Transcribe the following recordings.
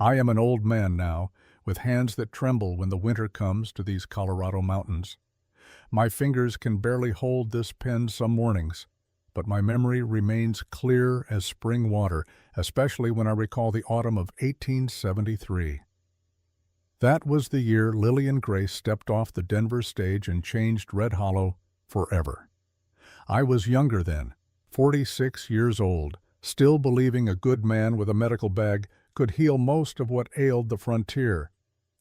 I am an old man now, with hands that tremble when the winter comes to these Colorado mountains. My fingers can barely hold this pen some mornings, but my memory remains clear as spring water, especially when I recall the autumn of 1873. That was the year Lillian Grace stepped off the Denver stage and changed Red Hollow forever. I was younger then, 46 years old, still believing a good man with a medical bag could heal most of what ailed the frontier.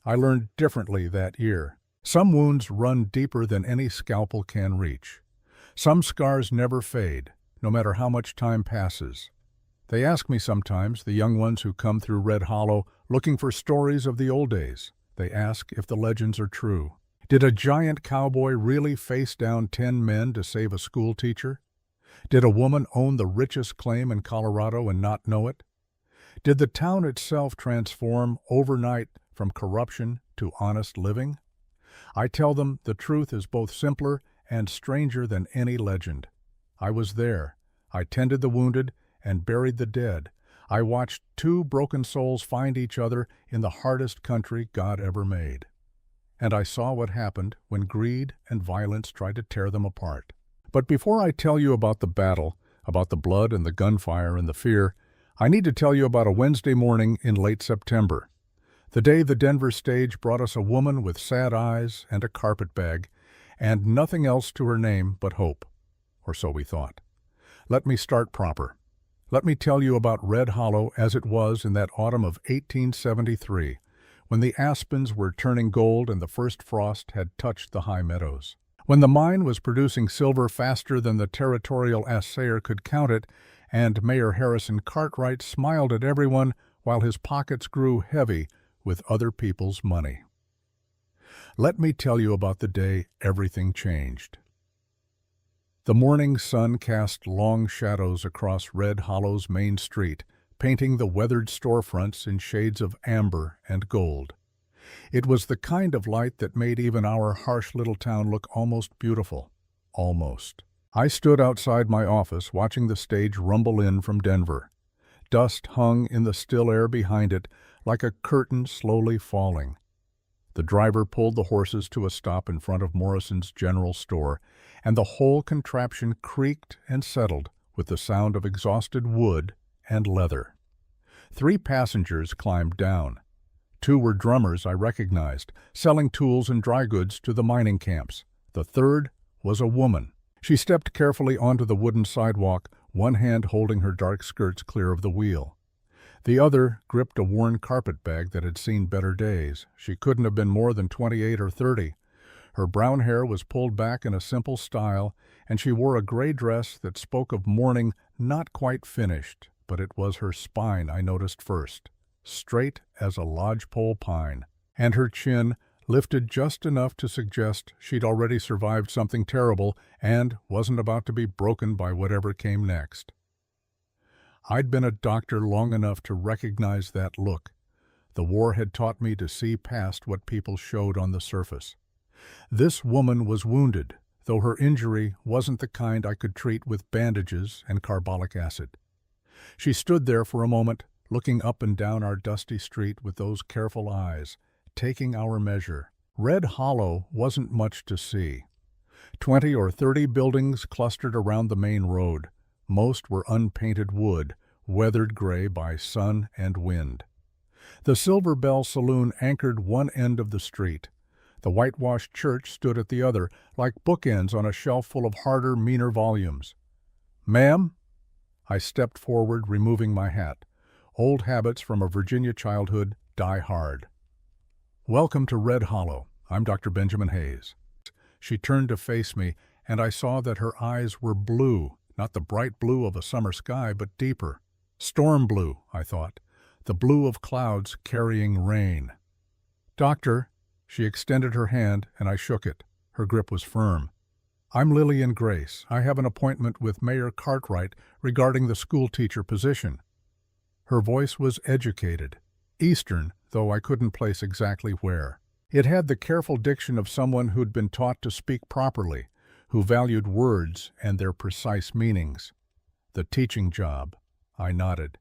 I learned differently that year. Some wounds run deeper than any scalpel can reach. Some scars never fade, no matter how much time passes. They ask me sometimes, the young ones who come through Red Hollow looking for stories of the old days. They ask if the legends are true. Did a giant cowboy really face down 10 men to save a school teacher? Did a woman own the richest claim in Colorado and not know it? Did the town itself transform overnight from corruption to honest living? I tell them the truth is both simpler and stranger than any legend. I was there. I tended the wounded and buried the dead. I watched 2 broken souls find each other in the hardest country God ever made. And I saw what happened when greed and violence tried to tear them apart. But before I tell you about the battle, about the blood and the gunfire and the fear, I need to tell you about a Wednesday morning in late September. The day the Denver stage brought us a woman with sad eyes and a carpetbag, and nothing else to her name but hope. Or so we thought. Let me start proper. Let me tell you about Red Hollow as it was in that autumn of 1873, when the aspens were turning gold and the first frost had touched the high meadows. When the mine was producing silver faster than the territorial assayer could count it, and Mayor Harrison Cartwright smiled at everyone while his pockets grew heavy with other people's money. Let me tell you about the day everything changed. The morning sun cast long shadows across Red Hollow's main street, painting the weathered storefronts in shades of amber and gold. It was the kind of light that made even our harsh little town look almost beautiful. Almost. I stood outside my office watching the stage rumble in from Denver. Dust hung in the still air behind it like a curtain slowly falling. The driver pulled the horses to a stop in front of Morrison's General Store, and the whole contraption creaked and settled with the sound of exhausted wood and leather. 3 passengers climbed down. 2 were drummers I recognized, selling tools and dry goods to the mining camps. The third was a woman. She stepped carefully onto the wooden sidewalk, one hand holding her dark skirts clear of the wheel. The other gripped a worn carpetbag that had seen better days. She couldn't have been more than 28 or 30. Her brown hair was pulled back in a simple style, and she wore a gray dress that spoke of mourning not quite finished, but it was her spine I noticed first, straight as a lodgepole pine, and her chin lifted just enough to suggest she'd already survived something terrible and wasn't about to be broken by whatever came next. I'd been a doctor long enough to recognize that look. The war had taught me to see past what people showed on the surface. This woman was wounded, though her injury wasn't the kind I could treat with bandages and carbolic acid. She stood there for a moment, looking up and down our dusty street with those careful eyes, taking our measure. Red Hollow wasn't much to see. 20 or 30 buildings clustered around the main road. Most were unpainted wood, weathered gray by sun and wind. The Silver Bell Saloon anchored one end of the street. The whitewashed church stood at the other, like bookends on a shelf full of harder, meaner volumes. "Ma'am?" I stepped forward, removing my hat. Old habits from a Virginia childhood die hard. "Welcome to Red Hollow. I'm Dr. Benjamin Hayes." She turned to face me, and I saw that her eyes were blue, not the bright blue of a summer sky, but deeper. Storm blue, I thought, the blue of clouds carrying rain. "Doctor," she extended her hand, and I shook it. Her grip was firm. "I'm Lillian Grace. I have an appointment with Mayor Cartwright regarding the schoolteacher position." Her voice was educated, Eastern, though I couldn't place exactly where. It had the careful diction of someone who'd been taught to speak properly, who valued words and their precise meanings. "The teaching job." I nodded.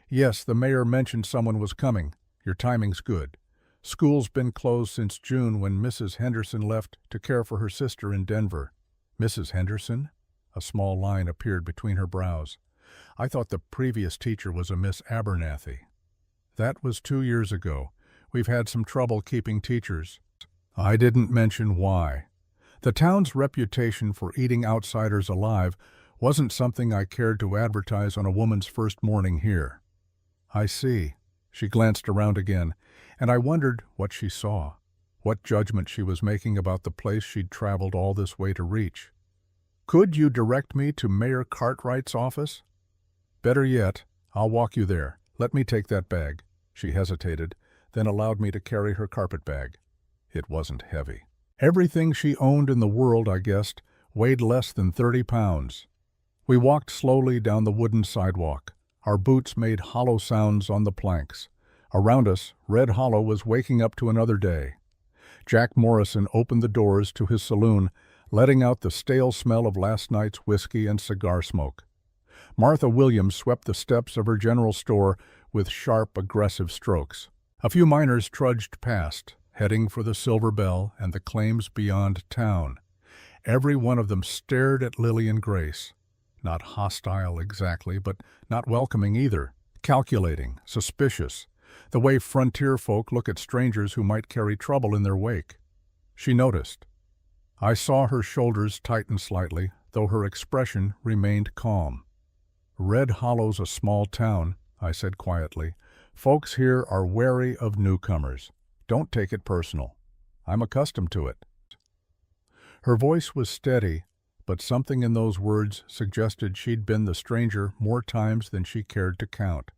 "Yes, the mayor mentioned someone was coming. Your timing's good. School's been closed since June when Mrs. Henderson left to care for her sister in Denver. Mrs. Henderson? A small line appeared between her brows. I thought the previous teacher was a Miss Abernathy. That was 2 years ago. We've had some trouble keeping teachers. I didn't mention why. The town's reputation for eating outsiders alive wasn't something I cared to advertise on a woman's first morning here. I see. She glanced around again, and I wondered what she saw, what judgment she was making about the place she'd traveled all this way to reach. Could you direct me to Mayor Cartwright's office? Better yet, I'll walk you there. Let me take that bag. She hesitated, then allowed me to carry her carpet bag. It wasn't heavy. Everything she owned in the world, I guessed, weighed less than 30 pounds. We walked slowly down the wooden sidewalk. Our boots made hollow sounds on the planks. Around us, Red Hollow was waking up to another day. Jack Morrison opened the doors to his saloon, letting out the stale smell of last night's whiskey and cigar smoke. Martha Williams swept the steps of her general store with sharp, aggressive strokes. A few miners trudged past, heading for the Silver Bell and the claims beyond town. Every one of them stared at Lillian Grace. Not hostile exactly, but not welcoming either. Calculating, suspicious, the way frontier folk look at strangers who might carry trouble in their wake. She noticed. I saw her shoulders tighten slightly, though her expression remained calm. Red Hollow's a small town, I said quietly. Folks here are wary of newcomers. Don't take it personal. I'm accustomed to it. Her voice was steady, but something in those words suggested she'd been the stranger more times than she cared to count.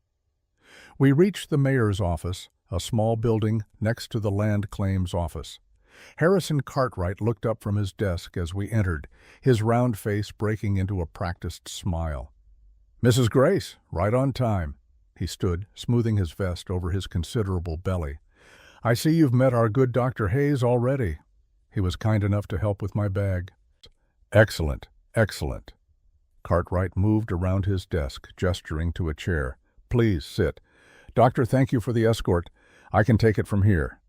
We reached the mayor's office, a small building next to the land claims office. Harrison Cartwright looked up from his desk as we entered, his round face breaking into a practiced smile. Mrs. Grace, right on time. He stood, smoothing his vest over his considerable belly. I see you've met our good Dr. Hayes already. He was kind enough to help with my bag. Excellent, excellent. Cartwright moved around his desk, gesturing to a chair. Please sit. Doctor, thank you for the escort. I can take it from here.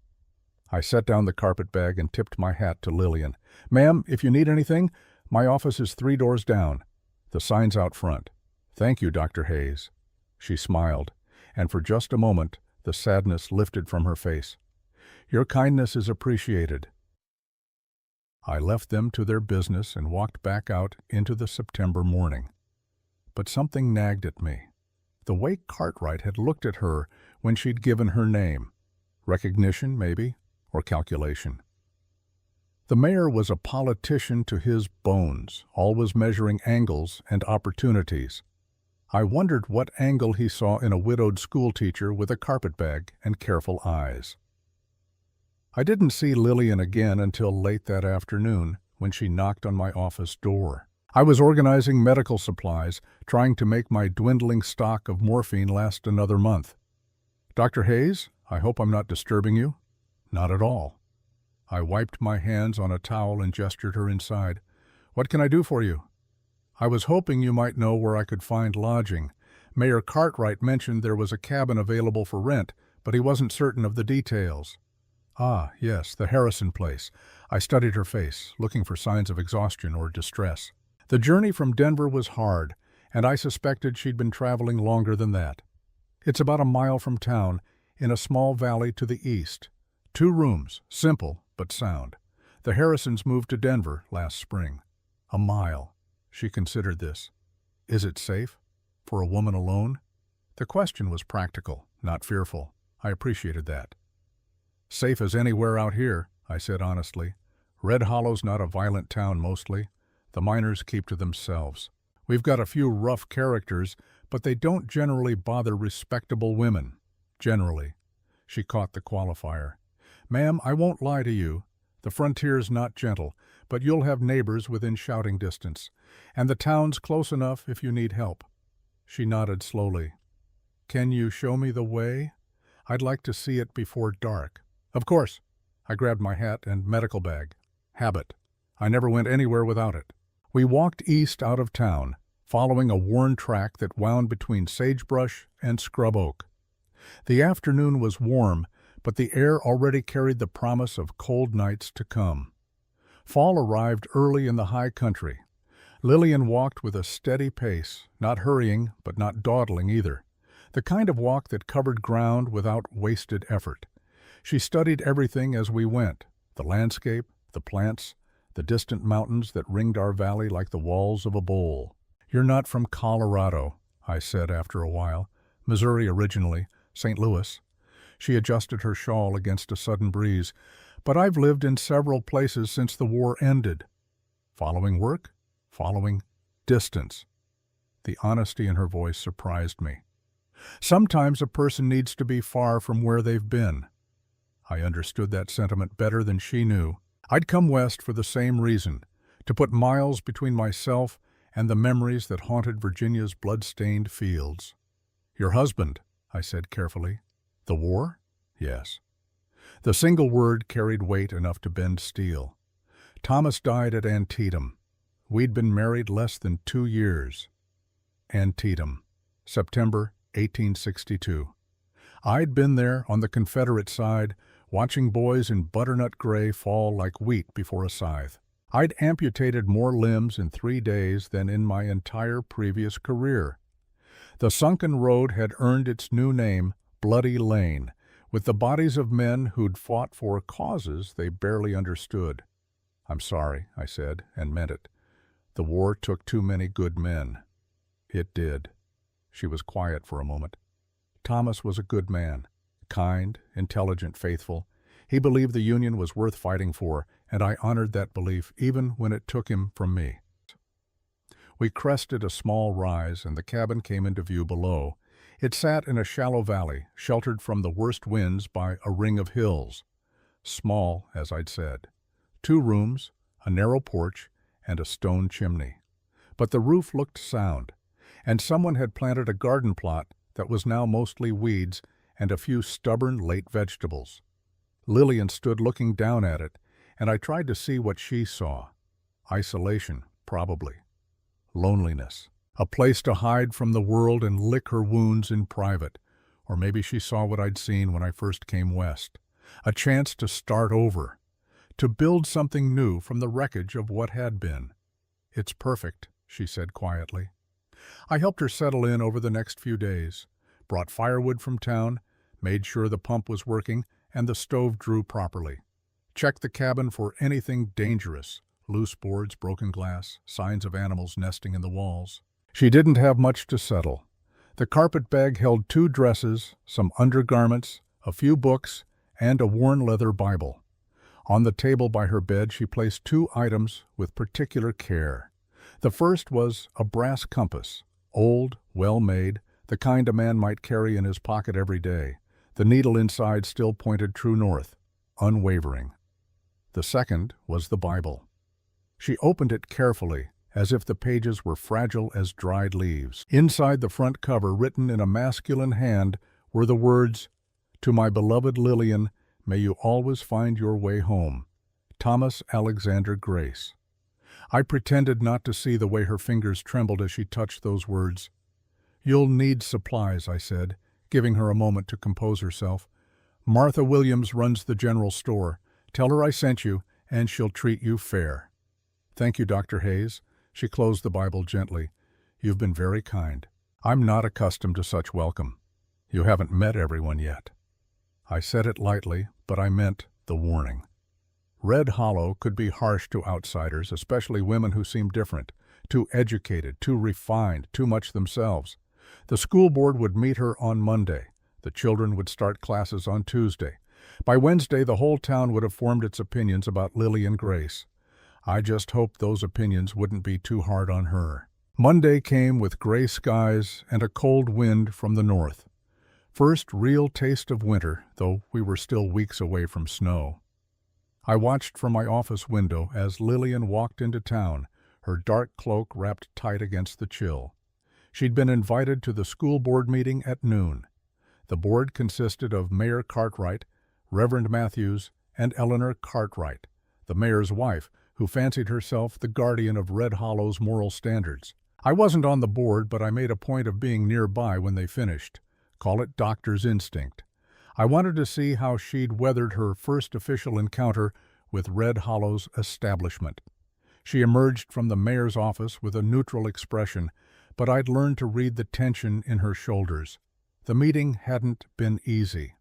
I set down the carpet bag and tipped my hat to Lillian. Ma'am, if you need anything, my office is 3 doors down. The sign's out front. Thank you, Dr. Hayes. She smiled, and for just a moment the sadness lifted from her face. Your kindness is appreciated. I left them to their business and walked back out into the September morning. But something nagged at me. The way Cartwright had looked at her when she'd given her name. Recognition, maybe, or calculation. The mayor was a politician to his bones, always measuring angles and opportunities. I wondered what angle he saw in a widowed schoolteacher with a carpetbag and careful eyes. I didn't see Lillian again until late that afternoon when she knocked on my office door. I was organizing medical supplies, trying to make my dwindling stock of morphine last another month. Dr. Hayes, I hope I'm not disturbing you? Not at all. I wiped my hands on a towel and gestured her inside. What can I do for you? I was hoping you might know where I could find lodging. Mayor Cartwright mentioned there was a cabin available for rent, but he wasn't certain of the details. Ah, yes, the Harrison place. I studied her face, looking for signs of exhaustion or distress. The journey from Denver was hard, and I suspected she'd been traveling longer than that. It's about a mile from town, in a small valley to the east. 2 rooms, simple but sound. The Harrisons moved to Denver last spring. A mile. She considered this. Is it safe? For a woman alone? The question was practical, not fearful. I appreciated that. Safe as anywhere out here, I said honestly. Red Hollow's not a violent town mostly. The miners keep to themselves. We've got a few rough characters, but they don't generally bother respectable women. Generally. She caught the qualifier. Ma'am, I won't lie to you. The frontier's not gentle, but you'll have neighbors within shouting distance, and the town's close enough if you need help. She nodded slowly. Can you show me the way? I'd like to see it before dark. Of course. I grabbed my hat and medical bag. Habit. I never went anywhere without it. We walked east out of town, following a worn track that wound between sagebrush and scrub oak. The afternoon was warm, but the air already carried the promise of cold nights to come. Fall arrived early in the high country. Lillian walked with a steady pace, not hurrying but not dawdling either, the kind of walk that covered ground without wasted effort. She studied everything as we went, the landscape, the plants, the distant mountains that ringed our valley like the walls of a bowl. "You're not from Colorado," I said after a while. "Missouri originally, St. Louis." She adjusted her shawl against a sudden breeze. "But I've lived in several places since the war ended." Following work? Following distance. The honesty in her voice surprised me. Sometimes a person needs to be far from where they've been. I understood that sentiment better than she knew. I'd come west for the same reason, to put miles between myself and the memories that haunted Virginia's blood-stained fields. "Your husband," I said carefully. "The war?" "Yes." The single word carried weight enough to bend steel. "Thomas died at Antietam. We'd been married less than 2 years." Antietam, September 1862. I'd been there on the Confederate side, watching boys in butternut gray fall like wheat before a scythe. I'd amputated more limbs in 3 days than in my entire previous career. The sunken road had earned its new name, Bloody Lane, with the bodies of men who'd fought for causes they barely understood. "I'm sorry," I said, and meant it. "The war took too many good men." "It did." She was quiet for a moment. "Thomas was a good man, kind, intelligent, faithful. He believed the Union was worth fighting for, and I honored that belief even when it took him from me." We crested a small rise, and the cabin came into view below. It sat in a shallow valley, sheltered from the worst winds by a ring of hills. Small, as I'd said. 2 rooms, a narrow porch, and a stone chimney. But the roof looked sound, and someone had planted a garden plot that was now mostly weeds and a few stubborn late vegetables. Lillian stood looking down at it, and I tried to see what she saw. Isolation, probably. Loneliness. A place to hide from the world and lick her wounds in private. Or maybe she saw what I'd seen when I first came west. A chance to start over. To build something new from the wreckage of what had been. "It's perfect," she said quietly. I helped her settle in over the next few days. Brought firewood from town, made sure the pump was working and the stove drew properly. Checked the cabin for anything dangerous. Loose boards, broken glass, signs of animals nesting in the walls. She didn't have much to settle. The carpet bag held 2 dresses, some undergarments, a few books, and a worn leather Bible. On the table by her bed she placed 2 items with particular care. The first was a brass compass, old, well-made, the kind a man might carry in his pocket every day. The needle inside still pointed true north, unwavering. The second was the Bible. She opened it carefully, as if the pages were fragile as dried leaves. Inside the front cover, written in a masculine hand, were the words, "To my beloved Lillian, may you always find your way home. Thomas Alexander Grace." I pretended not to see the way her fingers trembled as she touched those words. "You'll need supplies," I said, giving her a moment to compose herself. "Martha Williams runs the general store. Tell her I sent you, and she'll treat you fair." "Thank you, Dr. Hayes." She closed the Bible gently. "You've been very kind. I'm not accustomed to such welcome. You haven't met everyone yet." I said it lightly, but I meant the warning. Red Hollow could be harsh to outsiders, especially women who seemed different, too educated, too refined, too much themselves. The school board would meet her on Monday. The children would start classes on Tuesday. By Wednesday, the whole town would have formed its opinions about Lillian Grace. I just hoped those opinions wouldn't be too hard on her. Monday came with gray skies and a cold wind from the north. First real taste of winter, though we were still weeks away from snow. I watched from my office window as Lillian walked into town, her dark cloak wrapped tight against the chill. She'd been invited to the school board meeting at noon. The board consisted of Mayor Cartwright, Reverend Matthews, and Eleanor Cartwright, the mayor's wife, who fancied herself the guardian of Red Hollow's moral standards. I wasn't on the board, but I made a point of being nearby when they finished. Call it doctor's instinct. I wanted to see how she'd weathered her first official encounter with Red Hollow's establishment. She emerged from the mayor's office with a neutral expression, but I'd learned to read the tension in her shoulders. The meeting hadn't been easy.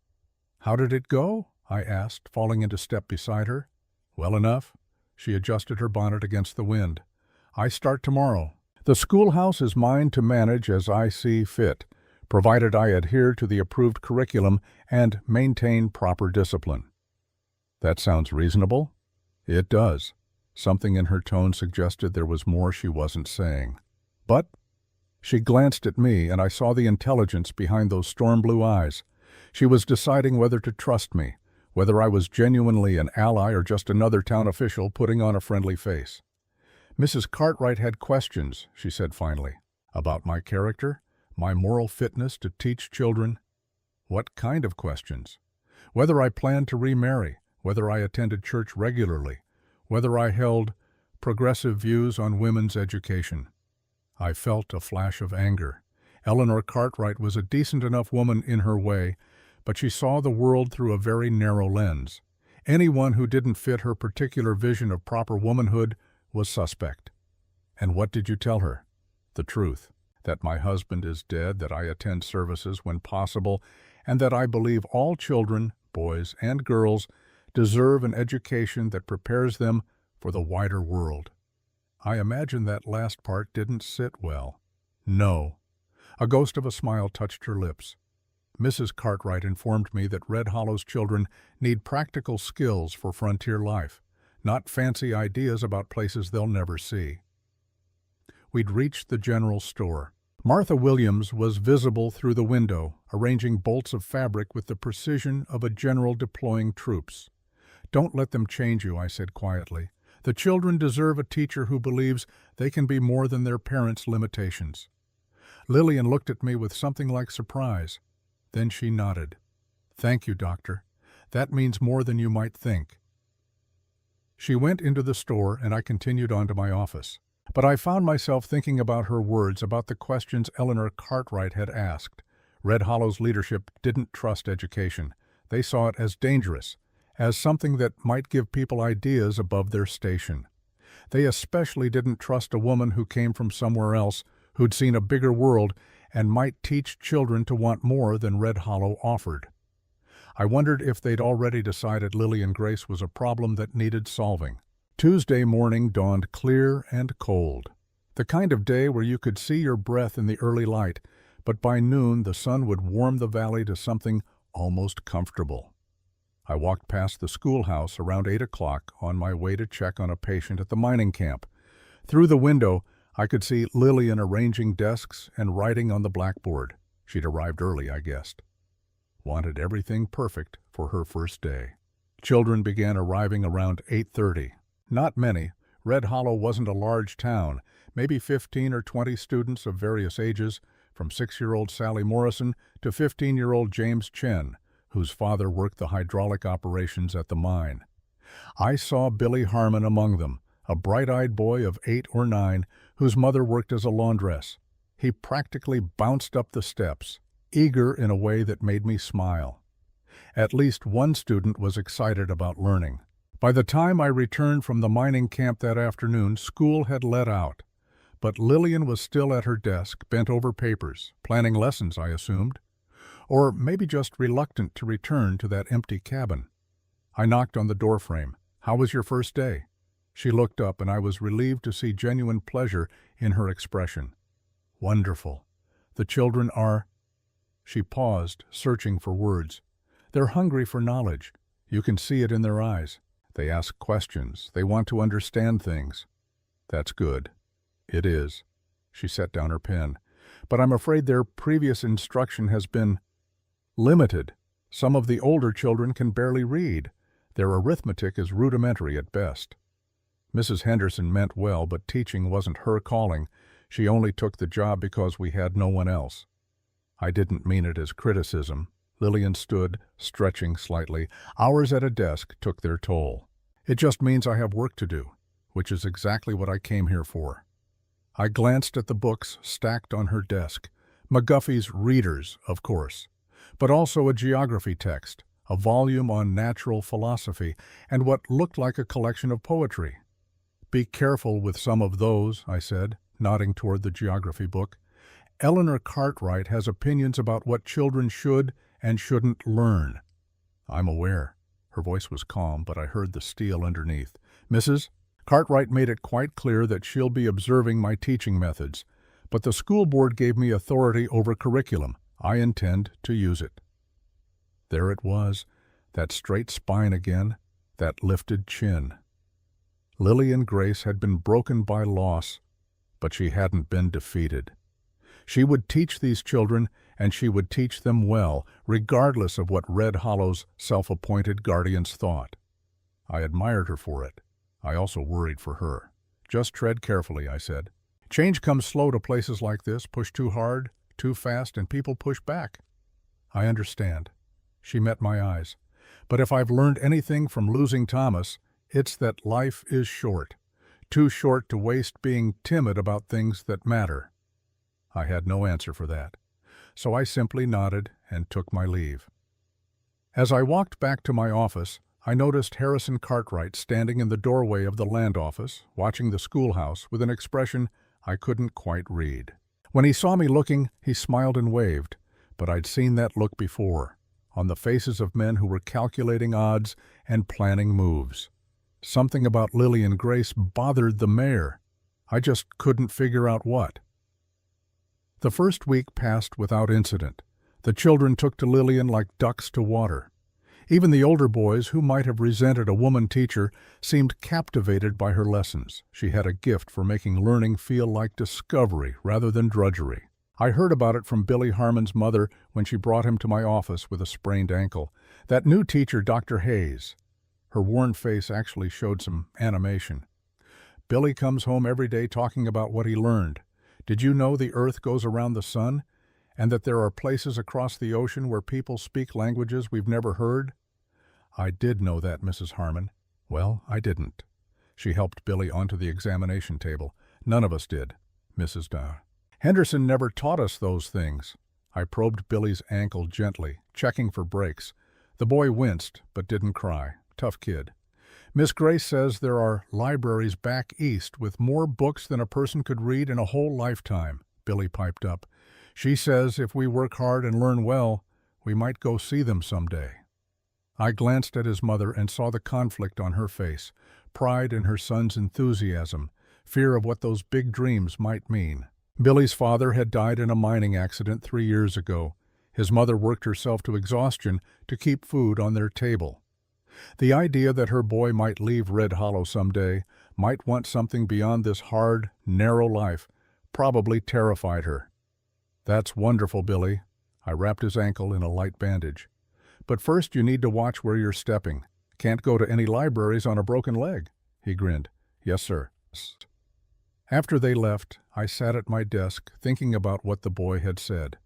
"How did it go?" I asked, falling into step beside her. "Well enough." She adjusted her bonnet against the wind. "I start tomorrow. The schoolhouse is mine to manage as I see fit, provided I adhere to the approved curriculum and maintain proper discipline." "That sounds reasonable." "It does." Something in her tone suggested there was more she wasn't saying. "But—" She glanced at me, and I saw the intelligence behind those storm blue eyes. She was deciding whether to trust me, whether I was genuinely an ally or just another town official putting on a friendly face. "Mrs. Cartwright had questions," she said finally. "About my character? My moral fitness to teach children?" "What kind of questions?" "Whether I planned to remarry, whether I attended church regularly, whether I held progressive views on women's education." I felt a flash of anger. Eleanor Cartwright was a decent enough woman in her way, but she saw the world through a very narrow lens. Anyone who didn't fit her particular vision of proper womanhood was suspect. "And what did you tell her?" "The truth. That my husband is dead, that I attend services when possible, and that I believe all children, boys and girls, deserve an education that prepares them for the wider world." I imagine that last part didn't sit well. "No." A ghost of a smile touched her lips. "Mrs. Cartwright informed me that Red Hollow's children need practical skills for frontier life, not fancy ideas about places they'll never see." We'd reached the general store. Martha Williams was visible through the window, arranging bolts of fabric with the precision of a general deploying troops. "Don't let them change you," I said quietly. "The children deserve a teacher who believes they can be more than their parents' limitations." Lillian looked at me with something like surprise. Then she nodded. "Thank you, Doctor. That means more than you might think." She went into the store, and I continued on to my office. But I found myself thinking about her words, about the questions Eleanor Cartwright had asked. Red Hollow's leadership didn't trust education. They saw it as dangerous, as something that might give people ideas above their station. They especially didn't trust a woman who came from somewhere else, who'd seen a bigger world, and might teach children to want more than Red Hollow offered. I wondered if they'd already decided Lillian Grace was a problem that needed solving. Tuesday morning dawned clear and cold. The kind of day where you could see your breath in the early light, but by noon the sun would warm the valley to something almost comfortable. I walked past the schoolhouse around 8 o'clock on my way to check on a patient at the mining camp. Through the window, I could see Lillian arranging desks and writing on the blackboard. She'd arrived early, I guessed. Wanted everything perfect for her first day. Children began arriving around 8:30. Not many. Red Hollow wasn't a large town, maybe 15 or 20 students of various ages, from 6-year-old Sally Morrison to 15-year-old James Chen, whose father worked the hydraulic operations at the mine. I saw Billy Harmon among them, a bright-eyed boy of 8 or 9 whose mother worked as a laundress. He practically bounced up the steps, eager in a way that made me smile. At least one student was excited about learning. By the time I returned from the mining camp that afternoon, school had let out. But Lillian was still at her desk, bent over papers, planning lessons, I assumed. Or maybe just reluctant to return to that empty cabin. I knocked on the doorframe. "How was your first day?" She looked up, and I was relieved to see genuine pleasure in her expression. "Wonderful. The children are—" She paused, searching for words. "They're hungry for knowledge. You can see it in their eyes. They ask questions. They want to understand things." "That's good." "It is." She set down her pen. "But I'm afraid their previous instruction has been limited. Some of the older children can barely read. Their arithmetic is rudimentary at best." Mrs. Henderson meant well, but teaching wasn't her calling. She only took the job because we had no one else. I didn't mean it as criticism. Lillian stood, stretching slightly. Hours at a desk took their toll. "It just means I have work to do, which is exactly what I came here for." I glanced at the books stacked on her desk. McGuffey's Readers, of course, but also a geography text, a volume on natural philosophy, and what looked like a collection of poetry. "Be careful with some of those," I said, nodding toward the geography book. "Eleanor Cartwright has opinions about what children should and shouldn't learn." "I'm aware." Her voice was calm, but I heard the steel underneath. "Mrs. Cartwright made it quite clear that she'll be observing my teaching methods, but the school board gave me authority over curriculum. I intend to use it." There it was, that straight spine again, that lifted chin. Lillian Grace had been broken by loss, but she hadn't been defeated. She would teach these children, and she would teach them well, regardless of what Red Hollow's self-appointed guardians thought. I admired her for it. I also worried for her. "Just tread carefully," I said. "Change comes slow to places like this. Push too hard, too fast, and people push back." "I understand." She met my eyes. "But if I've learned anything from losing Thomas, it's that life is short. Too short to waste being timid about things that matter." I had no answer for that, so I simply nodded and took my leave. As I walked back to my office, I noticed Harrison Cartwright standing in the doorway of the land office, watching the schoolhouse with an expression I couldn't quite read. When he saw me looking, he smiled and waved, but I'd seen that look before, on the faces of men who were calculating odds and planning moves. Something about Lillian Grace bothered the mayor. I just couldn't figure out what. The first week passed without incident. The children took to Lillian like ducks to water. Even the older boys, who might have resented a woman teacher, seemed captivated by her lessons. She had a gift for making learning feel like discovery rather than drudgery. I heard about it from Billy Harmon's mother when she brought him to my office with a sprained ankle. That new teacher, Dr. Hayes. Her worn face actually showed some animation. "Billy comes home every day talking about what he learned. Did you know the earth goes around the sun? And that there are places across the ocean where people speak languages we've never heard?" "I did know that, Mrs. Harmon." "Well, I didn't." She helped Billy onto the examination table. "None of us did, Mrs. Dow. Henderson never taught us those things." I probed Billy's ankle gently, checking for breaks. The boy winced, but didn't cry. Tough kid. "Miss Grace says there are libraries back east with more books than a person could read in a whole lifetime," Billy piped up. "She says if we work hard and learn well, we might go see them someday." I glanced at his mother and saw the conflict on her face, pride in her son's enthusiasm, fear of what those big dreams might mean. Billy's father had died in a mining accident 3 years ago. His mother worked herself to exhaustion to keep food on their table. The idea that her boy might leave Red Hollow someday, might want something beyond this hard, narrow life, probably terrified her. "That's wonderful, Billy." I wrapped his ankle in a light bandage. "But first you need to watch where you're stepping. Can't go to any libraries on a broken leg." He grinned. "Yes, sir." After they left, I sat at my desk thinking about what the boy had said.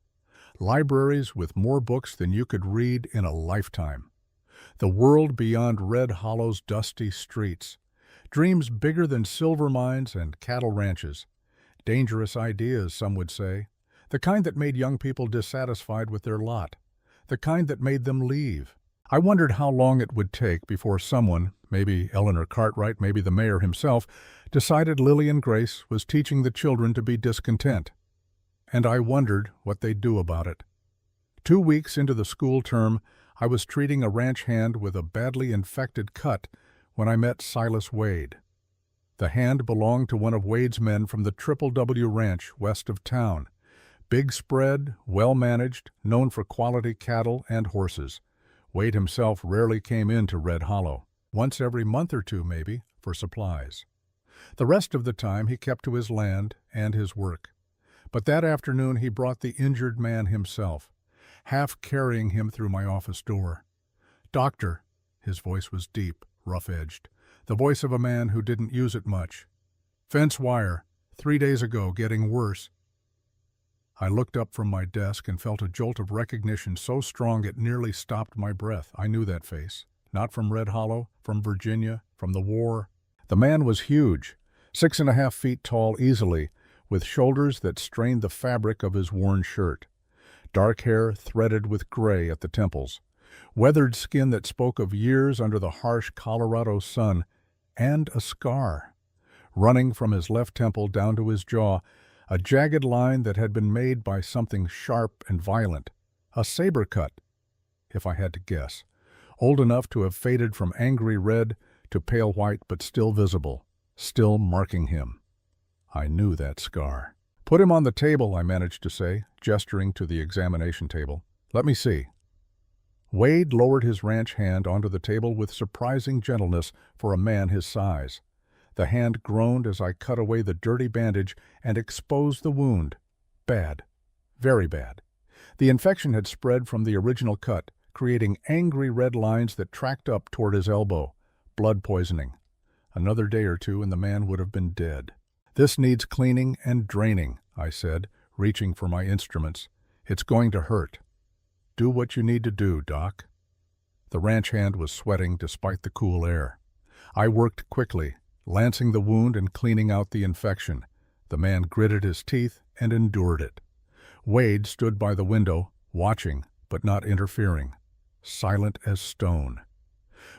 Libraries with more books than you could read in a lifetime. The world beyond Red Hollow's dusty streets. Dreams bigger than silver mines and cattle ranches. Dangerous ideas, some would say. The kind that made young people dissatisfied with their lot. The kind that made them leave. I wondered how long it would take before someone, maybe Eleanor Cartwright, maybe the mayor himself, decided Lillian Grace was teaching the children to be discontent. And I wondered what they'd do about it. 2 weeks into the school term, I was treating a ranch hand with a badly infected cut when I met Silas Wade. The hand belonged to one of Wade's men from the Triple W Ranch west of town. Big spread, well-managed, known for quality cattle and horses. Wade himself rarely came into Red Hollow, once every month or two maybe, for supplies. The rest of the time he kept to his land and his work. But that afternoon he brought the injured man himself, half carrying him through my office door. "Doctor," his voice was deep, rough-edged, the voice of a man who didn't use it much. "Fence wire, 3 days ago, getting worse." I looked up from my desk and felt a jolt of recognition so strong it nearly stopped my breath. I knew that face. Not from Red Hollow, from Virginia, from the war. The man was huge, 6.5 feet tall easily, with shoulders that strained the fabric of his worn shirt, dark hair threaded with gray at the temples, weathered skin that spoke of years under the harsh Colorado sun, and a scar, running from his left temple down to his jaw, a jagged line that had been made by something sharp and violent, a saber cut, if I had to guess, old enough to have faded from angry red to pale white but still visible, still marking him. I knew that scar. "Put him on the table," I managed to say, gesturing to the examination table. "Let me see." Wade lowered his ranch hand onto the table with surprising gentleness for a man his size. The hand groaned as I cut away the dirty bandage and exposed the wound. Bad. Very bad. The infection had spread from the original cut, creating angry red lines that tracked up toward his elbow. Blood poisoning. Another day or two and the man would have been dead. "This needs cleaning and draining," I said, reaching for my instruments. "It's going to hurt." "Do what you need to do, Doc." The ranch hand was sweating despite the cool air. I worked quickly, lancing the wound and cleaning out the infection. The man gritted his teeth and endured it. Wade stood by the window, watching, but not interfering, silent as stone.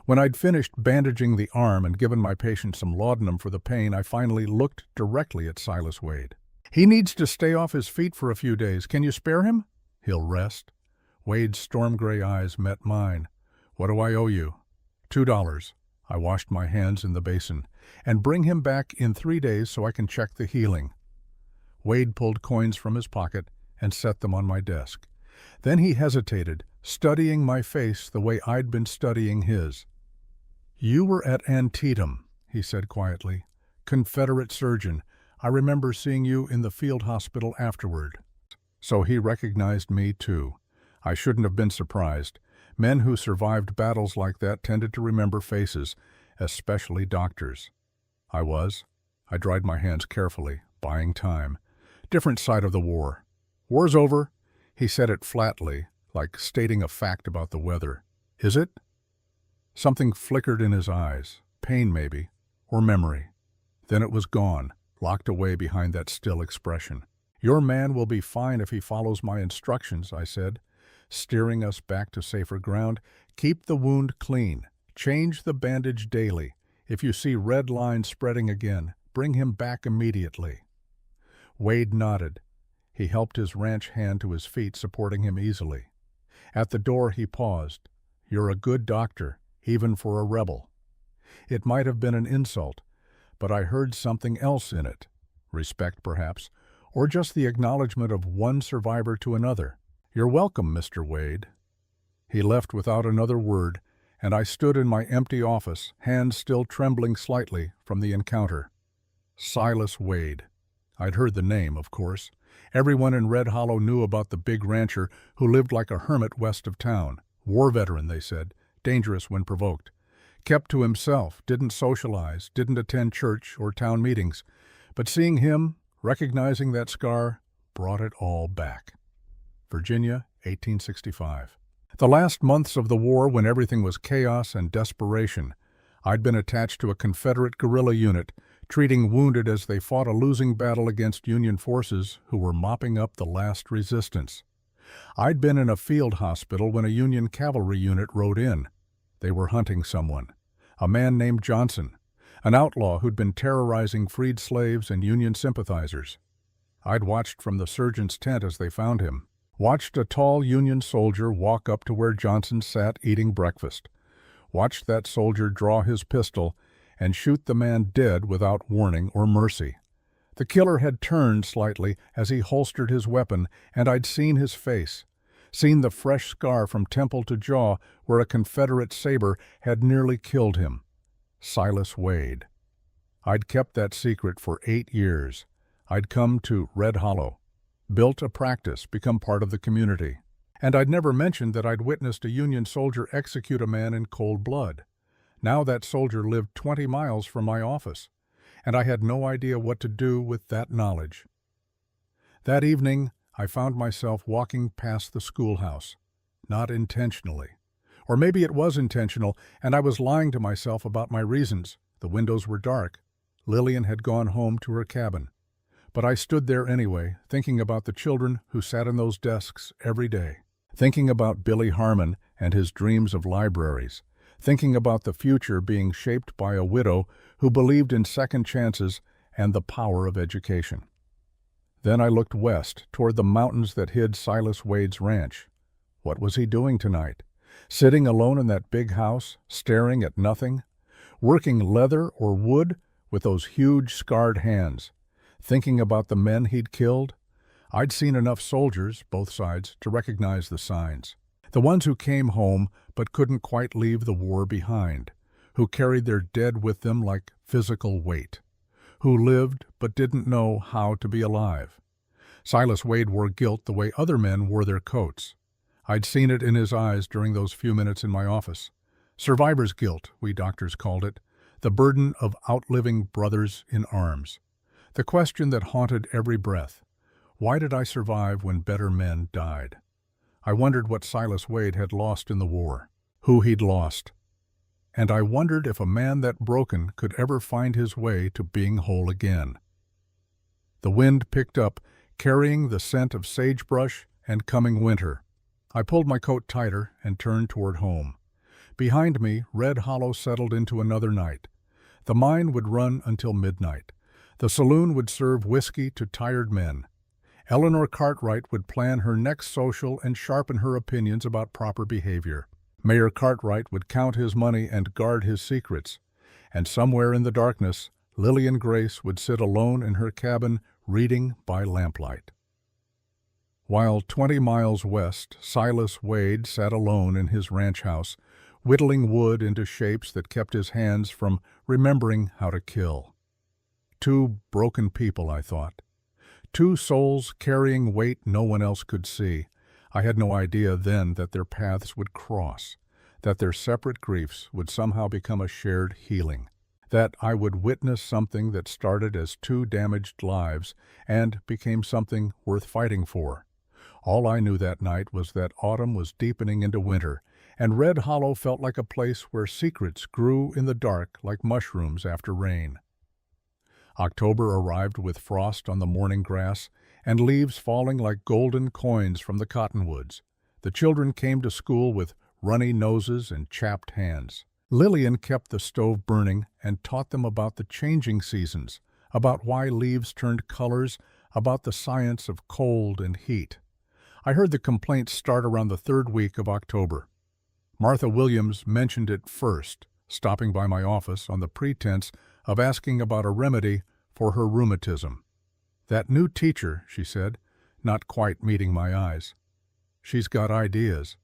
When I'd finished bandaging the arm and given my patient some laudanum for the pain, I finally looked directly at Silas Wade. "He needs to stay off his feet for a few days. Can you spare him?" "He'll rest." Wade's storm-gray eyes met mine. "What do I owe you?" $2. I washed my hands in the basin. "And bring him back in 3 days so I can check the healing." Wade pulled coins from his pocket and set them on my desk. Then he hesitated, studying my face the way I'd been studying his. "You were at Antietam," he said quietly. "Confederate surgeon. I remember seeing you in the field hospital afterward." So he recognized me too. I shouldn't have been surprised. Men who survived battles like that tended to remember faces, especially doctors. I was. I dried my hands carefully, buying time. "Different side of the war." "War's over." He said it flatly, like stating a fact about the weather. "Is it?" Something flickered in his eyes. Pain, maybe, or memory. Then it was gone, locked away behind that still expression. "Your man will be fine if he follows my instructions," I said, steering us back to safer ground. "Keep the wound clean. Change the bandage daily. If you see red lines spreading again, bring him back immediately." Wade nodded. He helped his ranch hand to his feet, supporting him easily. At the door he paused. "You're a good doctor, even for a rebel." It might have been an insult, but I heard something else in it. Respect, perhaps, or just the acknowledgement of one survivor to another. "You're welcome, Mr. Wade." He left without another word, and I stood in my empty office, hands still trembling slightly from the encounter. Silas Wade. I'd heard the name, of course. Everyone in Red Hollow knew about the big rancher who lived like a hermit west of town. War veteran, they said, dangerous when provoked. Kept to himself, didn't socialize, didn't attend church or town meetings. But seeing him, recognizing that scar, brought it all back. Virginia, 1865. The last months of the war, when everything was chaos and desperation, I'd been attached to a Confederate guerrilla unit, treating wounded as they fought a losing battle against Union forces who were mopping up the last resistance. I'd been in a field hospital when a Union cavalry unit rode in. They were hunting someone, a man named Johnson, an outlaw who'd been terrorizing freed slaves and Union sympathizers. I'd watched from the surgeon's tent as they found him, watched a tall Union soldier walk up to where Johnson sat eating breakfast, watched that soldier draw his pistol and shoot the man dead without warning or mercy. The killer had turned slightly as he holstered his weapon, and I'd seen his face, seen the fresh scar from temple to jaw where a Confederate saber had nearly killed him. Silas Wade. I'd kept that secret for 8 years. I'd come to Red Hollow, built a practice, become part of the community. And I'd never mentioned that I'd witnessed a Union soldier execute a man in cold blood. Now that soldier lived 20 miles from my office, and I had no idea what to do with that knowledge. That evening, I found myself walking past the schoolhouse, not intentionally. Or maybe it was intentional, and I was lying to myself about my reasons. The windows were dark. Lillian had gone home to her cabin. But I stood there anyway, thinking about the children who sat in those desks every day, thinking about Billy Harmon and his dreams of libraries, thinking about the future being shaped by a widow who believed in second chances and the power of education. Then I looked west, toward the mountains that hid Silas Wade's ranch. What was he doing tonight? Sitting alone in that big house, staring at nothing? Working leather or wood with those huge scarred hands? Thinking about the men he'd killed? I'd seen enough soldiers, both sides, to recognize the signs. The ones who came home but couldn't quite leave the war behind, who carried their dead with them like physical weight, who lived but didn't know how to be alive. Silas Wade wore guilt the way other men wore their coats. I'd seen it in his eyes during those few minutes in my office. Survivor's guilt, we doctors called it, the burden of outliving brothers in arms. The question that haunted every breath: why did I survive when better men died? I wondered what Silas Wade had lost in the war, who he'd lost. And I wondered if a man that broken could ever find his way to being whole again. The wind picked up, carrying the scent of sagebrush and coming winter. I pulled my coat tighter and turned toward home. Behind me, Red Hollow settled into another night. The mine would run until midnight. The saloon would serve whiskey to tired men. Eleanor Cartwright would plan her next social and sharpen her opinions about proper behavior. Mayor Cartwright would count his money and guard his secrets. And somewhere in the darkness, Lillian Grace would sit alone in her cabin reading by lamplight. While 20 miles west, Silas Wade sat alone in his ranch house, whittling wood into shapes that kept his hands from remembering how to kill. Two broken people, I thought. Two souls carrying weight no one else could see. I had no idea then that their paths would cross, that their separate griefs would somehow become a shared healing, that I would witness something that started as two damaged lives and became something worth fighting for. All I knew that night was that autumn was deepening into winter, and Red Hollow felt like a place where secrets grew in the dark like mushrooms after rain. October arrived with frost on the morning grass and leaves falling like golden coins from the cottonwoods. The children came to school with runny noses and chapped hands. Lillian kept the stove burning and taught them about the changing seasons, about why leaves turned colors, about the science of cold and heat. I heard the complaints start around the third week of October. Martha Williams mentioned it first, stopping by my office on the pretense of asking about a remedy for her rheumatism. "That new teacher," she said, not quite meeting my eyes. "She's got ideas."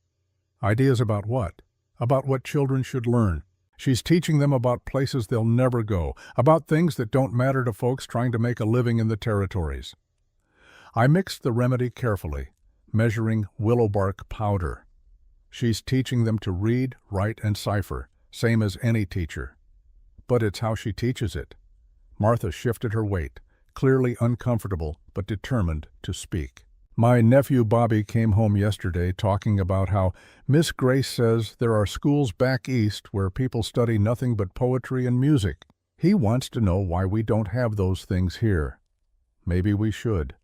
Ideas about what? About what children should learn. She's teaching them about places they'll never go, about things that don't matter to folks trying to make a living in the territories. I mixed the remedy carefully, measuring willow bark powder. She's teaching them to read, write, and cipher, same as any teacher. But it's how she teaches it. Martha shifted her weight, clearly uncomfortable but determined to speak. "My nephew Bobby came home yesterday talking about how Miss Grace says there are schools back east where people study nothing but poetry and music. He wants to know why we don't have those things here." "Maybe we should."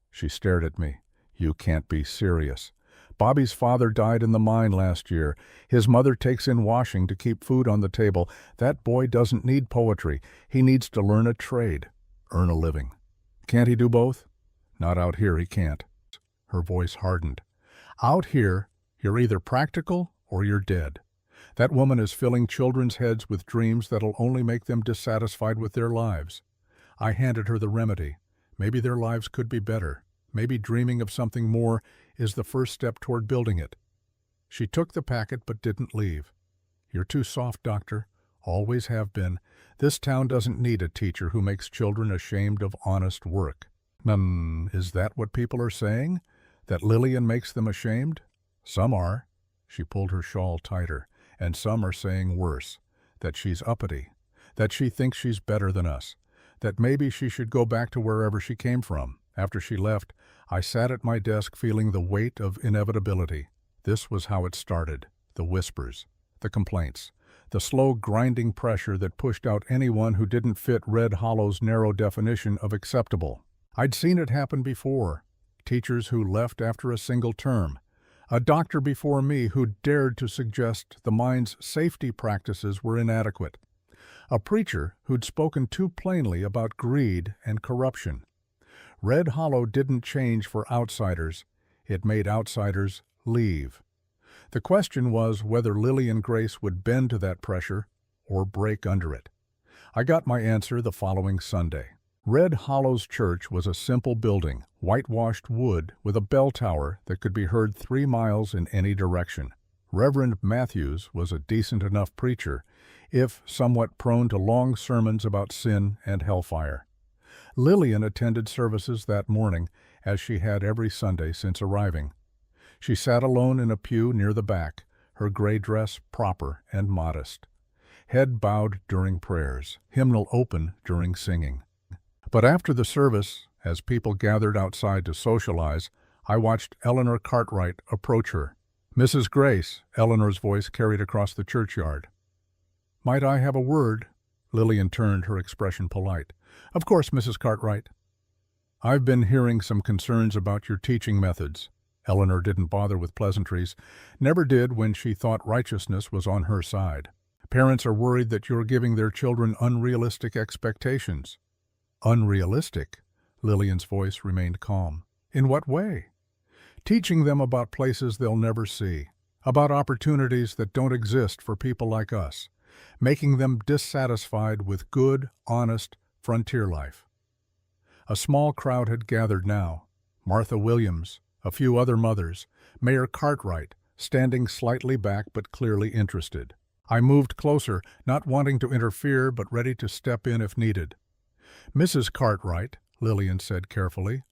She stared at me. "You can't be serious. Bobby's father died in the mine last year. His mother takes in washing to keep food on the table. That boy doesn't need poetry. He needs to learn a trade, earn a living." "Can't he do both?" "Not out here, he can't." Her voice hardened. "Out here, you're either practical or you're dead. That woman is filling children's heads with dreams that'll only make them dissatisfied with their lives." I handed her the remedy. Maybe their lives could be better. Maybe dreaming of something more is the first step toward building it. She took the packet but didn't leave. "You're too soft, Doctor. Always have been. This town doesn't need a teacher who makes children ashamed of honest work." Is that what people are saying? That Lillian makes them ashamed? Some are." She pulled her shawl tighter. "And some are saying worse. That she's uppity. That she thinks she's better than us. That maybe she should go back to wherever she came from." After she left, I sat at my desk feeling the weight of inevitability. This was how it started. The whispers, the complaints, the slow grinding pressure that pushed out anyone who didn't fit Red Hollow's narrow definition of acceptable. I'd seen it happen before. Teachers who left after a single term. A doctor before me who dared to suggest the mine's safety practices were inadequate. A preacher who'd spoken too plainly about greed and corruption. Red Hollow didn't change for outsiders. It made outsiders leave. The question was whether Lillian Grace would bend to that pressure or break under it. I got my answer the following Sunday. Red Hollow's church was a simple building, whitewashed wood with a bell tower that could be heard 3 miles in any direction. Reverend Matthews was a decent enough preacher, if somewhat prone to long sermons about sin and hellfire. Lillian attended services that morning, as she had every Sunday since arriving. She sat alone in a pew near the back, her gray dress proper and modest. Head bowed during prayers, hymnal open during singing. But after the service, as people gathered outside to socialize, I watched Eleanor Cartwright approach her. "Mrs. Grace," Eleanor's voice carried across the churchyard. "Might I have a word?" Lillian turned, her expression polite. "Of course, Mrs. Cartwright." "I've been hearing some concerns about your teaching methods." Eleanor didn't bother with pleasantries, never did when she thought righteousness was on her side. "Parents are worried that you're giving their children unrealistic expectations." "Unrealistic?" Lillian's voice remained calm. "In what way?" "Teaching them about places they'll never see, about opportunities that don't exist for people like us, making them dissatisfied with good, honest, frontier life." A small crowd had gathered now. Martha Williams, a few other mothers, Mayor Cartwright, standing slightly back but clearly interested. I moved closer, not wanting to interfere but ready to step in if needed. "Mrs. Cartwright," Lillian said carefully,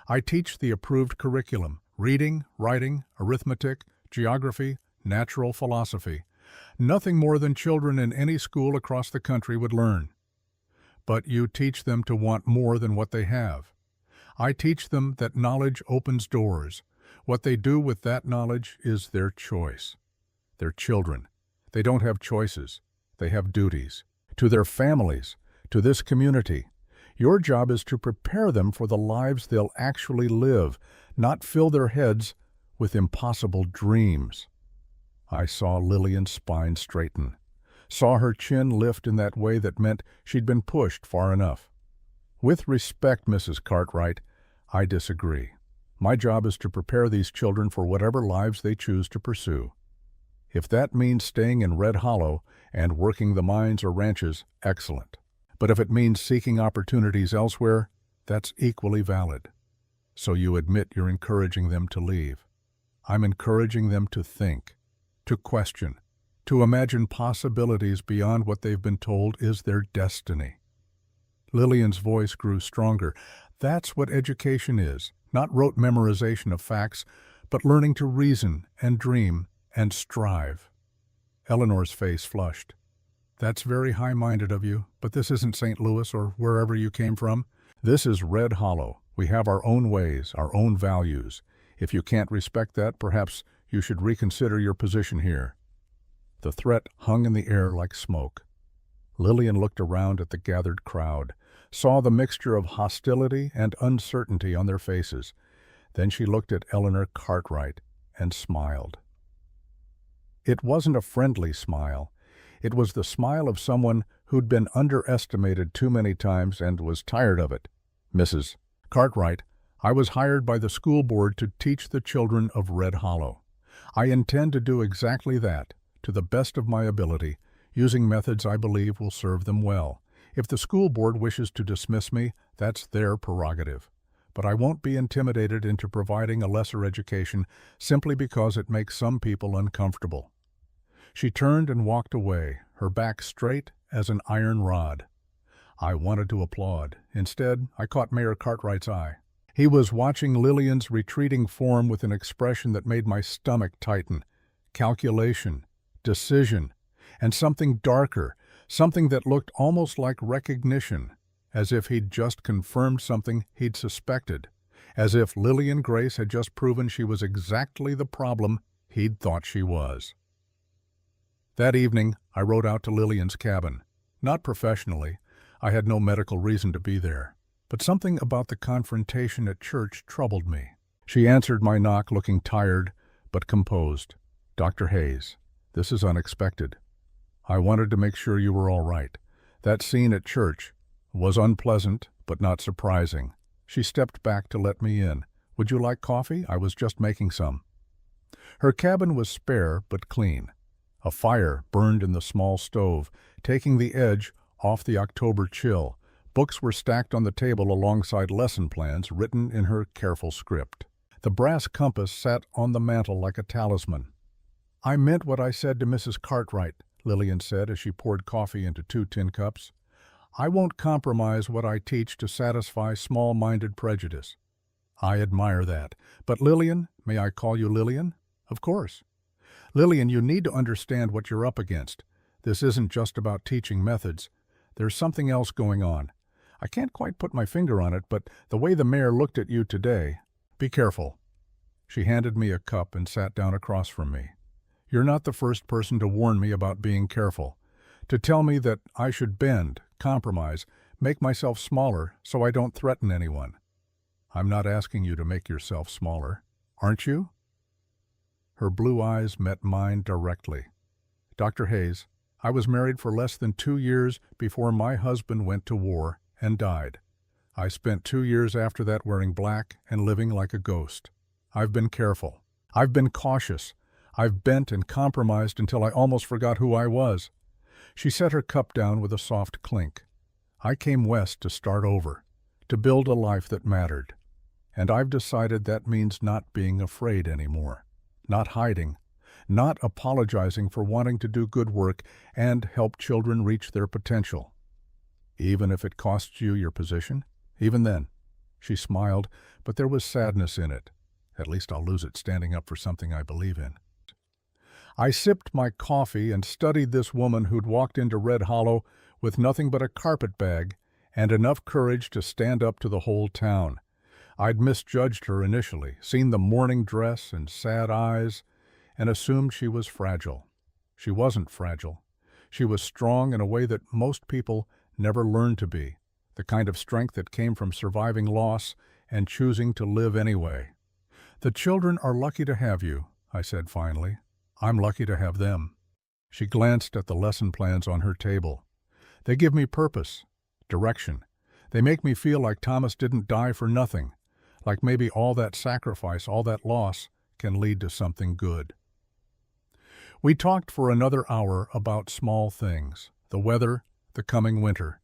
"I teach the approved curriculum, reading, writing, arithmetic, geography, natural philosophy. Nothing more than children in any school across the country would learn. But you teach them to want more than what they have. I teach them that knowledge opens doors. What they do with that knowledge is their choice. They're children. They don't have choices. They have duties. To their families, to this community. Your job is to prepare them for the lives they'll actually live, not fill their heads with impossible dreams." I saw Lillian's spine straighten, saw her chin lift in that way that meant she'd been pushed far enough. "With respect, Mrs. Cartwright, I disagree. My job is to prepare these children for whatever lives they choose to pursue. If that means staying in Red Hollow and working the mines or ranches, excellent. But if it means seeking opportunities elsewhere, that's equally valid. So you admit you're encouraging them to leave. I'm encouraging them to think, to question, to imagine possibilities beyond what they've been told is their destiny." Lillian's voice grew stronger. "That's what education is, not rote memorization of facts, but learning to reason and dream and strive." Eleanor's face flushed. "That's very high-minded of you, but this isn't St. Louis or wherever you came from. This is Red Hollow. We have our own ways, our own values. If you can't respect that, perhaps you should reconsider your position here." The threat hung in the air like smoke. Lillian looked around at the gathered crowd, saw the mixture of hostility and uncertainty on their faces. Then she looked at Eleanor Cartwright and smiled. It wasn't a friendly smile. It was the smile of someone who'd been underestimated too many times and was tired of it. "Mrs. Cartwright, I was hired by the school board to teach the children of Red Hollow. I intend to do exactly that, to the best of my ability, using methods I believe will serve them well. If the school board wishes to dismiss me, that's their prerogative. But I won't be intimidated into providing a lesser education simply because it makes some people uncomfortable." She turned and walked away, her back straight as an iron rod. I wanted to applaud. Instead, I caught Mayor Cartwright's eye. He was watching Lillian's retreating form with an expression that made my stomach tighten. Calculation, decision, and something darker, something that looked almost like recognition, as if he'd just confirmed something he'd suspected, as if Lillian Grace had just proven she was exactly the problem he'd thought she was. That evening, I rode out to Lillian's cabin. Not professionally. I had no medical reason to be there. But something about the confrontation at church troubled me. She answered my knock looking tired, but composed. "Dr. Hayes, this is unexpected. I wanted to make sure you were all right. That scene at church was unpleasant, but not surprising." She stepped back to let me in. "Would you like coffee? I was just making some." Her cabin was spare but clean. A fire burned in the small stove, taking the edge off the October chill. Books were stacked on the table alongside lesson plans written in her careful script. The brass compass sat on the mantel like a talisman. "I meant what I said to Mrs. Cartwright," Lillian said as she poured coffee into 2 tin cups. "I won't compromise what I teach to satisfy small-minded prejudice." "I admire that. But Lillian, may I call you Lillian?" "Of course." "Lillian, you need to understand what you're up against. This isn't just about teaching methods. There's something else going on. I can't quite put my finger on it, but the way the mayor looked at you today—" "Be careful." She handed me a cup and sat down across from me. "You're not the first person to warn me about being careful, to tell me that I should bend, compromise, make myself smaller so I don't threaten anyone. I'm not asking you to make yourself smaller, aren't you?" Her blue eyes met mine directly. "Dr. Hayes, I was married for less than 2 years before my husband went to war and died. I spent 2 years after that wearing black and living like a ghost. I've been careful. I've been cautious. I've bent and compromised until I almost forgot who I was." She set her cup down with a soft clink. "I came west to start over, to build a life that mattered. And I've decided that means not being afraid anymore, not hiding, not apologizing for wanting to do good work and help children reach their potential. Even if it costs you your position? Even then." She smiled, but there was sadness in it. "At least I'll lose it standing up for something I believe in." I sipped my coffee and studied this woman who'd walked into Red Hollow with nothing but a carpet bag and enough courage to stand up to the whole town. I'd misjudged her initially, seen the mourning dress and sad eyes, and assumed she was fragile. She wasn't fragile. She was strong in a way that most people never learned to be, the kind of strength that came from surviving loss and choosing to live anyway. "The children are lucky to have you," I said finally. "I'm lucky to have them." She glanced at the lesson plans on her table. "They give me purpose, direction. They make me feel like Thomas didn't die for nothing, like maybe all that sacrifice, all that loss, can lead to something good." We talked for another hour about small things, the weather, the coming winter,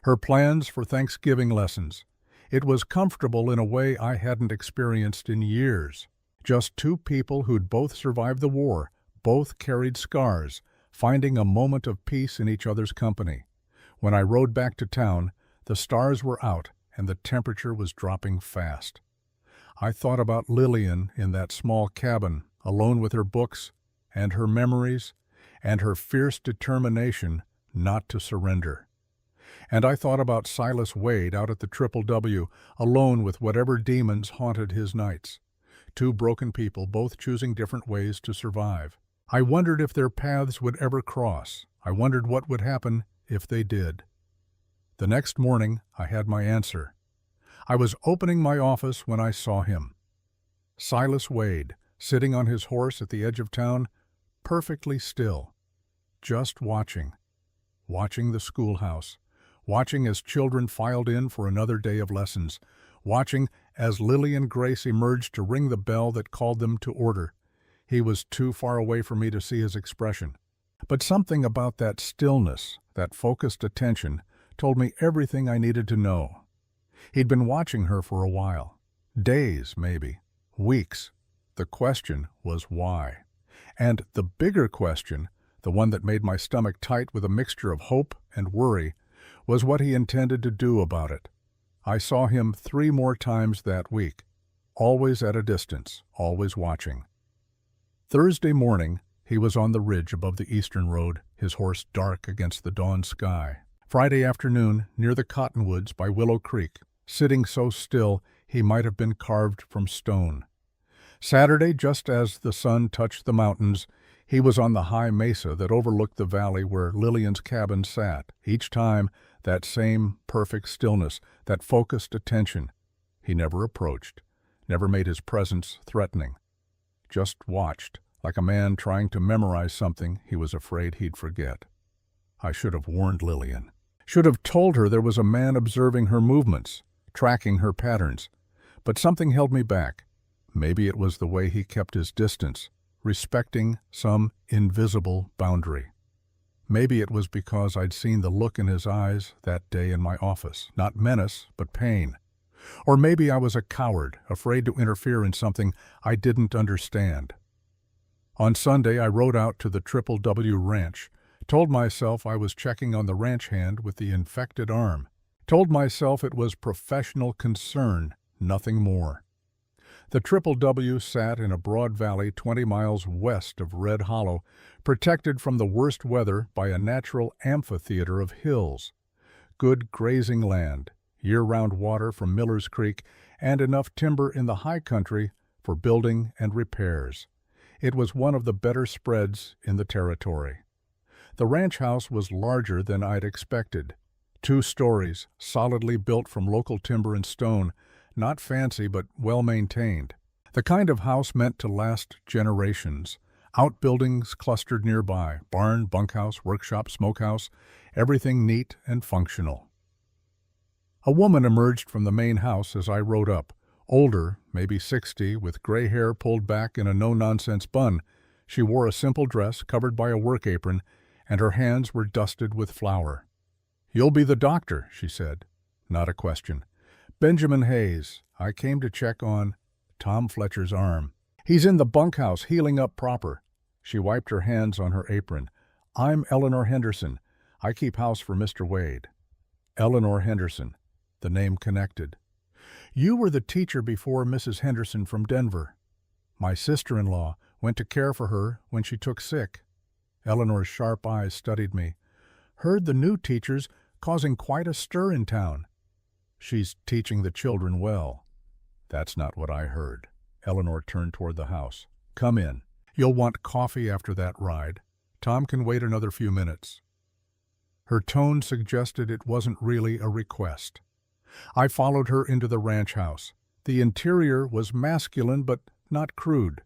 her plans for Thanksgiving lessons. It was comfortable in a way I hadn't experienced in years. Just 2 people who'd both survived the war, both carried scars, finding a moment of peace in each other's company. When I rode back to town, the stars were out and the temperature was dropping fast. I thought about Lillian in that small cabin, alone with her books and her memories and her fierce determination not to surrender. And I thought about Silas Wade out at the Triple W, alone with whatever demons haunted his nights. 2 broken people, both choosing different ways to survive. I wondered if their paths would ever cross. I wondered what would happen if they did. The next morning, I had my answer. I was opening my office when I saw him. Silas Wade, sitting on his horse at the edge of town, perfectly still, just watching the schoolhouse, watching as children filed in for another day of lessons, watching as Lillian Grace emerged to ring the bell that called them to order. He was too far away for me to see his expression. But something about that stillness, that focused attention, told me everything I needed to know. He'd been watching her for a while. Days, maybe. Weeks. The question was why. And the bigger question, the one that made my stomach tight with a mixture of hope and worry, was what he intended to do about it. I saw him 3 more times that week, always at a distance, always watching. Thursday morning, he was on the ridge above the eastern road, his horse dark against the dawn sky. Friday afternoon, near the cottonwoods by Willow Creek, sitting so still he might have been carved from stone. Saturday, just as the sun touched the mountains, He was on the high mesa that overlooked the valley where Lillian's cabin sat. Each time, that same perfect stillness, that focused attention. He never approached, never made his presence threatening. Just watched, like a man trying to memorize something he was afraid he'd forget. I should have warned Lillian. Should have told her there was a man observing her movements, tracking her patterns. But something held me back. Maybe it was the way he kept his distance, respecting some invisible boundary. Maybe it was because I'd seen the look in his eyes that day in my office, not menace, but pain. Or maybe I was a coward, afraid to interfere in something I didn't understand. On Sunday, I rode out to the Triple W Ranch, told myself I was checking on the ranch hand with the infected arm, told myself it was professional concern, nothing more. The Triple W sat in a broad valley 20 miles west of Red Hollow, protected from the worst weather by a natural amphitheater of hills. Good grazing land, year-round water from Miller's Creek, and enough timber in the high country for building and repairs. It was one of the better spreads in the territory. The ranch house was larger than I'd expected. 2 stories, solidly built from local timber and stone, not fancy but well-maintained. The kind of house meant to last generations. Outbuildings clustered nearby, barn, bunkhouse, workshop, smokehouse, everything neat and functional. A woman emerged from the main house as I rode up. Older, maybe 60, with gray hair pulled back in a no-nonsense bun. She wore a simple dress covered by a work apron, and her hands were dusted with flour. "You'll be the doctor," she said. Not a question. "Benjamin Hayes. I came to check on Tom Fletcher's arm. He's in the bunkhouse, healing up proper." She wiped her hands on her apron. "I'm Eleanor Henderson. I keep house for Mr. Wade." Eleanor Henderson. The name connected. "You were the teacher before Mrs. Henderson from Denver." "My sister-in-law went to care for her when she took sick." Eleanor's sharp eyes studied me. "Heard the new teacher's causing quite a stir in town." "She's teaching the children well." "That's not what I heard." Eleanor turned toward the house. "Come in. You'll want coffee after that ride. Tom can wait another few minutes." Her tone suggested it wasn't really a request. I followed her into the ranch house. The interior was masculine but not crude.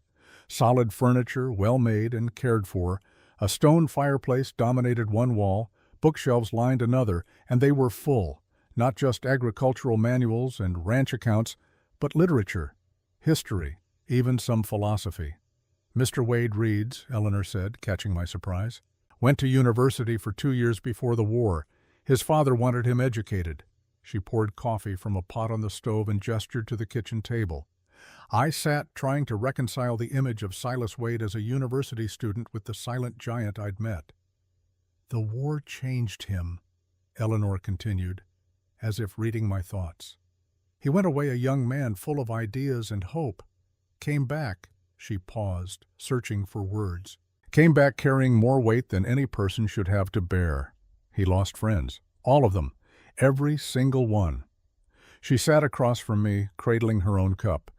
Solid furniture, well-made and cared for. A stone fireplace dominated one wall, bookshelves lined another, and they were full. Not just agricultural manuals and ranch accounts, but literature, history, even some philosophy. "Mr. Wade reads," Eleanor said, catching my surprise. "Went to university for 2 years before the war. His father wanted him educated." She poured coffee from a pot on the stove and gestured to the kitchen table. I sat trying to reconcile the image of Silas Wade as a university student with the silent giant I'd met. "The war changed him," Eleanor continued, as if reading my thoughts. "He went away a young man full of ideas and hope. Came back," she paused, searching for words. "Came back carrying more weight than any person should have to bear. He lost friends, all of them, every single one." She sat across from me, cradling her own cup.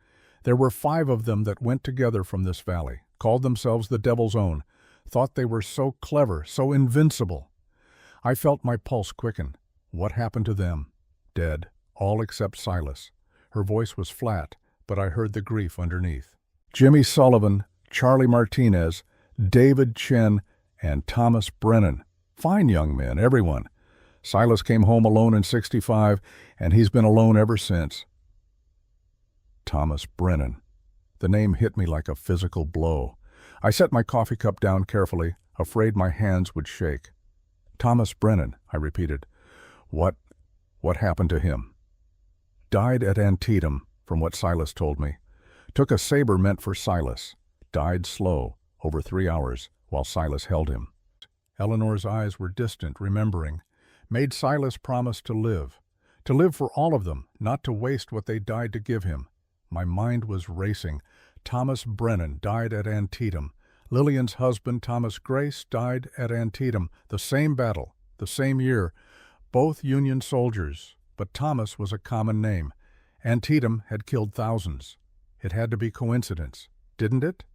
"There were 5 of them that went together from this valley, called themselves the Devil's Own, thought they were so clever, so invincible." I felt my pulse quicken. What happened to them? Dead, all except Silas. Her voice was flat, but I heard the grief underneath. Jimmy Sullivan, Charlie Martinez, David Chen, and Thomas Brennan. Fine young men, everyone. Silas came home alone in '65, and he's been alone ever since. Thomas Brennan. The name hit me like a physical blow. I set my coffee cup down carefully, afraid my hands would shake. "Thomas Brennan," I repeated. What happened to him?" "Died at Antietam, from what Silas told me. Took a saber meant for Silas. Died slow, over 3 hours, while Silas held him." Eleanor's eyes were distant, remembering. "Made Silas promise to live for all of them, not to waste what they died to give him." My mind was racing. Thomas Brennan died at Antietam. Lillian's husband, Thomas Grace, died at Antietam. The same battle, the same year. Both Union soldiers, but Thomas was a common name. Antietam had killed thousands. It had to be coincidence, didn't it?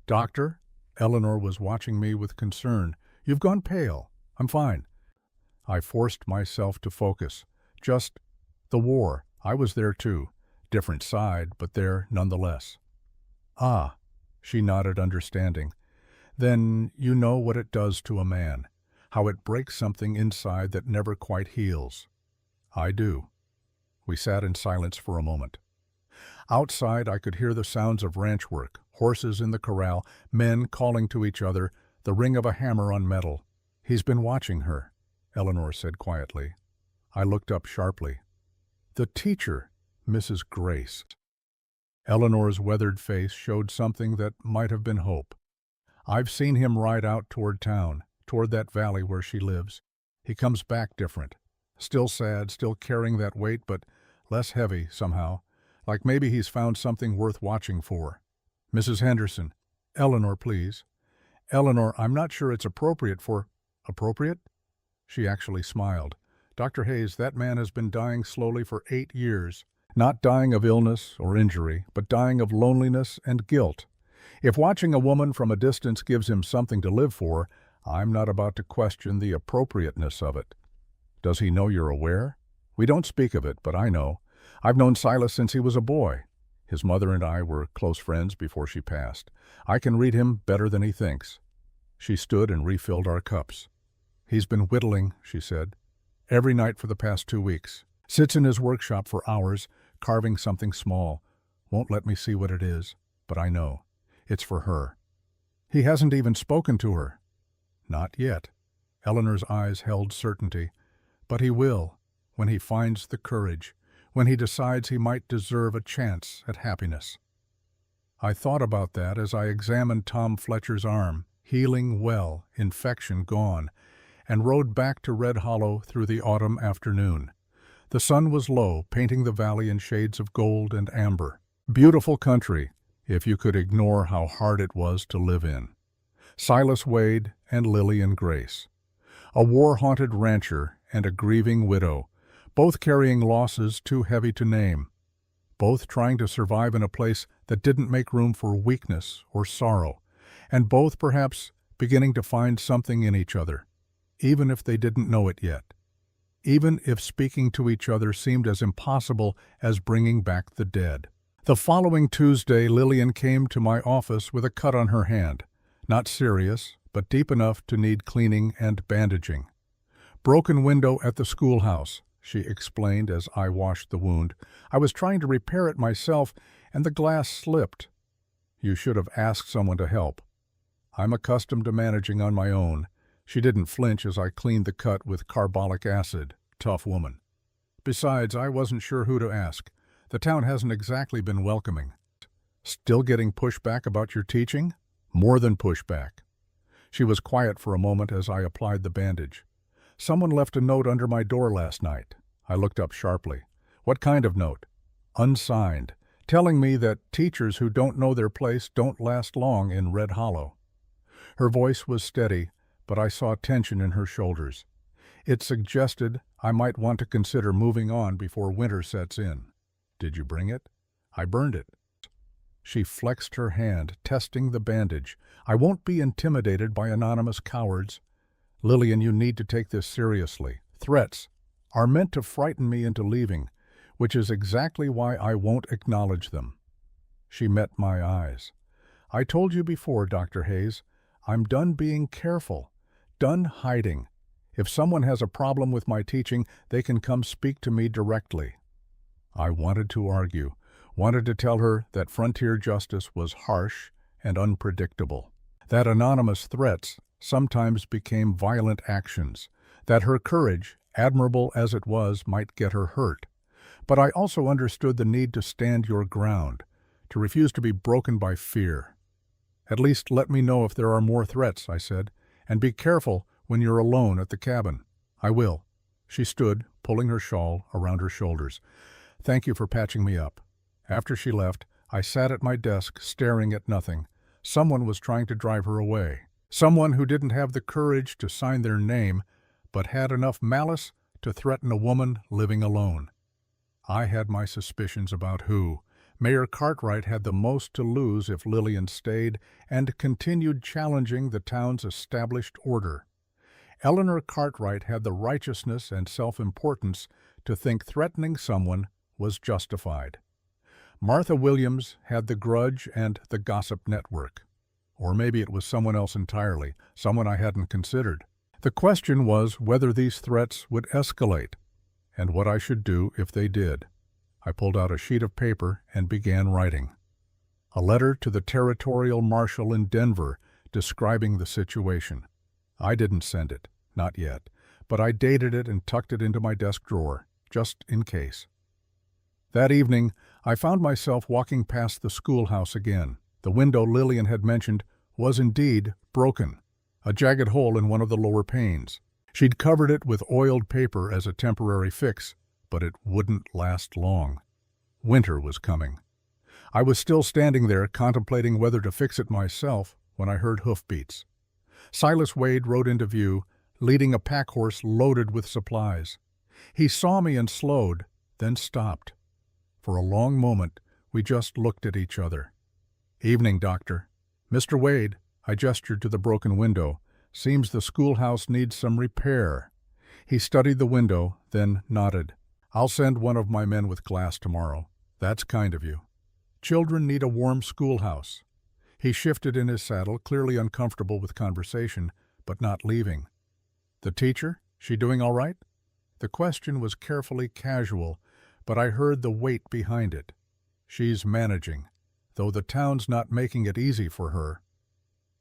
"Doctor?" Eleanor was watching me with concern. "You've gone pale." "I'm fine." I forced myself to focus. "Just the war. I was there too. Different side, but there nonetheless." "Ah," she nodded, understanding. "Then you know what it does to a man, how it breaks something inside that never quite heals." "I do." We sat in silence for a moment. Outside, I could hear the sounds of ranch work, horses in the corral, men calling to each other, the ring of a hammer on metal. "He's been watching her," Eleanor said quietly. I looked up sharply. "The teacher, Mrs. Grace." Eleanor's weathered face showed something that might have been hope. "I've seen him ride out toward town, toward that valley where she lives. He comes back different. Still sad, still carrying that weight, but less heavy somehow. Like maybe he's found something worth watching for." "Mrs. Henderson." "Eleanor, please." "Eleanor, I'm not sure it's appropriate for—" "Appropriate?" She actually smiled. "Dr. Hayes, that man has been dying slowly for 8 years. Not dying of illness or injury, but dying of loneliness and guilt. If watching a woman from a distance gives him something to live for, I'm not about to question the appropriateness of it." "Does he know you're aware?" "We don't speak of it, but I know. I've known Silas since he was a boy. His mother and I were close friends before she passed. I can read him better than he thinks." She stood and refilled our cups. "He's been whittling," she said, "every night for the past 2 weeks. Sits in his workshop for hours, carving something small. Won't let me see what it is, but I know. It's for her." "He hasn't even spoken to her." "Not yet." Eleanor's eyes held certainty. "But he will, when he finds the courage, when he decides he might deserve a chance at happiness." I thought about that as I examined Tom Fletcher's arm, healing well, infection gone, and rode back to Red Hollow through the autumn afternoon. The sun was low, painting the valley in shades of gold and amber. Beautiful country, if you could ignore how hard it was to live in. Silas Wade and Lillian Grace. A war-haunted rancher and a grieving widow, both carrying losses too heavy to name. Both trying to survive in a place that didn't make room for weakness or sorrow, and both perhaps beginning to find something in each other, even if they didn't know it yet. Even if speaking to each other seemed as impossible as bringing back the dead. The following Tuesday, Lillian came to my office with a cut on her hand. Not serious, but deep enough to need cleaning and bandaging. "Broken window at the schoolhouse," she explained as I washed the wound. "I was trying to repair it myself, and the glass slipped." "You should have asked someone to help." "I'm accustomed to managing on my own." She didn't flinch as I cleaned the cut with carbolic acid. Tough woman. "Besides, I wasn't sure who to ask. The town hasn't exactly been welcoming." "Still getting pushback about your teaching?" "More than pushback." She was quiet for a moment as I applied the bandage. "Someone left a note under my door last night." I looked up sharply. "What kind of note?" "Unsigned, telling me that teachers who don't know their place don't last long in Red Hollow." Her voice was steady, but I saw tension in her shoulders. It suggested I might want to consider moving on before winter sets in. "Did you bring it?" "I burned it." She flexed her hand, testing the bandage. "I won't be intimidated by anonymous cowards. Lillian, you need to take this seriously. Threats are meant to frighten me into leaving, which is exactly why I won't acknowledge them." She met my eyes. "I told you before, Dr. Hayes, I'm done being careful, done hiding. If someone has a problem with my teaching, they can come speak to me directly." I wanted to argue, wanted to tell her that frontier justice was harsh and unpredictable, that anonymous threats sometimes became violent actions, that her courage, admirable as it was, might get her hurt. But I also understood the need to stand your ground, to refuse to be broken by fear. "At least let me know if there are more threats," I said, "and be careful when you're alone at the cabin." "I will." She stood, pulling her shawl around her shoulders. "Thank you for patching me up." After she left, I sat at my desk staring at nothing. Someone was trying to drive her away. Someone who didn't have the courage to sign their name, but had enough malice to threaten a woman living alone. I had my suspicions about who. Mayor Cartwright had the most to lose if Lillian stayed and continued challenging the town's established order. Eleanor Cartwright had the righteousness and self-importance to think threatening someone was justified. Martha Williams had the grudge and the gossip network. Or maybe it was someone else entirely, someone I hadn't considered. The question was whether these threats would escalate, and what I should do if they did. I pulled out a sheet of paper and began writing. A letter to the territorial marshal in Denver describing the situation. I didn't send it, not yet, but I dated it and tucked it into my desk drawer, just in case. That evening, I found myself walking past the schoolhouse again. The window Lillian had mentioned was indeed broken, a jagged hole in one of the lower panes. She'd covered it with oiled paper as a temporary fix, but it wouldn't last long. Winter was coming. I was still standing there contemplating whether to fix it myself when I heard hoofbeats. Silas Wade rode into view, leading a pack horse loaded with supplies. He saw me and slowed, then stopped. For a long moment, we just looked at each other. "Evening, Doctor." "Mr. Wade," I gestured to the broken window. "Seems the schoolhouse needs some repair." He studied the window, then nodded. "I'll send one of my men with glass tomorrow." "That's kind of you." "Children need a warm schoolhouse." He shifted in his saddle, clearly uncomfortable with conversation, but not leaving. "The teacher? She doing all right?" The question was carefully casual, but I heard the weight behind it. "She's managing, though the town's not making it easy for her."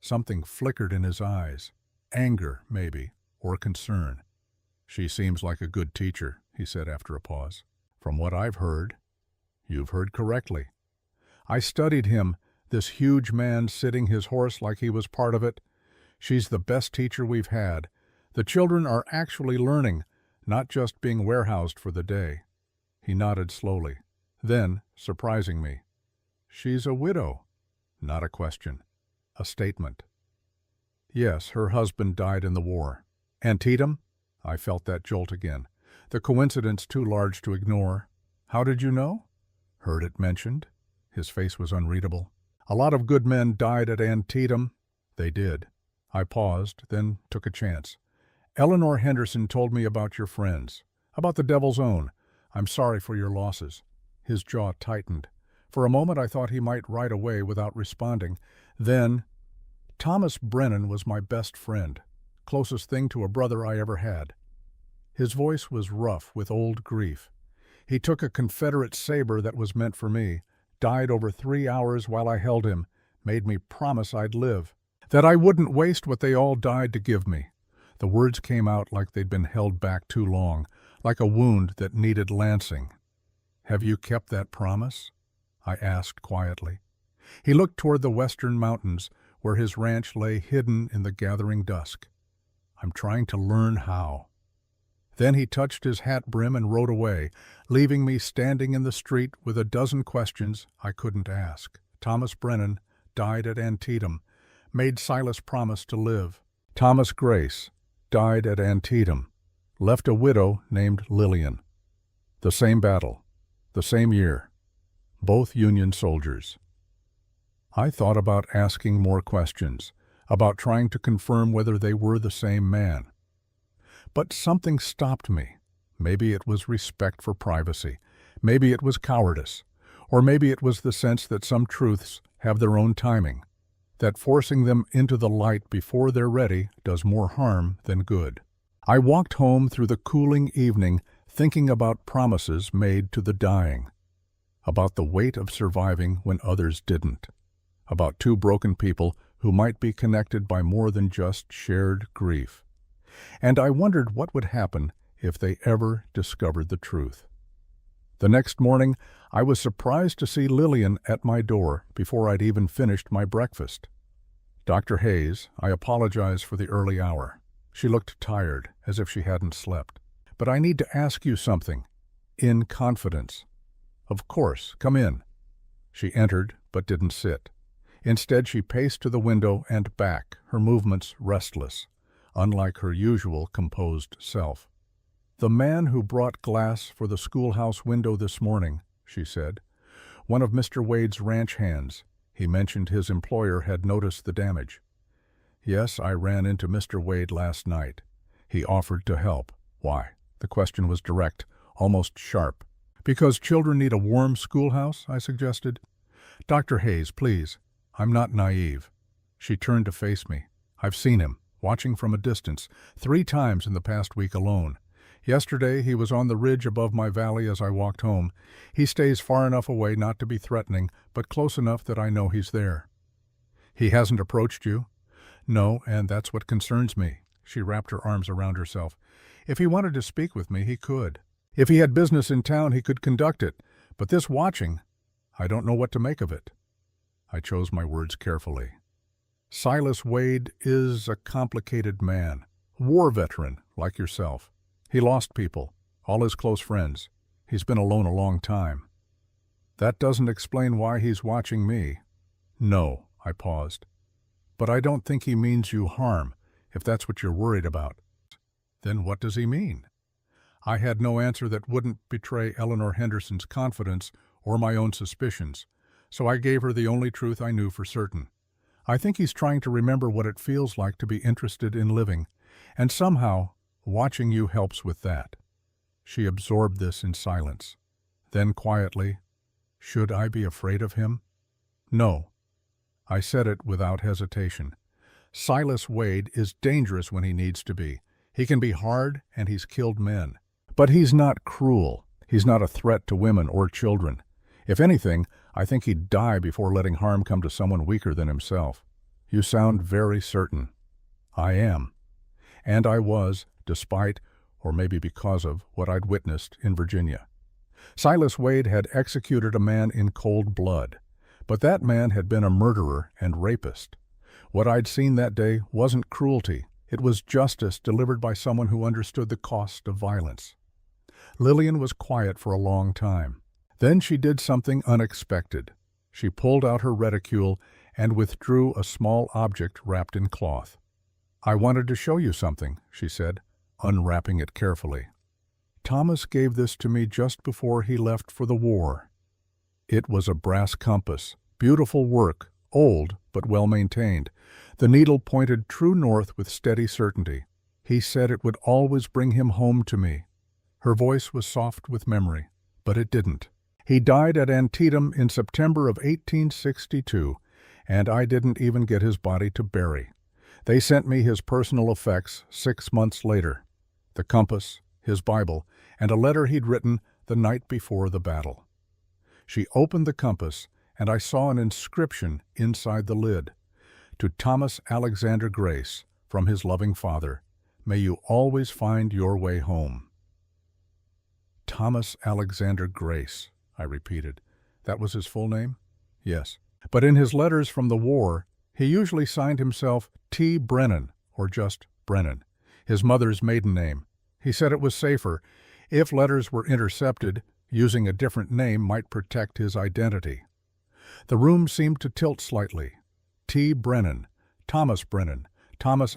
Something flickered in his eyes. Anger, maybe, or concern. "She seems like a good teacher," he said after a pause. "From what I've heard." "You've heard correctly." I studied him, this huge man sitting his horse like he was part of it. "She's the best teacher we've had. The children are actually learning, not just being warehoused for the day." He nodded slowly. Then, surprising me, "She's a widow." Not a question. A statement. "Yes, her husband died in the war." "Antietam?" I felt that jolt again. The coincidence too large to ignore. "How did you know?" "Heard it mentioned." His face was unreadable. "A lot of good men died at Antietam." "They did." I paused, then took a chance. "Eleanor Henderson told me about your friends. About the Devil's Own. I'm sorry for your losses." His jaw tightened. For a moment I thought he might ride away without responding. Then, "Thomas Brennan was my best friend. Closest thing to a brother I ever had." His voice was rough with old grief. "He took a Confederate saber that was meant for me, died over 3 hours while I held him, made me promise I'd live, that I wouldn't waste what they all died to give me." The words came out like they'd been held back too long, like a wound that needed lancing. "Have you kept that promise?" I asked quietly. He looked toward the western mountains, where his ranch lay hidden in the gathering dusk. "I'm trying to learn how." Then he touched his hat brim and rode away, leaving me standing in the street with a dozen questions I couldn't ask. Thomas Brennan died at Antietam, made Silas promise to live. Thomas Grace died at Antietam, left a widow named Lillian. The same battle, the same year, both Union soldiers. I thought about asking more questions, about trying to confirm whether they were the same man. But something stopped me. Maybe it was respect for privacy. Maybe it was cowardice. Or maybe it was the sense that some truths have their own timing, that forcing them into the light before they're ready does more harm than good. I walked home through the cooling evening thinking about promises made to the dying, about the weight of surviving when others didn't, about two broken people who might be connected by more than just shared grief. And I wondered what would happen if they ever discovered the truth. The next morning, I was surprised to see Lillian at my door before I'd even finished my breakfast. "Dr. Hayes, I apologize for the early hour." She looked tired, as if she hadn't slept. "But I need to ask you something, in confidence." "Of course, come in." She entered, but didn't sit. Instead, she paced to the window and back, her movements restless, unlike her usual composed self. "The man who brought glass for the schoolhouse window this morning," she said, One of Mr. Wade's ranch hands. He mentioned his employer had noticed the damage. Yes, I ran into Mr. Wade last night. He offered to help. Why? The question was direct, almost sharp. Because children need a warm schoolhouse, I suggested. Dr. Hayes, please. I'm not naive. She turned to face me. I've seen him, watching from a distance, 3 times in the past week alone. Yesterday, he was on the ridge above my valley as I walked home. He stays far enough away not to be threatening, but close enough that I know he's there. He hasn't approached you? No, and that's what concerns me. She wrapped her arms around herself. If he wanted to speak with me, he could. If he had business in town, he could conduct it. But this watching, I don't know what to make of it. I chose my words carefully. Silas Wade is a complicated man. War veteran, like yourself. He lost people, all his close friends. He's been alone a long time. That doesn't explain why he's watching me. No, I paused. But I don't think he means you harm, if that's what you're worried about. Then what does he mean? I had no answer that wouldn't betray Eleanor Henderson's confidence or my own suspicions, so I gave her the only truth I knew for certain. I think he's trying to remember what it feels like to be interested in living, and somehow watching you helps with that. She absorbed this in silence. Then quietly, should I be afraid of him? No. I said it without hesitation. Silas Wade is dangerous when he needs to be. He can be hard, and he's killed men. But he's not cruel. He's not a threat to women or children. If anything, I think he'd die before letting harm come to someone weaker than himself. You sound very certain. I am. And I was, despite, or maybe because of, what I'd witnessed in Virginia. Silas Wade had executed a man in cold blood, but that man had been a murderer and rapist. What I'd seen that day wasn't cruelty. It was justice delivered by someone who understood the cost of violence. Lillian was quiet for a long time. Then she did something unexpected. She pulled out her reticule and withdrew a small object wrapped in cloth. I wanted to show you something, she said, unwrapping it carefully. Thomas gave this to me just before he left for the war. It was a brass compass, beautiful work, old but well maintained. The needle pointed true north with steady certainty. He said it would always bring him home to me. Her voice was soft with memory, but it didn't. He died at Antietam in September of 1862, and I didn't even get his body to bury. They sent me his personal effects 6 months later. The compass, his Bible, and a letter he'd written the night before the battle. She opened the compass, and I saw an inscription inside the lid. To Thomas Alexander Grace, from his loving father, may you always find your way home. Thomas Alexander Grace, I repeated. That was his full name? Yes. But in his letters from the war, he usually signed himself T. Brennan, or just Brennan, his mother's maiden name. He said it was safer. If letters were intercepted, using a different name might protect his identity. The room seemed to tilt slightly. T. Brennan, Thomas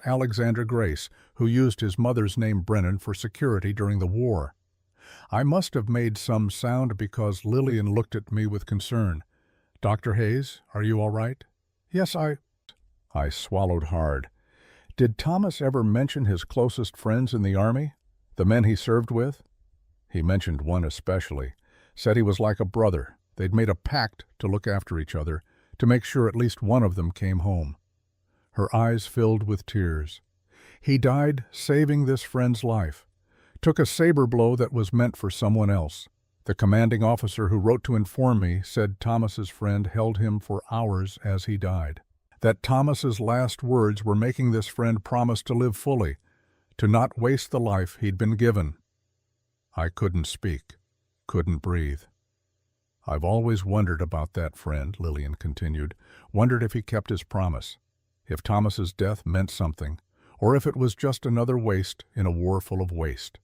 Alexander Grace, who used his mother's name Brennan for security during the war. I must have made some sound because Lillian looked at me with concern. Dr. Hayes, are you all right? Yes, I swallowed hard. Did Thomas ever mention his closest friends in the Army? The men he served with? He mentioned one especially. Said he was like a brother. They'd made a pact to look after each other, to make sure at least one of them came home. Her eyes filled with tears. He died saving this friend's life. Took a saber blow that was meant for someone else. The commanding officer who wrote to inform me said Thomas's friend held him for hours as he died. That Thomas's last words were making this friend promise to live fully, to not waste the life he'd been given. I couldn't speak, couldn't breathe. I've always wondered about that friend, Lillian continued, wondered if he kept his promise, if Thomas's death meant something, or if it was just another waste in a war full of waste.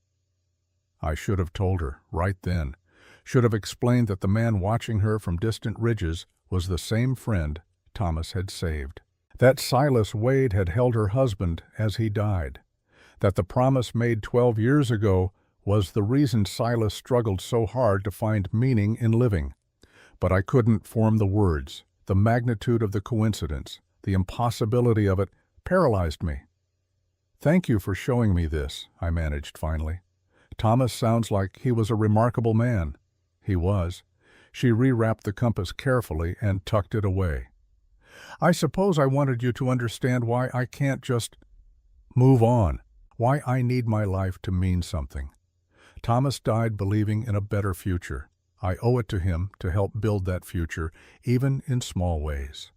I should have told her, right then, should have explained that the man watching her from distant ridges was the same friend Thomas had saved, that Silas Wade had held her husband as he died, that the promise made 12 years ago was the reason Silas struggled so hard to find meaning in living. but I couldn't form the words. The magnitude of the coincidence, the impossibility of it, paralyzed me. "Thank you for showing me this," I managed finally. "Thomas sounds like he was a remarkable man." He was. She rewrapped the compass carefully and tucked it away. "I suppose I wanted you to understand why I can't just move on, why I need my life to mean something. Thomas died believing in a better future. I owe it to him to help build that future, even in small ways."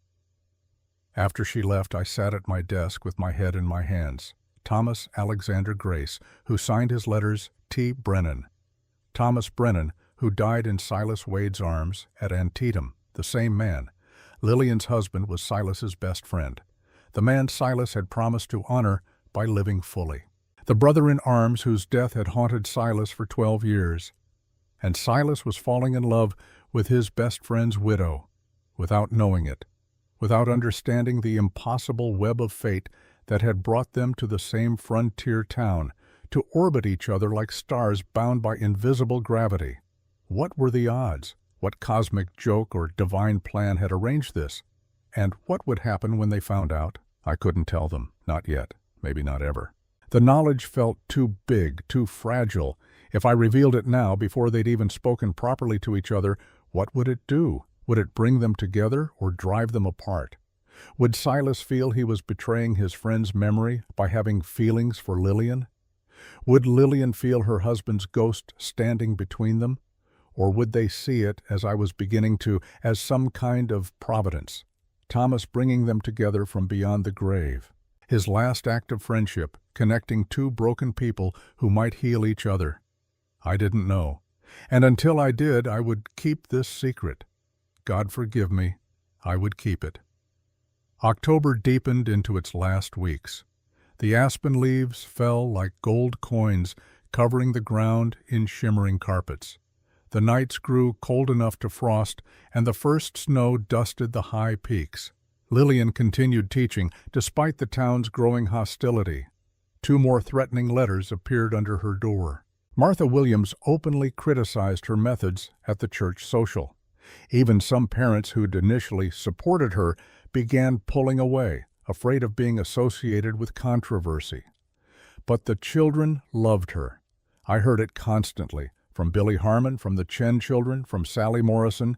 After she left, I sat at my desk with my head in my hands. Thomas Alexander Grace, who signed his letters T. Brennan. Thomas Brennan, who died in Silas Wade's arms at Antietam, the same man. Lillian's husband was Silas's best friend, the man Silas had promised to honor by living fully. The brother in arms whose death had haunted Silas for 12 years. And Silas was falling in love with his best friend's widow, without knowing it, without understanding the impossible web of fate that had brought them to the same frontier town, to orbit each other like stars bound by invisible gravity. What were the odds? What cosmic joke or divine plan had arranged this? And what would happen when they found out? I couldn't tell them, not yet, maybe not ever. The knowledge felt too big, too fragile. If I revealed it now, before they'd even spoken properly to each other, what would it do? Would it bring them together or drive them apart? Would Silas feel he was betraying his friend's memory by having feelings for Lillian? Would Lillian feel her husband's ghost standing between them? Or would they see it, as I was beginning to, as some kind of providence? Thomas bringing them together from beyond the grave. His last act of friendship, connecting two broken people who might heal each other. I didn't know. And until I did, I would keep this secret. God forgive me, I would keep it. October deepened into its last weeks. The aspen leaves fell like gold coins, covering the ground in shimmering carpets. The nights grew cold enough to frost, and the first snow dusted the high peaks. Lillian continued teaching, despite the town's growing hostility. 2 more threatening letters appeared under her door. Martha Williams openly criticized her methods at the church social. Even some parents who'd initially supported her began pulling away, afraid of being associated with controversy. But the children loved her. I heard it constantly, from Billy Harmon, from the Chen children, from Sally Morrison,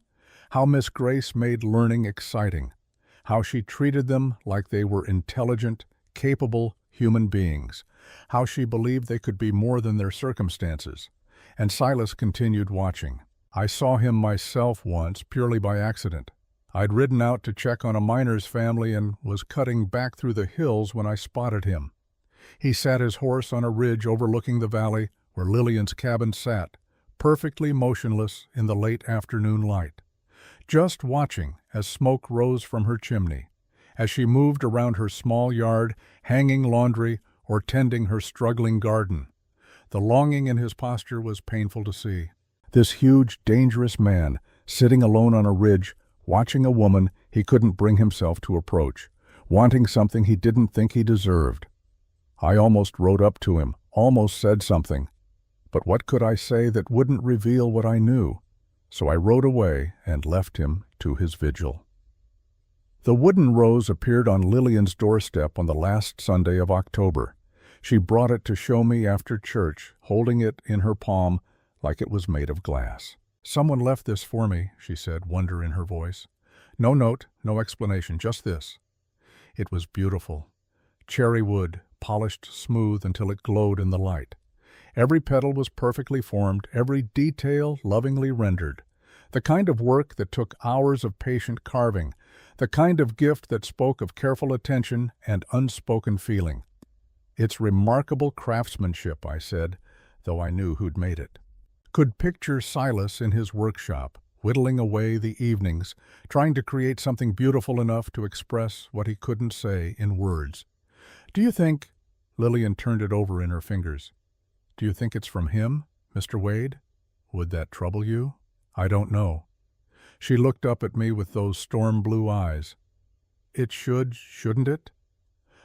how Miss Grace made learning exciting, how she treated them like they were intelligent, capable human beings, how she believed they could be more than their circumstances. And Silas continued watching. I saw him myself once, purely by accident. I'd ridden out to check on a miner's family and was cutting back through the hills when I spotted him. He sat his horse on a ridge overlooking the valley where Lillian's cabin sat, perfectly motionless in the late afternoon light, just watching as smoke rose from her chimney, as she moved around her small yard, hanging laundry or tending her struggling garden. The longing in his posture was painful to see. This huge, dangerous man, sitting alone on a ridge, watching a woman he couldn't bring himself to approach, wanting something he didn't think he deserved. I almost rode up to him, almost said something. But what could I say that wouldn't reveal what I knew? So I rode away and left him to his vigil. The wooden rose appeared on Lillian's doorstep on the last Sunday of October. She brought it to show me after church, holding it in her palm like it was made of glass. "Someone left this for me," she said, wonder in her voice. "No note, no explanation, just this." It was beautiful. Cherry wood, polished smooth until it glowed in the light. Every petal was perfectly formed, every detail lovingly rendered. The kind of work that took hours of patient carving, the kind of gift that spoke of careful attention and unspoken feeling. "It's remarkable craftsmanship," I said, though I knew who'd made it. Could picture Silas in his workshop, whittling away the evenings, trying to create something beautiful enough to express what he couldn't say in words. "Do you think—" Lillian turned it over in her fingers. "Do you think it's from him, Mr. Wade? Would that trouble you?" "I don't know." She looked up at me with those storm-blue eyes. "It should, shouldn't it?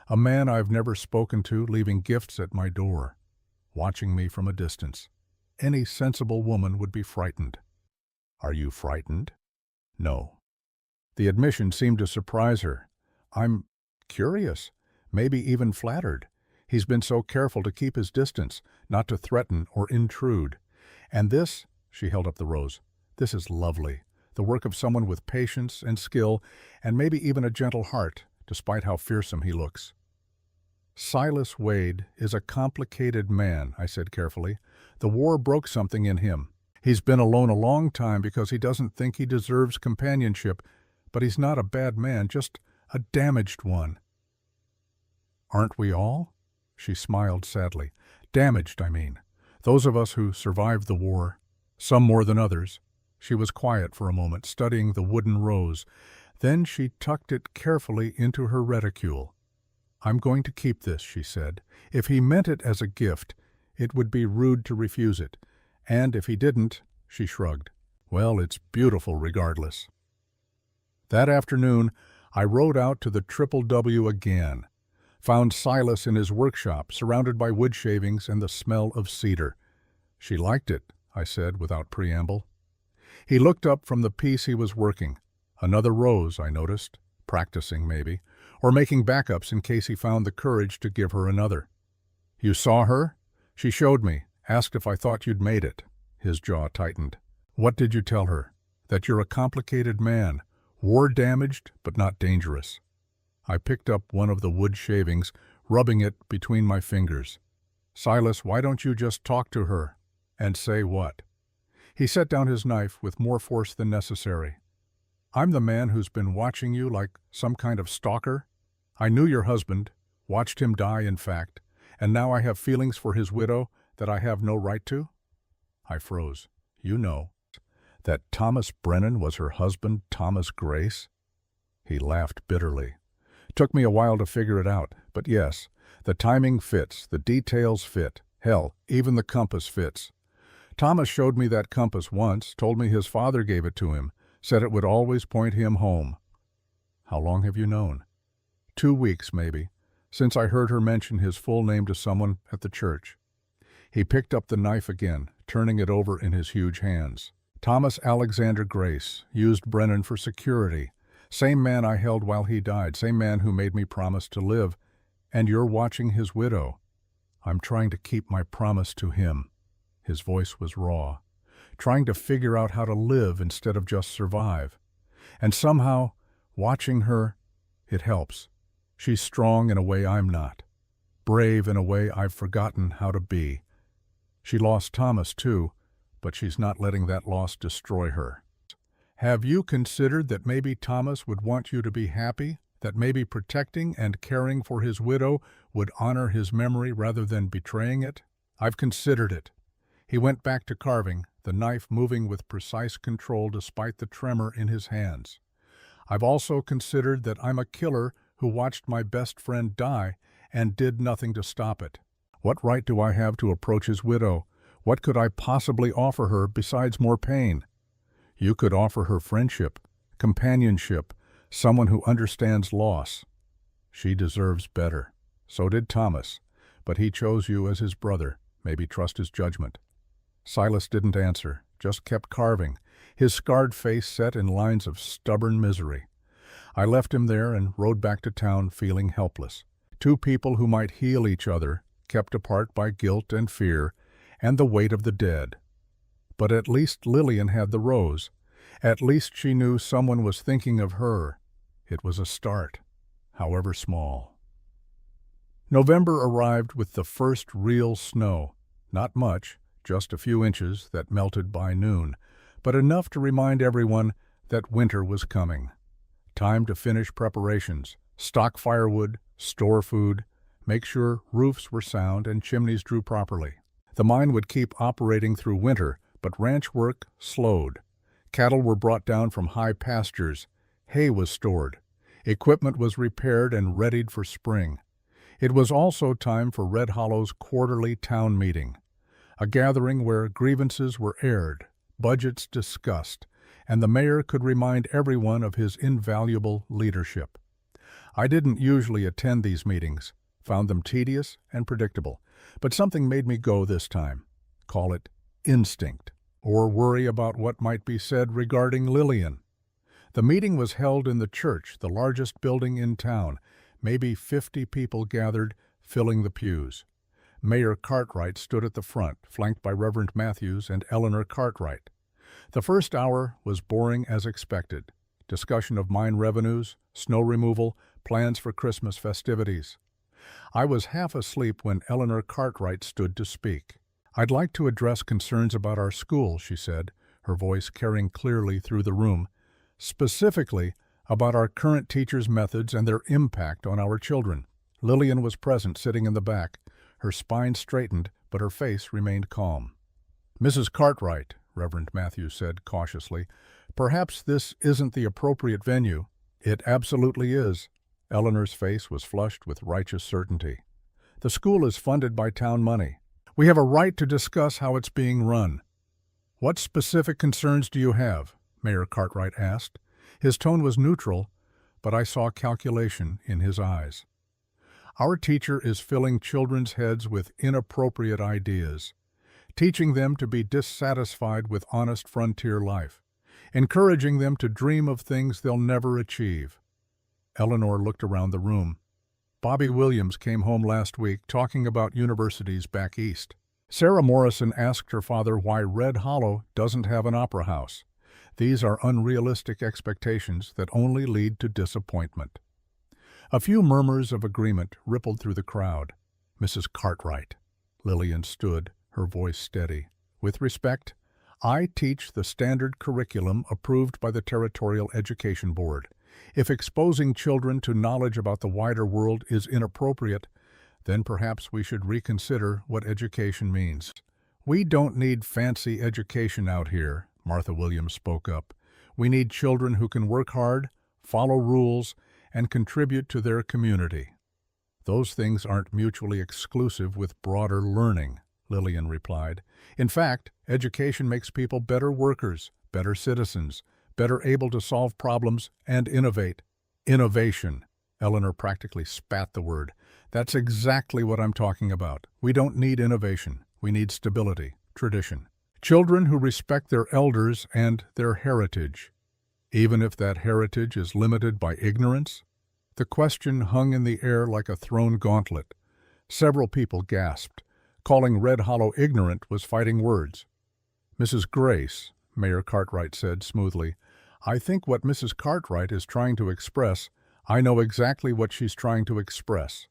A man I've never spoken to leaving gifts at my door, watching me from a distance. Any sensible woman would be frightened." "Are you frightened?" No. The admission seemed to surprise her. I'm curious, maybe even flattered. He's been so careful to keep his distance, not to threaten or intrude. And this, she held up the rose, this is lovely. The work of someone with patience and skill, and maybe even a gentle heart, despite how fearsome he looks. Silas Wade is a complicated man, I said carefully. The war broke something in him. He's been alone a long time because he doesn't think he deserves companionship, but he's not a bad man, just a damaged one. Aren't we all? She smiled sadly. Damaged, I mean. Those of us who survived the war, some more than others. She was quiet for a moment, studying the wooden rose. Then she tucked it carefully into her reticule. I'm going to keep this, she said. If he meant it as a gift, it would be rude to refuse it. And if he didn't, she shrugged. Well, it's beautiful regardless. That afternoon, I rode out to the Triple W again. Found Silas in his workshop, surrounded by wood shavings and the smell of cedar. She liked it, I said without preamble. He looked up from the piece he was working. Another rose, I noticed, practicing maybe, or making backups in case he found the courage to give her another. You saw her? She showed me, asked if I thought you'd made it. His jaw tightened. What did you tell her? That you're a complicated man, war-damaged but not dangerous. I picked up one of the wood shavings, rubbing it between my fingers. Silas, why don't you just talk to her? And say what? He set down his knife with more force than necessary. I'm the man who's been watching you like some kind of stalker. I knew your husband, watched him die in fact, and now I have feelings for his widow that I have no right to? I froze. You know, that Thomas Brennan was her husband, Thomas Grace? He laughed bitterly. Took me a while to figure it out, but yes, the timing fits, the details fit. Hell, even the compass fits. Thomas showed me that compass once, told me his father gave it to him, said it would always point him home. How long have you known? 2 weeks, maybe, since I heard her mention his full name to someone at the church. He picked up the knife again, turning it over in his huge hands. Thomas Alexander Grace used Brennan for security. Same man I held while he died, same man who made me promise to live. And you're watching his widow. I'm trying to keep my promise to him. His voice was raw. Trying to figure out how to live instead of just survive. And somehow, watching her, it helps. She's strong in a way I'm not. Brave in a way I've forgotten how to be. She lost Thomas too, but she's not letting that loss destroy her. Have you considered that maybe Thomas would want you to be happy? That maybe protecting and caring for his widow would honor his memory rather than betraying it? I've considered it. He went back to carving, the knife moving with precise control despite the tremor in his hands. I've also considered that I'm a killer who watched my best friend die and did nothing to stop it. What right do I have to approach his widow? What could I possibly offer her besides more pain? You could offer her friendship, companionship, someone who understands loss. She deserves better. So did Thomas, but he chose you as his brother. Maybe trust his judgment. Silas didn't answer, just kept carving, his scarred face set in lines of stubborn misery. I left him there and rode back to town feeling helpless. Two people who might heal each other, kept apart by guilt and fear and the weight of the dead. But at least Lillian had the rose. At least she knew someone was thinking of her. It was a start, however small. November arrived with the first real snow. Not much, just a few inches that melted by noon, but enough to remind everyone that winter was coming. Time to finish preparations, stock firewood, store food, make sure roofs were sound and chimneys drew properly. The mine would keep operating through winter, but ranch work slowed. Cattle were brought down from high pastures. Hay was stored. Equipment was repaired and readied for spring. It was also time for Red Hollow's quarterly town meeting, a gathering where grievances were aired, budgets discussed, and the mayor could remind everyone of his invaluable leadership. I didn't usually attend these meetings, found them tedious and predictable, but something made me go this time. Call it instinct, or worry about what might be said regarding Lillian. The meeting was held in the church, the largest building in town. Maybe 50 people gathered, filling the pews. Mayor Cartwright stood at the front, flanked by Reverend Matthews and Eleanor Cartwright. The first hour was boring as expected. Discussion of mine revenues, snow removal, plans for Christmas festivities. I was half asleep when Eleanor Cartwright stood to speak. "I'd like to address concerns about our school," she said, her voice carrying clearly through the room, "specifically about our current teachers' methods and their impact on our children." Lillian was present, sitting in the back. Her spine straightened, but her face remained calm. "Mrs. Cartwright," Reverend Matthews said cautiously, "perhaps this isn't the appropriate venue." "It absolutely is." Eleanor's face was flushed with righteous certainty. "The school is funded by town money. We have a right to discuss how it's being run." "What specific concerns do you have?" Mayor Cartwright asked. His tone was neutral, but I saw calculation in his eyes. "Our teacher is filling children's heads with inappropriate ideas, teaching them to be dissatisfied with honest frontier life, encouraging them to dream of things they'll never achieve." Eleanor looked around the room. "Bobby Williams came home last week talking about universities back east. Sarah Morrison asked her father why Red Hollow doesn't have an opera house. These are unrealistic expectations that only lead to disappointment." A few murmurs of agreement rippled through the crowd. "Mrs. Cartwright." Lillian stood, her voice steady. "With respect, I teach the standard curriculum approved by the Territorial Education Board. If exposing children to knowledge about the wider world is inappropriate, then perhaps we should reconsider what education means." "We don't need fancy education out here," Martha Williams spoke up. "We need children who can work hard, follow rules, and contribute to their community." "Those things aren't mutually exclusive with broader learning," Lillian replied. "In fact, education makes people better workers, better citizens, better able to solve problems and innovate." "Innovation." Eleanor practically spat the word. "That's exactly what I'm talking about. We don't need innovation. We need stability, tradition. Children who respect their elders and their heritage, even if that heritage is limited by ignorance." The question hung in the air like a thrown gauntlet. Several people gasped. Calling Red Hollow ignorant was fighting words. "Mrs. Grace," Mayor Cartwright said smoothly, "I think what Mrs. Cartwright is trying to express, I know exactly what she's trying to express."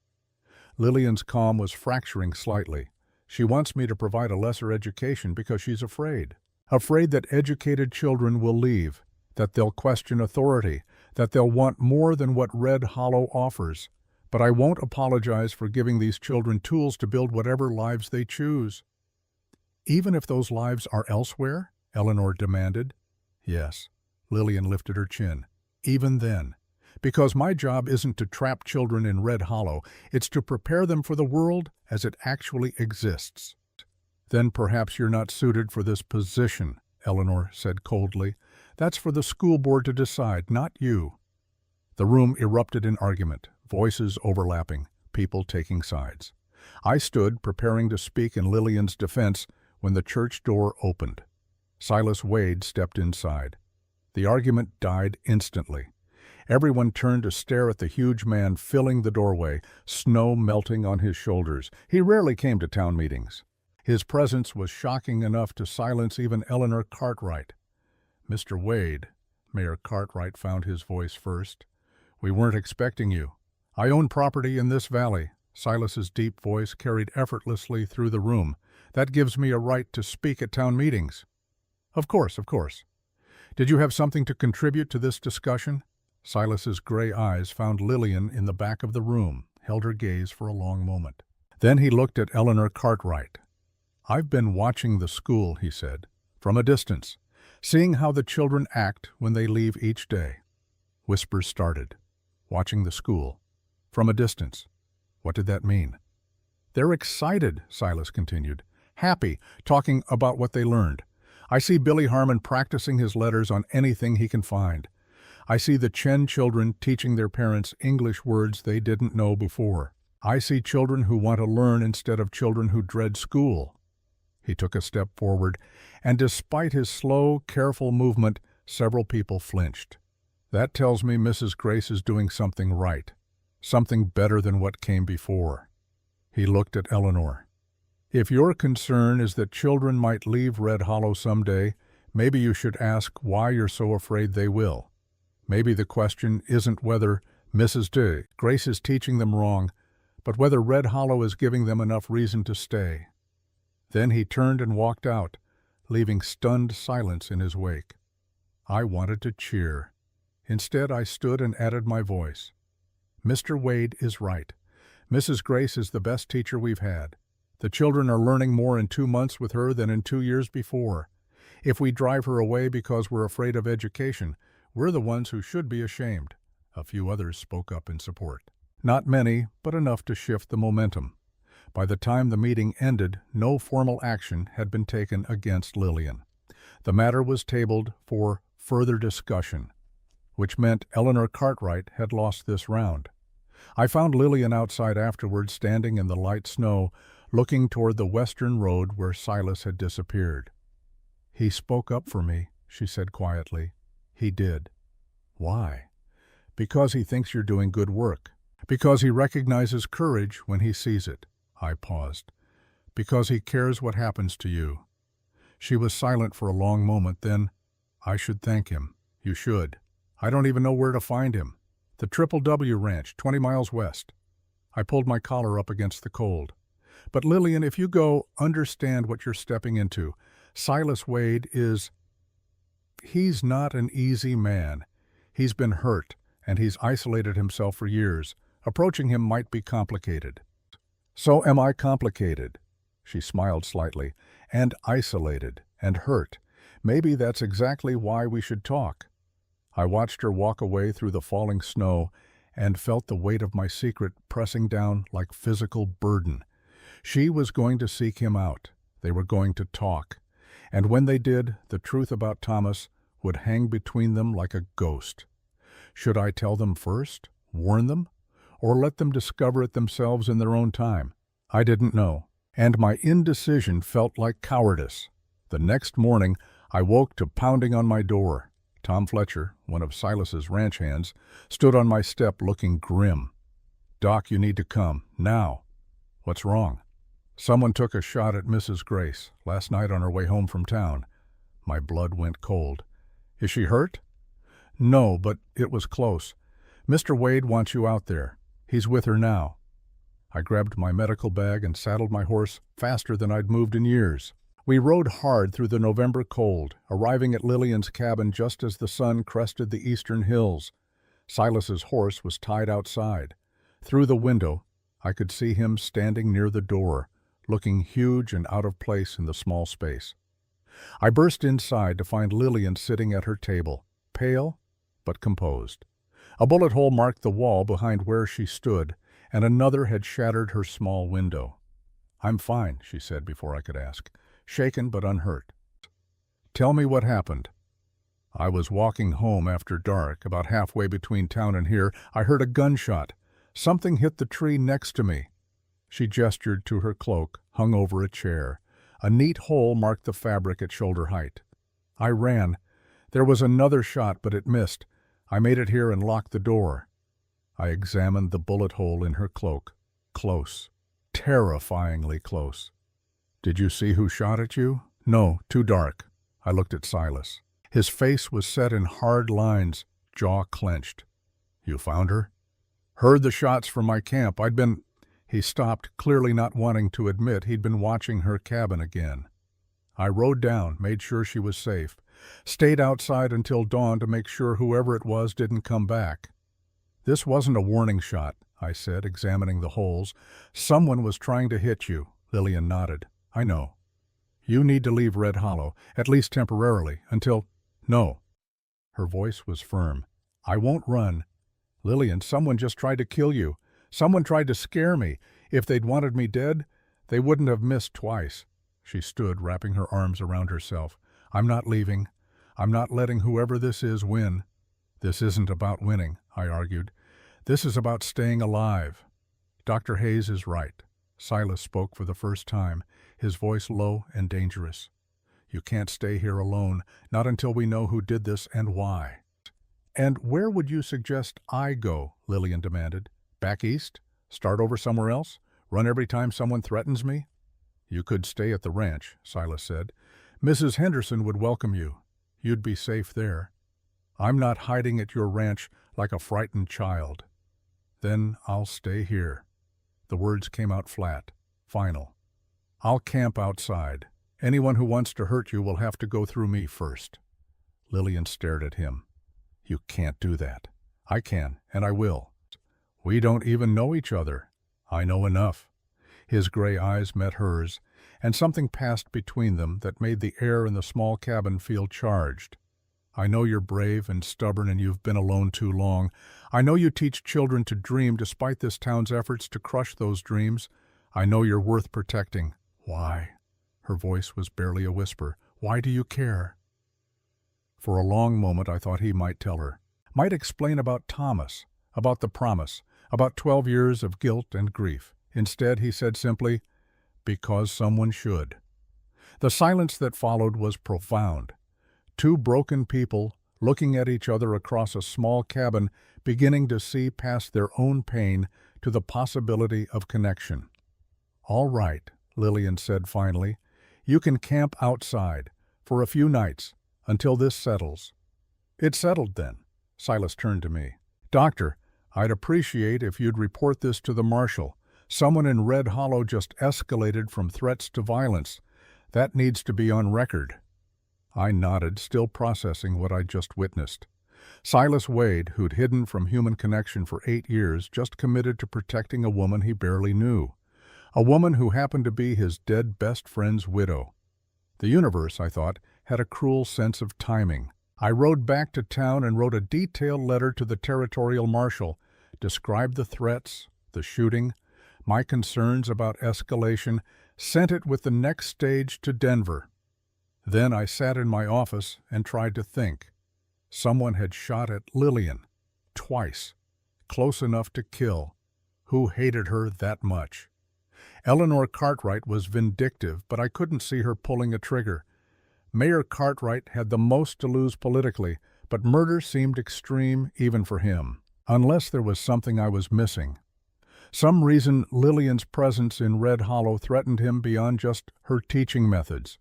Lillian's calm was fracturing slightly. "She wants me to provide a lesser education because she's afraid. Afraid that educated children will leave, that they'll question authority, that they'll want more than what Red Hollow offers. But I won't apologize for giving these children tools to build whatever lives they choose." "Even if those lives are elsewhere?" Eleanor demanded. "Yes." Lillian lifted her chin. "Even then. Because my job isn't to trap children in Red Hollow, it's to prepare them for the world as it actually exists." "Then perhaps you're not suited for this position," Eleanor said coldly. "That's for the school board to decide, not you." The room erupted in argument, voices overlapping, people taking sides. I stood, preparing to speak in Lillian's defense, when the church door opened. Silas Wade stepped inside. The argument died instantly. Everyone turned to stare at the huge man filling the doorway, snow melting on his shoulders. He rarely came to town meetings. His presence was shocking enough to silence even Eleanor Cartwright. "Mr. Wade," Mayor Cartwright found his voice first, "we weren't expecting you. I own property in this valley." Silas's deep voice carried effortlessly through the room. "That gives me a right to speak at town meetings." Of course. "Did you have something to contribute to this discussion?" Silas's gray eyes found Lillian in the back of the room, held her gaze for a long moment. Then he looked at Eleanor Cartwright. "I've been watching the school," he said, "from a distance, seeing how the children act when they leave each day." Whispers started. Watching the school. From a distance. What did that mean? "They're excited," Silas continued. "Happy, talking about what they learned. I see Billy Harmon practicing his letters on anything he can find. I see the Chen children teaching their parents English words they didn't know before. I see children who want to learn instead of children who dread school." He took a step forward, and despite his slow, careful movement, several people flinched. That tells me Mrs. Grace is doing something right, something better than what came before. He looked at Eleanor. If your concern is that children might leave Red Hollow someday, maybe you should ask why you're so afraid they will. Maybe the question isn't whether Mrs. Grace is teaching them wrong, but whether Red Hollow is giving them enough reason to stay. Then he turned and walked out, leaving stunned silence in his wake. I wanted to cheer. Instead, I stood and added my voice. Mr. Wade is right. Mrs. Grace is the best teacher we've had. The children are learning more in 2 months with her than in 2 years before. If we drive her away because we're afraid of education, we're the ones who should be ashamed. A few others spoke up in support. Not many, but enough to shift the momentum. By the time the meeting ended, no formal action had been taken against Lillian. The matter was tabled for further discussion, which meant Eleanor Cartwright had lost this round. I found Lillian outside afterward, standing in the light snow, looking toward the western road where Silas had disappeared. "He spoke up for me," she said quietly. "He did." "Why?" "Because he thinks you're doing good work. Because he recognizes courage when he sees it." I paused. "Because he cares what happens to you." She was silent for a long moment, then, "I should thank him." "You should. I don't even know where to find him." "The Triple W Ranch, 20 miles west." I pulled my collar up against the cold. "But Lillian, if you go, understand what you're stepping into. Silas Wade he's not an easy man. He's been hurt, and he's isolated himself for years. Approaching him might be complicated." "So am I complicated." She smiled slightly. "And isolated, and hurt. Maybe that's exactly why we should talk." I watched her walk away through the falling snow and felt the weight of my secret pressing down like physical burden. She was going to seek him out. They were going to talk. And when they did, the truth about Thomas would hang between them like a ghost. Should I tell them first, warn them, or let them discover it themselves in their own time? I didn't know, and my indecision felt like cowardice. The next morning, I woke to pounding on my door. Tom Fletcher, one of Silas's ranch hands, stood on my step looking grim. "Doc, you need to come, now." "What's wrong?" "Someone took a shot at Mrs. Grace last night on her way home from town." My blood went cold. "Is she hurt?" "No, but it was close. Mr. Wade wants you out there. He's with her now." I grabbed my medical bag and saddled my horse faster than I'd moved in years. We rode hard through the November cold, arriving at Lillian's cabin just as the sun crested the eastern hills. Silas's horse was tied outside. Through the window, I could see him standing near the door, looking huge and out of place in the small space. I burst inside to find Lillian sitting at her table, pale but composed. A bullet hole marked the wall behind where she stood, and another had shattered her small window. "I'm fine," she said before I could ask, shaken but unhurt. "Tell me what happened." "I was walking home after dark. About halfway between town and here, I heard a gunshot. Something hit the tree next to me." She gestured to her cloak, hung over a chair. A neat hole marked the fabric at shoulder height. "I ran. There was another shot, but it missed. I made it here and locked the door." I examined the bullet hole in her cloak. Close. Terrifyingly close. "Did you see who shot at you?" "No, too dark." I looked at Silas. His face was set in hard lines, jaw clenched. "You found her?" "Heard the shots from my camp. I'd been—" He stopped, clearly not wanting to admit he'd been watching her cabin again. "I rode down, made sure she was safe. Stayed outside until dawn to make sure whoever it was didn't come back." "This wasn't a warning shot," I said, examining the holes. "Someone was trying to hit you." Lillian nodded. "I know. You need to leave Red Hollow, at least temporarily, until—" "No." Her voice was firm. "I won't run. Lillian, someone just tried to kill you. Someone tried to scare me. If they'd wanted me dead, they wouldn't have missed twice." She stood, wrapping her arms around herself. "I'm not leaving. I'm not letting whoever this is win." "This isn't about winning," I argued. "This is about staying alive." "Dr. Hayes is right." Silas spoke for the first time, his voice low and dangerous. "You can't stay here alone, not until we know who did this and why." And where would you suggest I go? Lillian demanded. Back east? Start over somewhere else? Run every time someone threatens me? You could stay at the ranch, Silas said. Mrs. Henderson would welcome you. You'd be safe there. I'm not hiding at your ranch like a frightened child. Then I'll stay here. The words came out flat, final. I'll camp outside. Anyone who wants to hurt you will have to go through me first. Lillian stared at him. You can't do that. I can, and I will. We don't even know each other. I know enough. His gray eyes met hers, and something passed between them that made the air in the small cabin feel charged. I know you're brave and stubborn and you've been alone too long. I know you teach children to dream despite this town's efforts to crush those dreams. I know you're worth protecting. Why? Her voice was barely a whisper. Why do you care? For a long moment I thought he might tell her. Might explain about Thomas, about the promise, about 12 years of guilt and grief. Instead, he said simply, because someone should. The silence that followed was profound. Two broken people looking at each other across a small cabin, beginning to see past their own pain to the possibility of connection. All right, Lillian said finally. You can camp outside for a few nights until this settles. It settled then. Silas turned to me. Doctor, I'd appreciate if you'd report this to the marshal. Someone in Red Hollow just escalated from threats to violence. That needs to be on record. I nodded, still processing what I'd just witnessed. Silas Wade, who'd hidden from human connection for 8 years, just committed to protecting a woman he barely knew. A woman who happened to be his dead best friend's widow. The universe, I thought, had a cruel sense of timing. I rode back to town and wrote a detailed letter to the territorial marshal, described the threats, the shooting, my concerns about escalation, sent it with the next stage to Denver. Then I sat in my office and tried to think. Someone had shot at Lillian, twice, close enough to kill. Who hated her that much? Eleanor Cartwright was vindictive, but I couldn't see her pulling a trigger. Mayor Cartwright had the most to lose politically, but murder seemed extreme even for him, unless there was something I was missing. Some reason Lillian's presence in Red Hollow threatened him beyond just her teaching methods.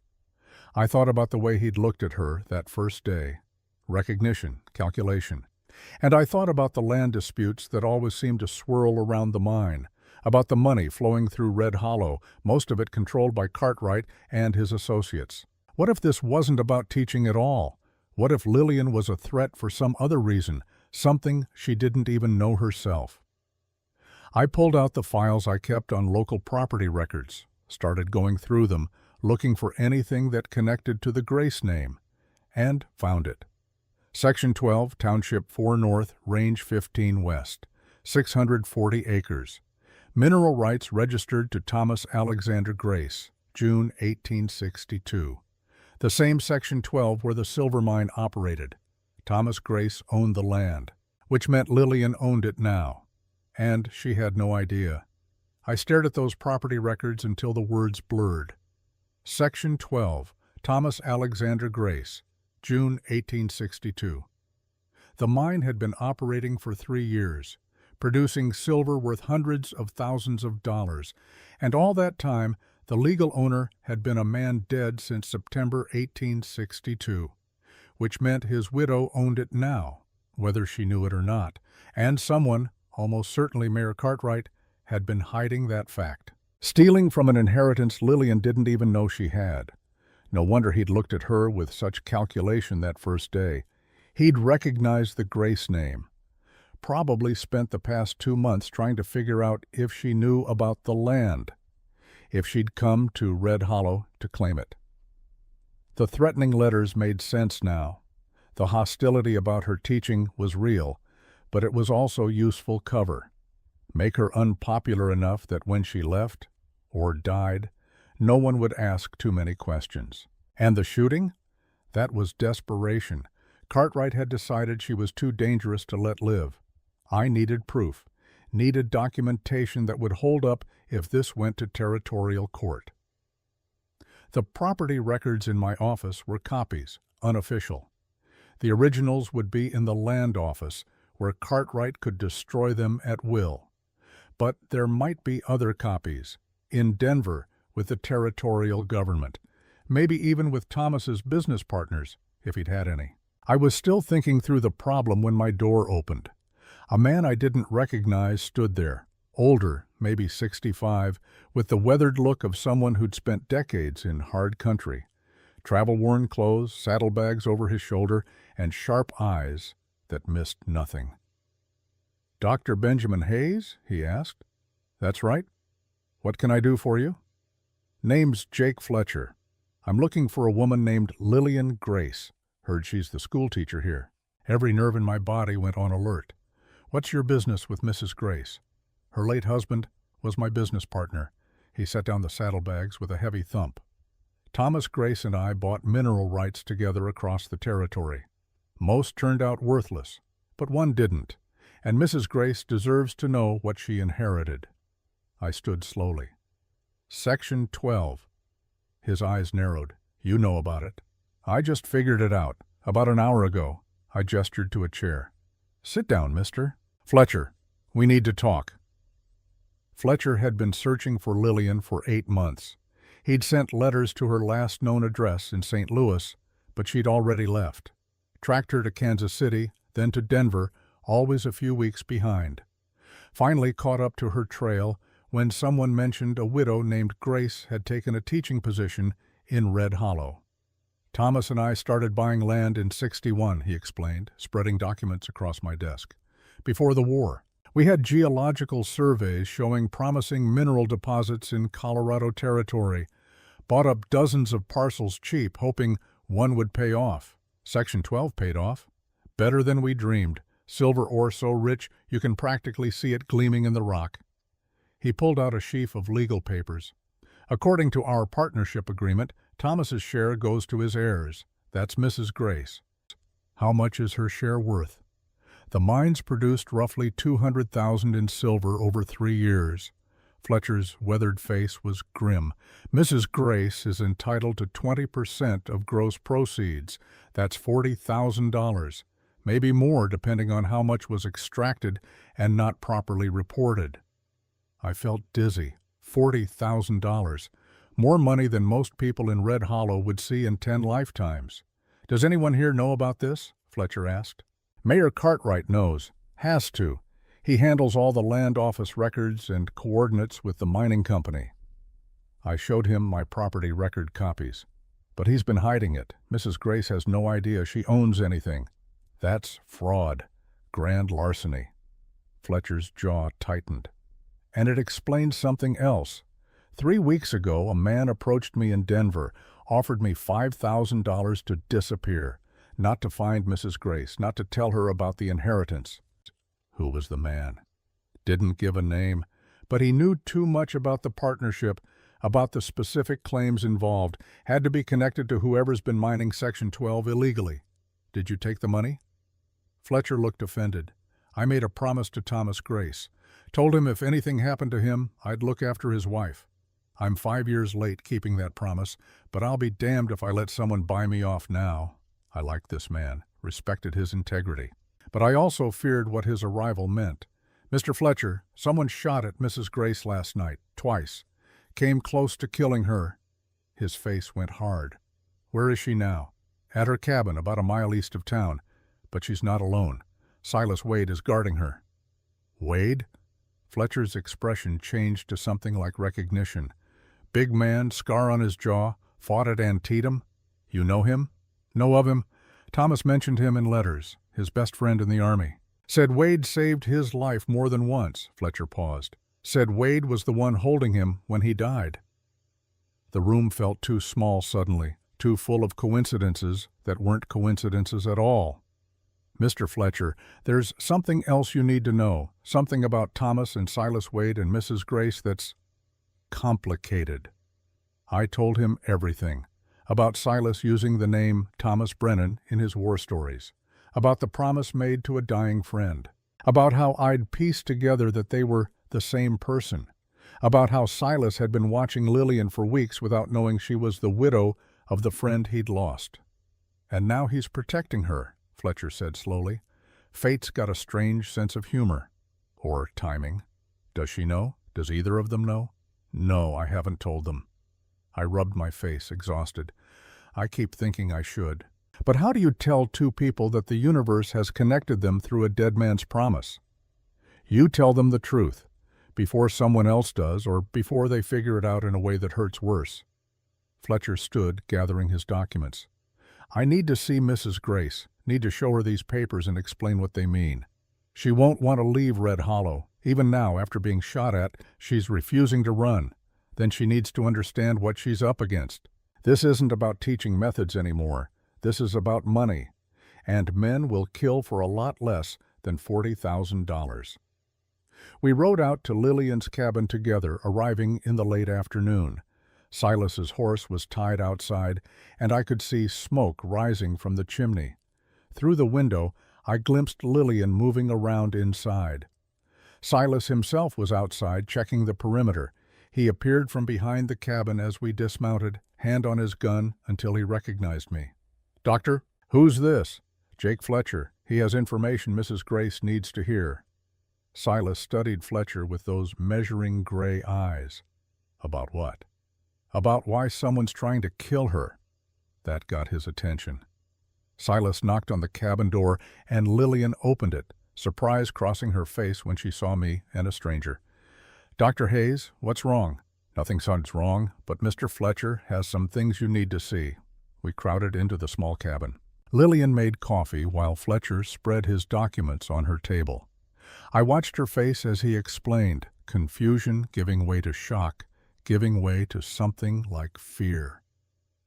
I thought about the way he'd looked at her that first day. Recognition, calculation. And I thought about the land disputes that always seemed to swirl around the mine, about the money flowing through Red Hollow, most of it controlled by Cartwright and his associates. What if this wasn't about teaching at all? What if Lillian was a threat for some other reason, something she didn't even know herself? I pulled out the files I kept on local property records, started going through them, looking for anything that connected to the Grace name, and found it. Section 12, Township 4 North, Range 15 West, 640 acres. Mineral rights registered to Thomas Alexander Grace, June 1862. The same Section 12 where the silver mine operated. Thomas Grace owned the land, which meant Lillian owned it now. And she had no idea. I stared at those property records until the words blurred. Section 12, Thomas Alexander Grace, June 1862. The mine had been operating for 3 years, producing silver worth hundreds of thousands of dollars, and all that time the legal owner had been a man dead since September 1862, which meant his widow owned it now, whether she knew it or not, and someone, almost certainly Mayor Cartwright, had been hiding that fact. Stealing from an inheritance Lillian didn't even know she had. No wonder he'd looked at her with such calculation that first day. He'd recognized the Grace name. Probably spent the past 2 months trying to figure out if she knew about the land, if she'd come to Red Hollow to claim it. The threatening letters made sense now. The hostility about her teaching was real, but it was also useful cover. Make her unpopular enough that when she left, or died, no one would ask too many questions. And the shooting? That was desperation. Cartwright had decided she was too dangerous to let live. I needed proof, needed documentation that would hold up if this went to territorial court. The property records in my office were copies, unofficial. The originals would be in the land office, where Cartwright could destroy them at will. But there might be other copies, in Denver with the territorial government, maybe even with Thomas's business partners, if he'd had any. I was still thinking through the problem when my door opened. A man I didn't recognize stood there, older, maybe 65, with the weathered look of someone who'd spent decades in hard country. Travel-worn clothes, saddlebags over his shoulder, and sharp eyes that missed nothing. "Dr. Benjamin Hayes?" he asked. "That's right. What can I do for you?" "Name's Jake Fletcher. I'm looking for a woman named Lillian Grace. Heard she's the schoolteacher here." Every nerve in my body went on alert. "What's your business with Mrs. Grace?" "Her late husband was my business partner." He set down the saddlebags with a heavy thump. "Thomas Grace and I bought mineral rights together across the territory. Most turned out worthless, but one didn't, and Mrs. Grace deserves to know what she inherited." I stood slowly. "Section 12. His eyes narrowed. "You know about it." "I just figured it out. About an hour ago." I gestured to a chair. "Sit down, mister." "Fletcher, we need to talk." Fletcher had been searching for Lillian for 8 months. He'd sent letters to her last known address in St. Louis, but she'd already left. Tracked her to Kansas City, then to Denver, always a few weeks behind. Finally caught up to her trail when someone mentioned a widow named Grace had taken a teaching position in Red Hollow. "Thomas and I started buying land in '61, he explained, spreading documents across my desk. "Before the war. We had geological surveys showing promising mineral deposits in Colorado Territory. Bought up dozens of parcels cheap, hoping one would pay off. Section 12 paid off. Better than we dreamed. Silver ore so rich you can practically see it gleaming in the rock." He pulled out a sheaf of legal papers. "According to our partnership agreement, Thomas's share goes to his heirs. That's Mrs. Grace." "How much is her share worth?" "The mines produced roughly $200,000 in silver over 3 years. Fletcher's weathered face was grim. "Mrs. Grace is entitled to 20% of gross proceeds. That's $40,000. Maybe more depending on how much was extracted and not properly reported." I felt dizzy. $40,000. More money than most people in Red Hollow would see in 10 lifetimes. "Does anyone here know about this?" Fletcher asked. "Mayor Cartwright knows. Has to. He handles all the land office records and coordinates with the mining company." I showed him my property record copies. "But he's been hiding it. Mrs. Grace has no idea she owns anything. That's fraud. Grand larceny." Fletcher's jaw tightened. "And it explains something else. 3 weeks ago, a man approached me in Denver, offered me $5,000 to disappear, not to find Mrs. Grace, not to tell her about the inheritance." Who was the man? Didn't give a name, but he knew too much about the partnership, about the specific claims involved, had to be connected to whoever's been mining Section 12 illegally. "Did you take the money?" Fletcher looked offended. "I made a promise to Thomas Grace. Told him if anything happened to him, I'd look after his wife. I'm 5 years late keeping that promise, but I'll be damned if I let someone buy me off now." I liked this man, respected his integrity. But I also feared what his arrival meant. "Mr. Fletcher, someone shot at Mrs. Grace last night, twice. Came close to killing her." His face went hard. "Where is she now?" "At her cabin, about a mile east of town. But she's not alone. Silas Wade is guarding her." "Wade?" Fletcher's expression changed to something like recognition. "Big man, scar on his jaw, fought at Antietam. You know him?" "Know of him. Thomas mentioned him in letters. His best friend in the Army. Said Wade saved his life more than once." Fletcher paused. "Said Wade was the one holding him when he died." The room felt too small suddenly, too full of coincidences that weren't coincidences at all. "Mr. Fletcher, there's something else you need to know, something about Thomas and Silas Wade and Mrs. Grace that's complicated." I told him everything. About Silas using the name Thomas Brennan in his war stories. About the promise made to a dying friend. About how I'd pieced together that they were the same person. About how Silas had been watching Lillian for weeks without knowing she was the widow of the friend he'd lost. "And now he's protecting her," Fletcher said slowly. Fate's got a strange sense of humor. Or timing. Does she know? Does either of them know? No, I haven't told them. I rubbed my face, exhausted. I keep thinking I should. But how do you tell two people that the universe has connected them through a dead man's promise? You tell them the truth, before someone else does, or before they figure it out in a way that hurts worse. Fletcher stood, gathering his documents. I need to see Mrs. Grace, need to show her these papers and explain what they mean. She won't want to leave Red Hollow. Even now, after being shot at, she's refusing to run. Then she needs to understand what she's up against. This isn't about teaching methods anymore. This is about money. And men will kill for a lot less than $40,000. We rode out to Lillian's cabin together, arriving in the late afternoon. Silas's horse was tied outside, and I could see smoke rising from the chimney. Through the window, I glimpsed Lillian moving around inside. Silas himself was outside, checking the perimeter. He appeared from behind the cabin as we dismounted, hand on his gun, until he recognized me. Doctor, who's this? Jake Fletcher. He has information Mrs. Grace needs to hear. Silas studied Fletcher with those measuring gray eyes. About what? About why someone's trying to kill her. That got his attention. Silas knocked on the cabin door, and Lillian opened it, surprise crossing her face when she saw me and a stranger. Dr. Hayes, what's wrong? Nothing sounds wrong, but Mr. Fletcher has some things you need to see. We crowded into the small cabin. Lillian made coffee while Fletcher spread his documents on her table. I watched her face as he explained, confusion giving way to shock, giving way to something like fear.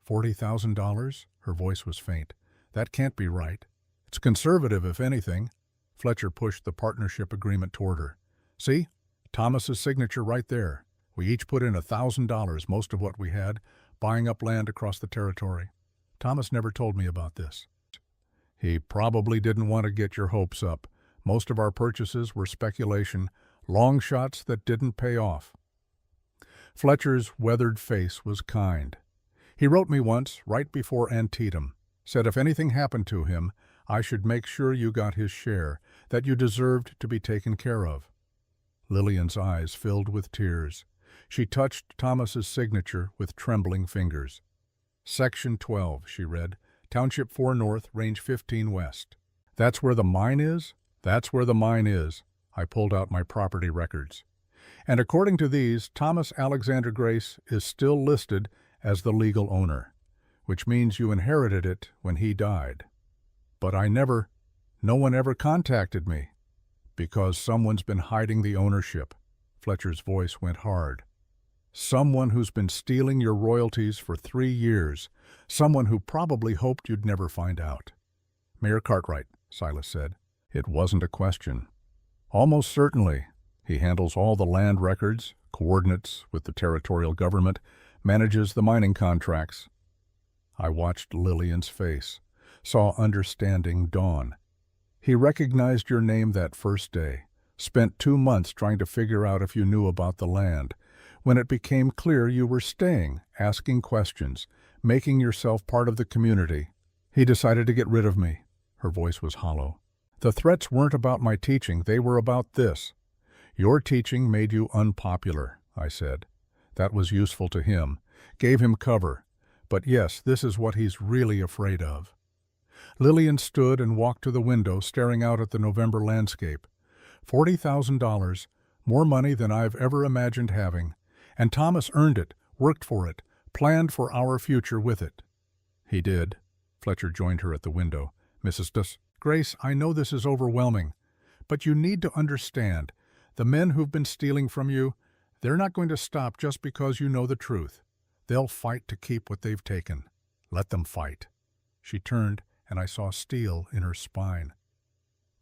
$40,000? Her voice was faint. That can't be right. It's conservative, if anything. Fletcher pushed the partnership agreement toward her. See? Thomas's signature right there. We each put in $1,000, most of what we had, buying up land across the territory. Thomas never told me about this. He probably didn't want to get your hopes up. Most of our purchases were speculation, long shots that didn't pay off. Fletcher's weathered face was kind. He wrote me once, right before Antietam, said if anything happened to him, I should make sure you got his share, that you deserved to be taken care of. Lillian's eyes filled with tears. She touched Thomas's signature with trembling fingers. Section 12, she read, Township 4 North, Range 15 West. That's where the mine is? That's where the mine is. I pulled out my property records. And according to these, Thomas Alexander Grace is still listed as the legal owner, which means you inherited it when he died. But no one ever contacted me, because someone's been hiding the ownership. Fletcher's voice went hard. Someone who's been stealing your royalties for 3 years, someone who probably hoped you'd never find out. Mayor Cartwright, Silas said. It wasn't a question. Almost certainly. He handles all the land records, coordinates with the territorial government, manages the mining contracts. I watched Lillian's face, saw understanding dawn. He recognized your name that first day, spent 2 months trying to figure out if you knew about the land. When it became clear you were staying, asking questions, making yourself part of the community, he decided to get rid of me. Her voice was hollow. The threats weren't about my teaching, they were about this. Your teaching made you unpopular, I said. That was useful to him, gave him cover. But yes, this is what he's really afraid of. Lillian stood and walked to the window, staring out at the November landscape. $40,000, more money than I've ever imagined having. And Thomas earned it, worked for it, planned for our future with it. He did. Fletcher joined her at the window. Mrs. Grace, I know this is overwhelming, but you need to understand, the men who've been stealing from you, they're not going to stop just because you know the truth. They'll fight to keep what they've taken. Let them fight. She turned, and I saw steel in her spine.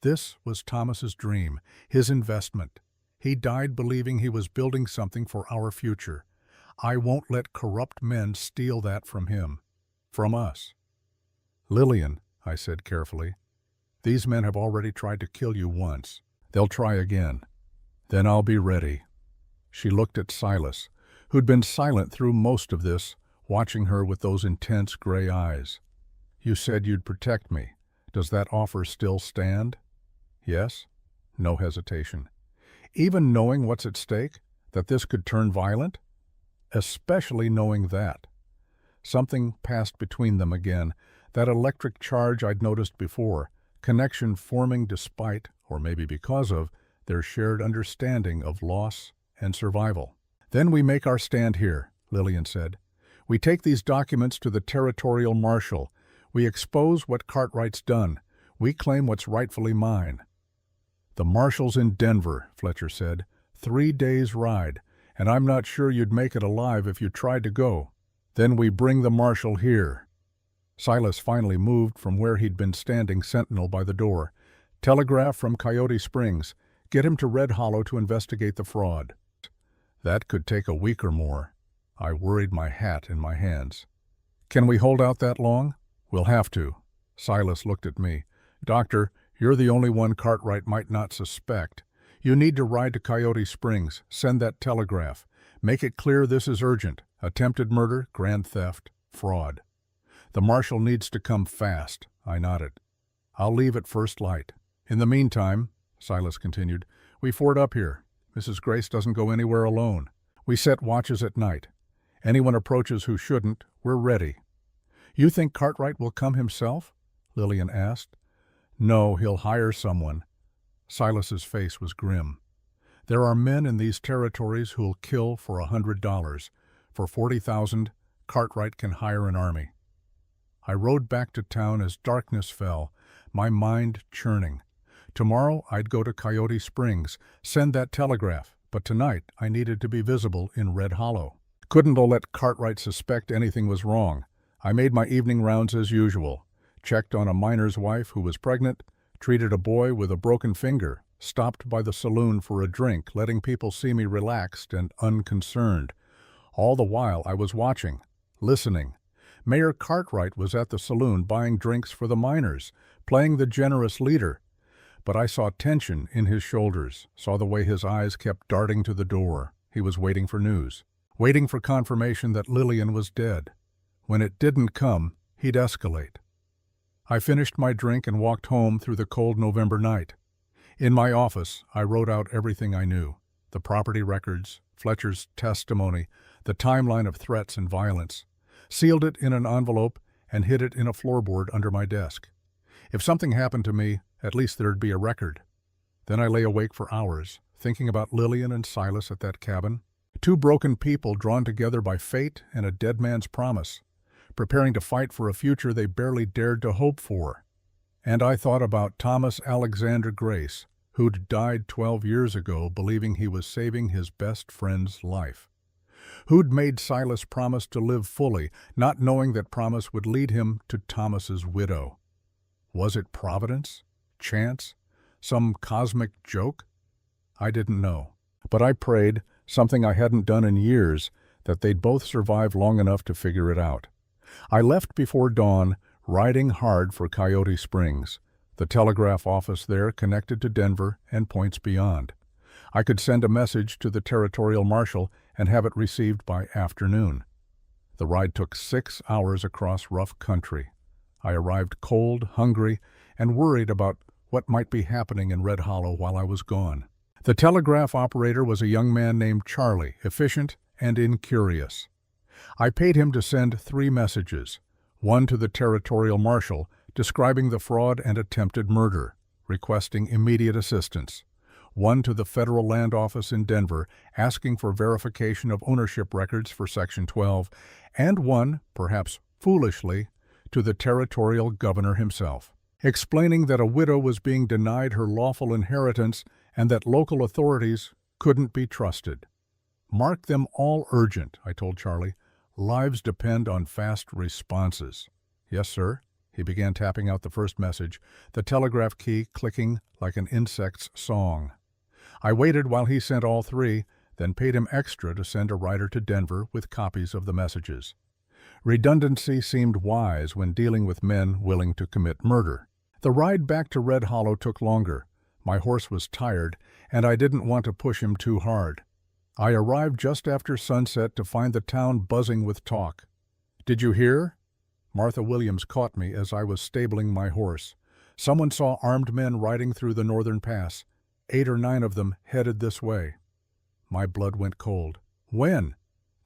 This was Thomas's dream, his investment. He died believing he was building something for our future. I won't let corrupt men steal that from him, from us. Lillian, I said carefully, these men have already tried to kill you once. They'll try again. Then I'll be ready. She looked at Silas, who'd been silent through most of this, watching her with those intense gray eyes. You said you'd protect me. Does that offer still stand? Yes. No hesitation. Even knowing what's at stake, that this could turn violent? Especially knowing that. Something passed between them again, that electric charge I'd noticed before, connection forming despite, or maybe because of, their shared understanding of loss and survival. Then we make our stand here, Lillian said. We take these documents to the territorial marshal. We expose what Cartwright's done. We claim what's rightfully mine. The marshal's in Denver, Fletcher said. 3 days' ride, and I'm not sure you'd make it alive if you tried to go. Then we bring the marshal here. Silas finally moved from where he'd been standing sentinel by the door. Telegraph from Coyote Springs. Get him to Red Hollow to investigate the fraud. That could take a week or more. I worried my hat in my hands. Can we hold out that long? We'll have to. Silas looked at me. Doctor, you're the only one Cartwright might not suspect. You need to ride to Coyote Springs. Send that telegraph. Make it clear this is urgent. Attempted murder, grand theft, fraud. The marshal needs to come fast. I nodded. I'll leave at first light. In the meantime, Silas continued, we ford up here. Mrs. Grace doesn't go anywhere alone. We set watches at night. Anyone approaches who shouldn't, we're ready. You think Cartwright will come himself? Lillian asked. No, he'll hire someone. Silas's face was grim. There are men in these territories who'll kill for $100. For $40,000, Cartwright can hire an army. I rode back to town as darkness fell, my mind churning. Tomorrow I'd go to Coyote Springs, send that telegraph, but tonight I needed to be visible in Red Hollow. Couldn't let Cartwright suspect anything was wrong. I made my evening rounds as usual, checked on a miner's wife who was pregnant, treated a boy with a broken finger, stopped by the saloon for a drink, letting people see me relaxed and unconcerned. All the while I was watching, listening. Mayor Cartwright was at the saloon buying drinks for the miners, playing the generous leader. But I saw tension in his shoulders, saw the way his eyes kept darting to the door. He was waiting for news, waiting for confirmation that Lillian was dead. When it didn't come, he'd escalate. I finished my drink and walked home through the cold November night. In my office, I wrote out everything I knew, the property records, Fletcher's testimony, the timeline of threats and violence, sealed it in an envelope and hid it in a floorboard under my desk. If something happened to me, at least there'd be a record. Then I lay awake for hours, thinking about Lillian and Silas at that cabin. 2 broken people drawn together by fate and a dead man's promise, preparing to fight for a future they barely dared to hope for. And I thought about Thomas Alexander Grace, who'd died 12 years ago believing he was saving his best friend's life. Who'd made Silas promise to live fully, not knowing that promise would lead him to Thomas's widow. Was it providence? Chance? Some cosmic joke? I didn't know. But I prayed, something I hadn't done in years, that they'd both survive long enough to figure it out. I left before dawn, riding hard for Coyote Springs, the telegraph office there connected to Denver and points beyond. I could send a message to the territorial marshal and have it received by afternoon. The ride took 6 hours across rough country. I arrived cold, hungry, and worried about what might be happening in Red Hollow while I was gone. The telegraph operator was a young man named Charlie, efficient and incurious. I paid him to send 3 messages, one to the territorial marshal describing the fraud and attempted murder, requesting immediate assistance, one to the Federal Land Office in Denver asking for verification of ownership records for Section 12, and one, perhaps foolishly, to the territorial governor himself, explaining that a widow was being denied her lawful inheritance and that local authorities couldn't be trusted. Mark them all urgent, I told Charlie. Lives depend on fast responses. Yes, sir. He began tapping out the first message, the telegraph key clicking like an insect's song. I waited while he sent all 3, then paid him extra to send a writer to Denver with copies of the messages. Redundancy seemed wise when dealing with men willing to commit murder. The ride back to Red Hollow took longer. My horse was tired, and I didn't want to push him too hard. I arrived just after sunset to find the town buzzing with talk. Did you hear? Martha Williams caught me as I was stabling my horse. Someone saw armed men riding through the northern pass. 8 or 9 of them headed this way. My blood went cold. When?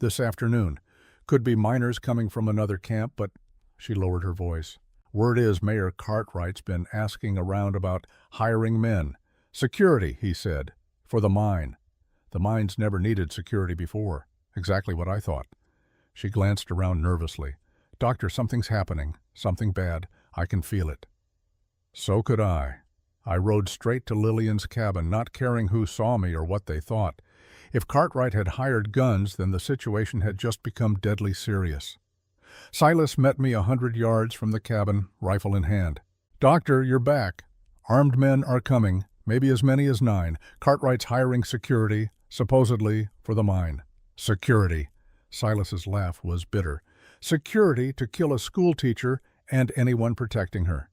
This afternoon. Could be miners coming from another camp, but she lowered her voice. Word is Mayor Cartwright's been asking around about hiring men. Security, he said, for the mine. The mines never needed security before. Exactly what I thought. She glanced around nervously. Doctor, something's happening. Something bad. I can feel it. So could I. I rode straight to Lillian's cabin, not caring who saw me or what they thought. If Cartwright had hired guns, then the situation had just become deadly serious. Silas met me 100 yards from the cabin, rifle in hand. Doctor, you're back. Armed men are coming, maybe as many as 9. Cartwright's hiring security, supposedly for the mine. Security. Silas's laugh was bitter. Security to kill a schoolteacher and anyone protecting her.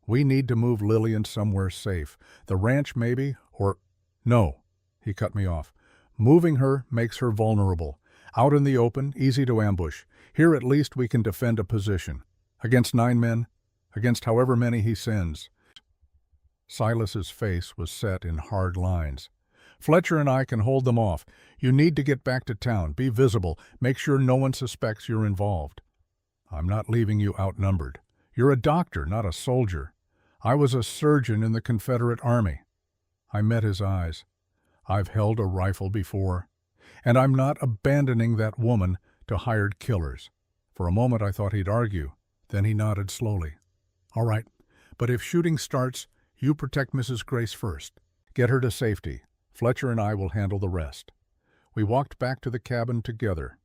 We need to move Lillian somewhere safe. The ranch maybe, or... No, he cut me off. Moving her makes her vulnerable. Out in the open, easy to ambush. Here at least we can defend a position. Against 9 men, against however many he sends. Silas's face was set in hard lines. Fletcher and I can hold them off. You need to get back to town, be visible, make sure no one suspects you're involved. I'm not leaving you outnumbered. You're a doctor, not a soldier. I was a surgeon in the Confederate Army. I met his eyes. I've held a rifle before, and I'm not abandoning that woman to hired killers. For a moment I thought he'd argue. Then he nodded slowly. All right, but if shooting starts, you protect Mrs. Grace first. Get her to safety. Fletcher and I will handle the rest. We walked back to the cabin together.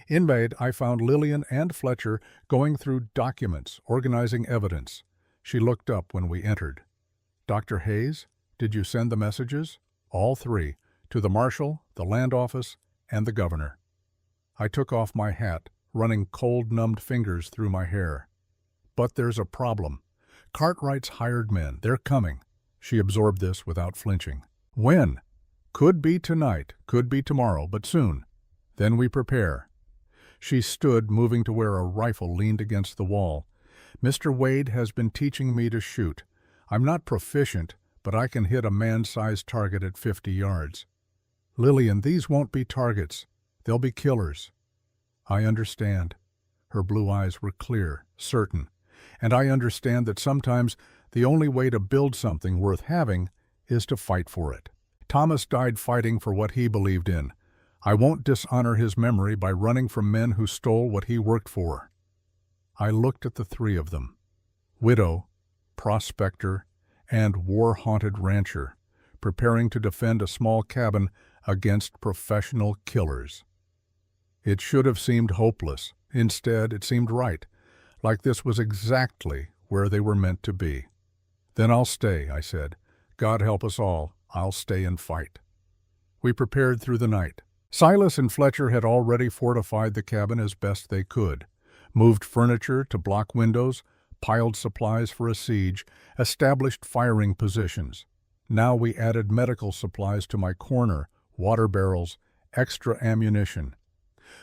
In bed, I found Lillian and Fletcher going through documents, organizing evidence. She looked up when we entered. Dr. Hayes, did you send the messages? All 3, to the marshal, the land office, and the governor. I took off my hat, running cold-numbed fingers through my hair. But there's a problem. Cartwright's hired men, they're coming. She absorbed this without flinching. When? Could be tonight, could be tomorrow, but soon. Then we prepare. She stood, moving to where a rifle leaned against the wall. Mr. Wade has been teaching me to shoot. I'm not proficient, but I can hit a man-sized target at 50 yards. Lillian, these won't be targets. They'll be killers. I understand. Her blue eyes were clear, certain. And I understand that sometimes the only way to build something worth having is to fight for it. Thomas died fighting for what he believed in. I won't dishonor his memory by running from men who stole what he worked for. I looked at the 3 of them. Widow, prospector, and war-haunted rancher, preparing to defend a small cabin against professional killers. It should have seemed hopeless. Instead, it seemed right, like this was exactly where they were meant to be. Then I'll stay, I said. God help us all, I'll stay and fight. We prepared through the night. Silas and Fletcher had already fortified the cabin as best they could, moved furniture to block windows, piled supplies for a siege, established firing positions. Now we added medical supplies to my corner, water barrels, extra ammunition.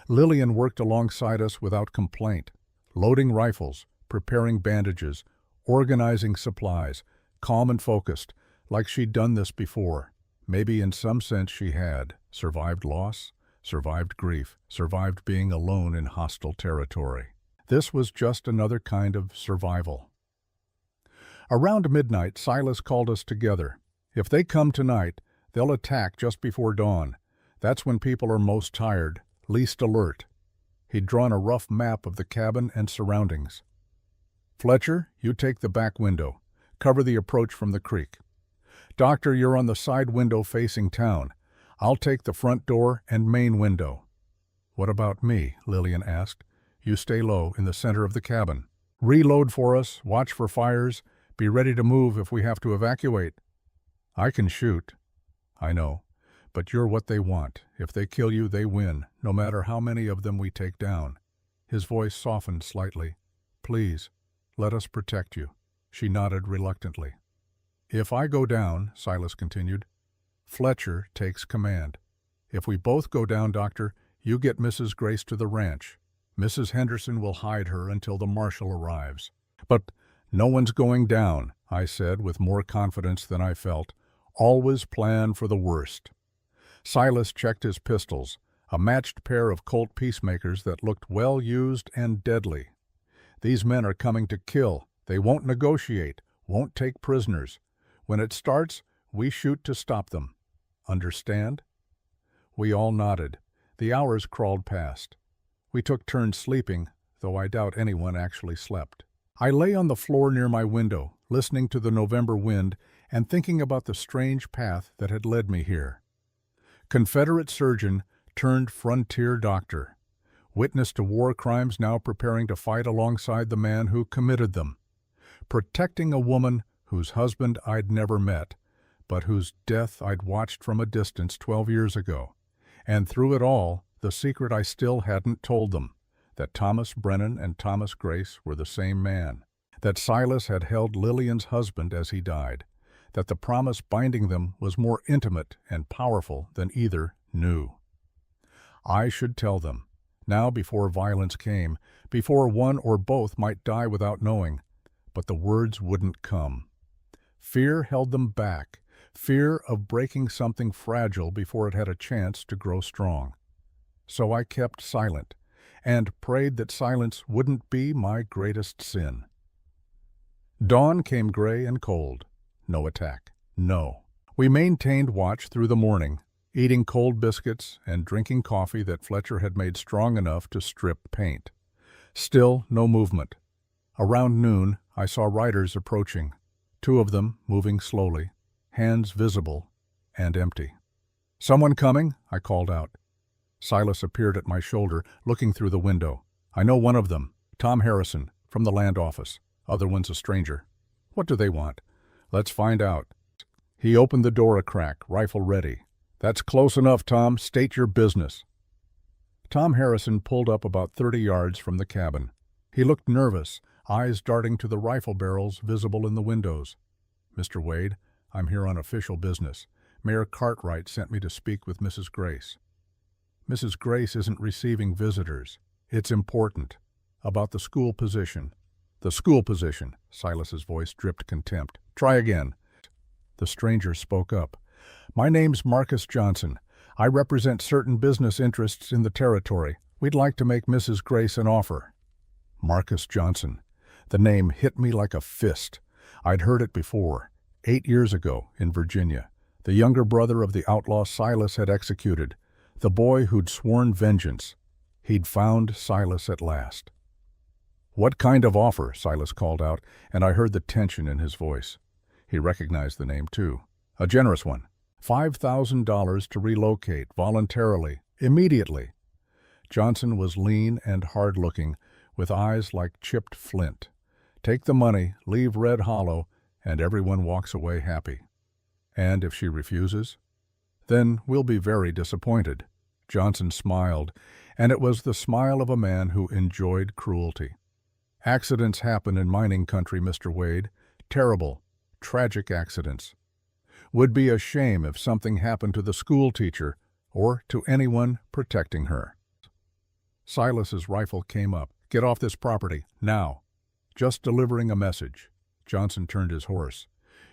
Lillian worked alongside us without complaint, loading rifles, preparing bandages, organizing supplies, calm and focused, like she'd done this before. Maybe in some sense she had. Survived loss, survived grief, survived being alone in hostile territory. This was just another kind of survival. Around midnight, Silas called us together. If they come tonight, they'll attack just before dawn. That's when people are most tired, least alert. He'd drawn a rough map of the cabin and surroundings. Fletcher, you take the back window. Cover the approach from the creek. Doctor, you're on the side window facing town. I'll take the front door and main window. What about me? Lillian asked. You stay low in the center of the cabin. Reload for us, watch for fires, be ready to move if we have to evacuate. I can shoot. I know, but you're what they want. If they kill you, they win, no matter how many of them we take down. His voice softened slightly. Please, let us protect you. She nodded reluctantly. If I go down, Silas continued, Fletcher takes command. If we both go down, Doctor, you get Mrs. Grace to the ranch. Mrs. Henderson will hide her until the marshal arrives. But no one's going down. I said with more confidence than I felt. Always plan for the worst. Silas checked his pistols, a matched pair of Colt Peacemakers that looked well used and deadly. These men are coming to kill. They won't negotiate, won't take prisoners. When it starts, we shoot to stop them. Understand? We all nodded. The hours crawled past. We took turns sleeping, though I doubt anyone actually slept. I lay on the floor near my window, listening to the November wind and thinking about the strange path that had led me here. Confederate surgeon turned frontier doctor. Witness to war crimes now preparing to fight alongside the man who committed them. Protecting a woman whose husband I'd never met, but whose death I'd watched from a distance 12 years ago. And through it all, the secret I still hadn't told them, that Thomas Brennan and Thomas Grace were the same man, that Silas had held Lillian's husband as he died, that the promise binding them was more intimate and powerful than either knew. I should tell them, now before violence came, before one or both might die without knowing, but the words wouldn't come. Fear held them back, fear of breaking something fragile before it had a chance to grow strong. So I kept silent, and prayed that silence wouldn't be my greatest sin. Dawn came gray and cold. No attack. No. We maintained watch through the morning, eating cold biscuits and drinking coffee that Fletcher had made strong enough to strip paint. Still no movement. Around noon, I saw riders approaching, 2 of them moving slowly, hands visible and empty. "Someone coming?" I called out. Silas appeared at my shoulder, looking through the window. "I know one of them, Tom Harrison, from the land office. Other one's a stranger." "What do they want?" "Let's find out." He opened the door a crack, rifle ready. "That's close enough, Tom. State your business." Tom Harrison pulled up about 30 yards from the cabin. He looked nervous, eyes darting to the rifle barrels visible in the windows. "Mr. Wade, I'm here on official business. Mayor Cartwright sent me to speak with Mrs. Grace." "Mrs. Grace isn't receiving visitors. It's important. About the school position." "The school position." Silas's voice dripped contempt. "Try again." The stranger spoke up. "My name's Marcus Johnson. I represent certain business interests in the territory. We'd like to make Mrs. Grace an offer." Marcus Johnson. The name hit me like a fist. I'd heard it before, 8 years ago in Virginia. The younger brother of the outlaw Silas had executed. The boy who'd sworn vengeance. He'd found Silas at last. "What kind of offer?" Silas called out, and I heard the tension in his voice. He recognized the name, too. "A generous one. $5,000 to relocate, voluntarily, immediately." Johnson was lean and hard-looking, with eyes like chipped flint. Take the money, leave Red Hollow, and everyone walks away happy. "And if she refuses?" "Then we'll be very disappointed." Johnson smiled, and it was the smile of a man who enjoyed cruelty. "Accidents happen in mining country, Mr. Wade. Terrible, tragic accidents. Would be a shame if something happened to the school teacher or to anyone protecting her." Silas's rifle came up. "Get off this property, now." "Just delivering a message." Johnson turned his horse.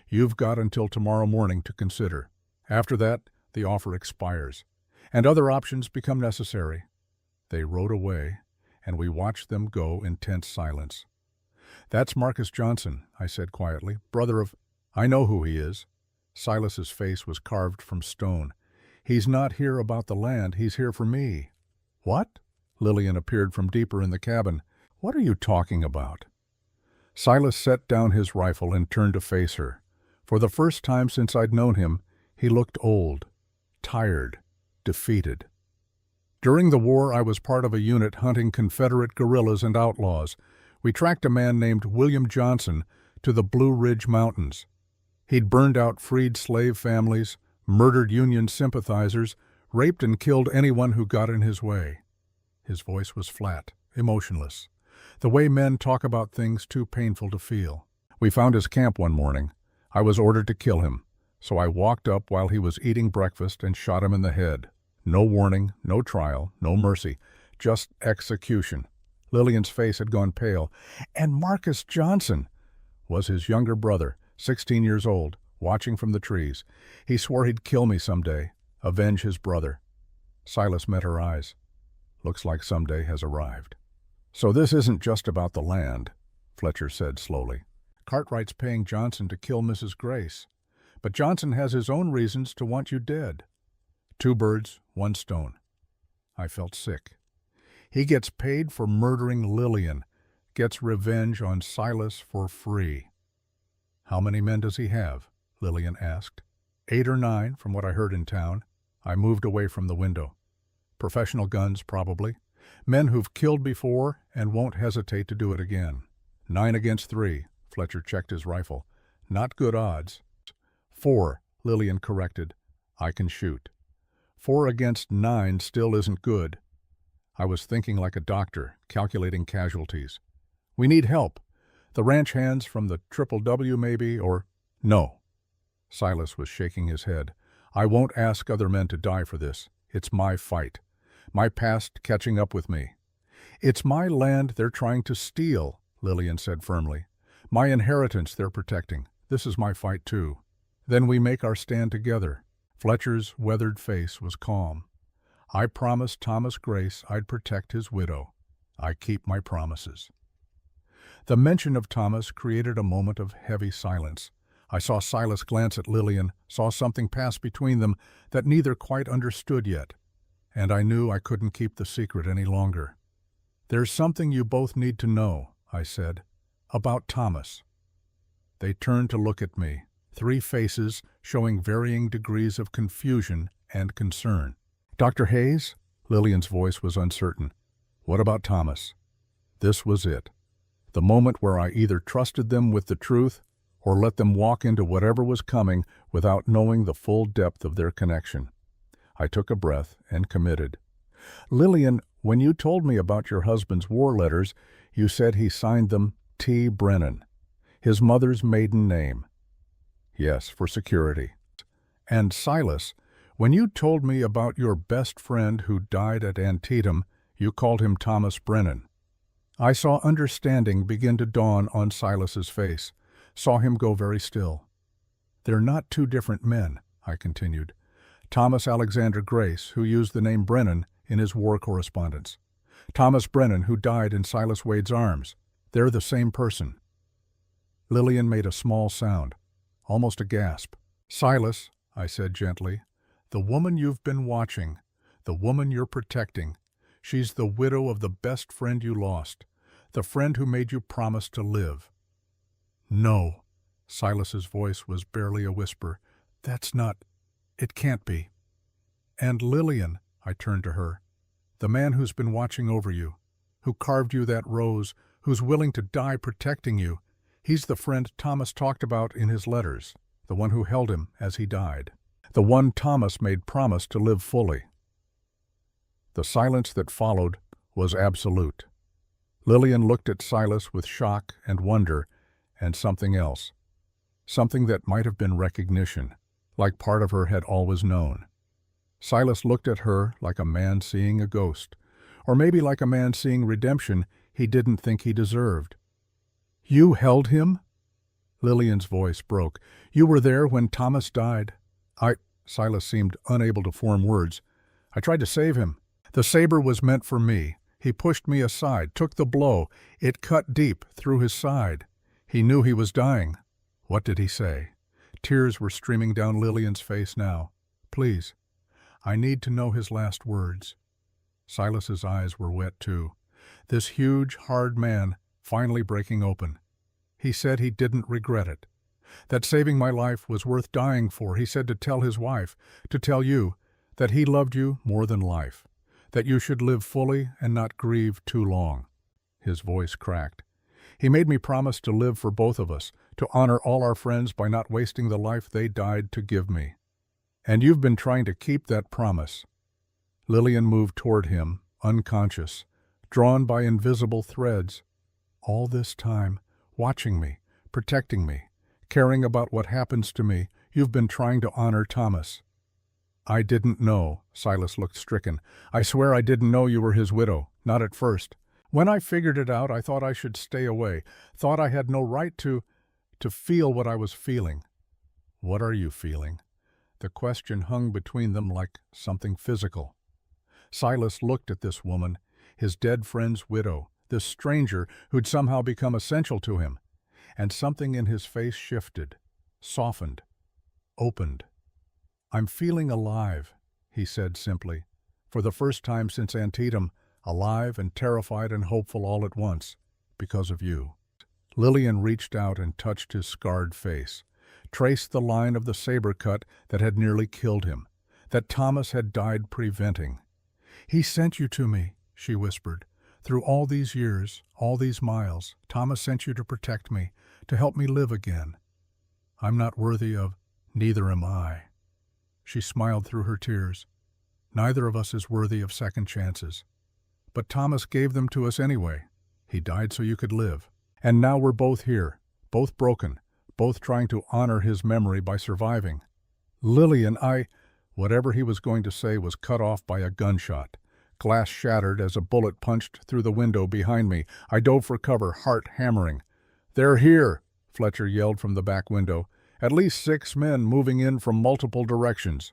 "You've got until tomorrow morning to consider. After that, the offer expires, and other options become necessary." They rode away, and we watched them go in tense silence. "That's Marcus Johnson," I said quietly, "brother of—" "I know who he is." Silas's face was carved from stone. "He's not here about the land, he's here for me." "What?" Lillian appeared from deeper in the cabin. "What are you talking about?" Silas set down his rifle and turned to face her. For the first time since I'd known him, he looked old, tired, defeated. "During the war, I was part of a unit hunting Confederate guerrillas and outlaws. We tracked a man named William Johnson to the Blue Ridge Mountains. He'd burned out freed slave families, murdered Union sympathizers, raped and killed anyone who got in his way." His voice was flat, emotionless, the way men talk about things too painful to feel. "We found his camp one morning. I was ordered to kill him, so I walked up while he was eating breakfast and shot him in the head. No warning, no trial, no mercy, just execution." Lillian's face had gone pale. "And Marcus Johnson was his younger brother, 16 years old, watching from the trees. He swore he'd kill me someday, avenge his brother. Silas met her eyes. Looks like someday has arrived. So this isn't just about the land, Fletcher said slowly. Cartwright's paying Johnson to kill Mrs. Grace. But Johnson has his own reasons to want you dead. 2 birds, 1 stone. I felt sick. He gets paid for murdering Lillian, gets revenge on Silas for free. How many men does he have? Lillian asked. 8 or 9, from what I heard in town. I moved away from the window. Professional guns, probably. Men who've killed before and won't hesitate to do it again. 9 against 3, Fletcher checked his rifle. Not good odds. 4, Lillian corrected. I can shoot. 4 against 9 still isn't good. I was thinking like a doctor, calculating casualties. We need help. The ranch hands from the Triple W maybe, or... No. Silas was shaking his head. I won't ask other men to die for this. It's my fight. My past catching up with me. It's my land they're trying to steal, Lillian said firmly. My inheritance they're protecting. This is my fight too. Then we make our stand together. Fletcher's weathered face was calm. I promised Thomas Grace I'd protect his widow. I keep my promises. The mention of Thomas created a moment of heavy silence. I saw Silas glance at Lillian, saw something pass between them that neither quite understood yet, and I knew I couldn't keep the secret any longer. There's something you both need to know, I said, about Thomas. They turned to look at me, 3 faces showing varying degrees of confusion and concern. Dr. Hayes? Lillian's voice was uncertain. What about Thomas? This was it. The moment where I either trusted them with the truth or let them walk into whatever was coming without knowing the full depth of their connection. I took a breath and committed. Lillian, when you told me about your husband's war letters, you said he signed them T. Brennan, his mother's maiden name. Yes, for security. And Silas, when you told me about your best friend who died at Antietam, you called him Thomas Brennan. I saw understanding begin to dawn on Silas's face, saw him go very still. They're not 2 different men, I continued. Thomas Alexander Grace, who used the name Brennan in his war correspondence. Thomas Brennan, who died in Silas Wade's arms. They're the same person. Lillian made a small sound, almost a gasp. Silas, I said gently, the woman you've been watching, the woman you're protecting, she's the widow of the best friend you lost, the friend who made you promise to live. No, Silas's voice was barely a whisper. That's not, it can't be. And Lillian, I turned to her, the man who's been watching over you, who carved you that rose, who's willing to die protecting you, he's the friend Thomas talked about in his letters, the one who held him as he died, the one Thomas made promise to live fully. The silence that followed was absolute. Lillian looked at Silas with shock and wonder and something else, something that might have been recognition, like part of her had always known. Silas looked at her like a man seeing a ghost, or maybe like a man seeing redemption he didn't think he deserved. You held him? Lillian's voice broke. You were there when Thomas died. Silas seemed unable to form words. I tried to save him. The saber was meant for me. He pushed me aside, took the blow. It cut deep through his side. He knew he was dying. What did he say? Tears were streaming down Lillian's face now. Please, I need to know his last words. Silas's eyes were wet too. This huge, hard man finally breaking open. He said he didn't regret it. That saving my life was worth dying for. He said to tell his wife, to tell you, that he loved you more than life, that you should live fully and not grieve too long. His voice cracked. He made me promise to live for both of us, to honor all our friends by not wasting the life they died to give me. And you've been trying to keep that promise. Lillian moved toward him, unconscious, drawn by invisible threads. All this time, watching me, protecting me, caring about what happens to me, you've been trying to honor Thomas. I didn't know, Silas looked stricken. I swear I didn't know you were his widow, not at first. When I figured it out, I thought I should stay away, thought I had no right to to feel what I was feeling. What are you feeling? The question hung between them like something physical. Silas looked at this woman, his dead friend's widow, this stranger who'd somehow become essential to him, and something in his face shifted, softened, opened. "I'm feeling alive," he said simply. "For the first time since Antietam, alive and terrified and hopeful all at once, because of you." Lillian reached out and touched his scarred face, traced the line of the saber cut that had nearly killed him, that Thomas had died preventing. "He sent you to me," she whispered. "Through all these years, all these miles, Thomas sent you to protect me, to help me live again. I'm not worthy of, neither am I." She smiled through her tears. "Neither of us is worthy of second chances. But Thomas gave them to us anyway. He died so you could live. And now we're both here, both broken, both trying to honor his memory by surviving." "Lillian, Whatever he was going to say was cut off by a gunshot. Glass shattered as a bullet punched through the window behind me. I dove for cover, heart hammering. "They're here!" Fletcher yelled from the back window. "At least 6 men moving in from multiple directions."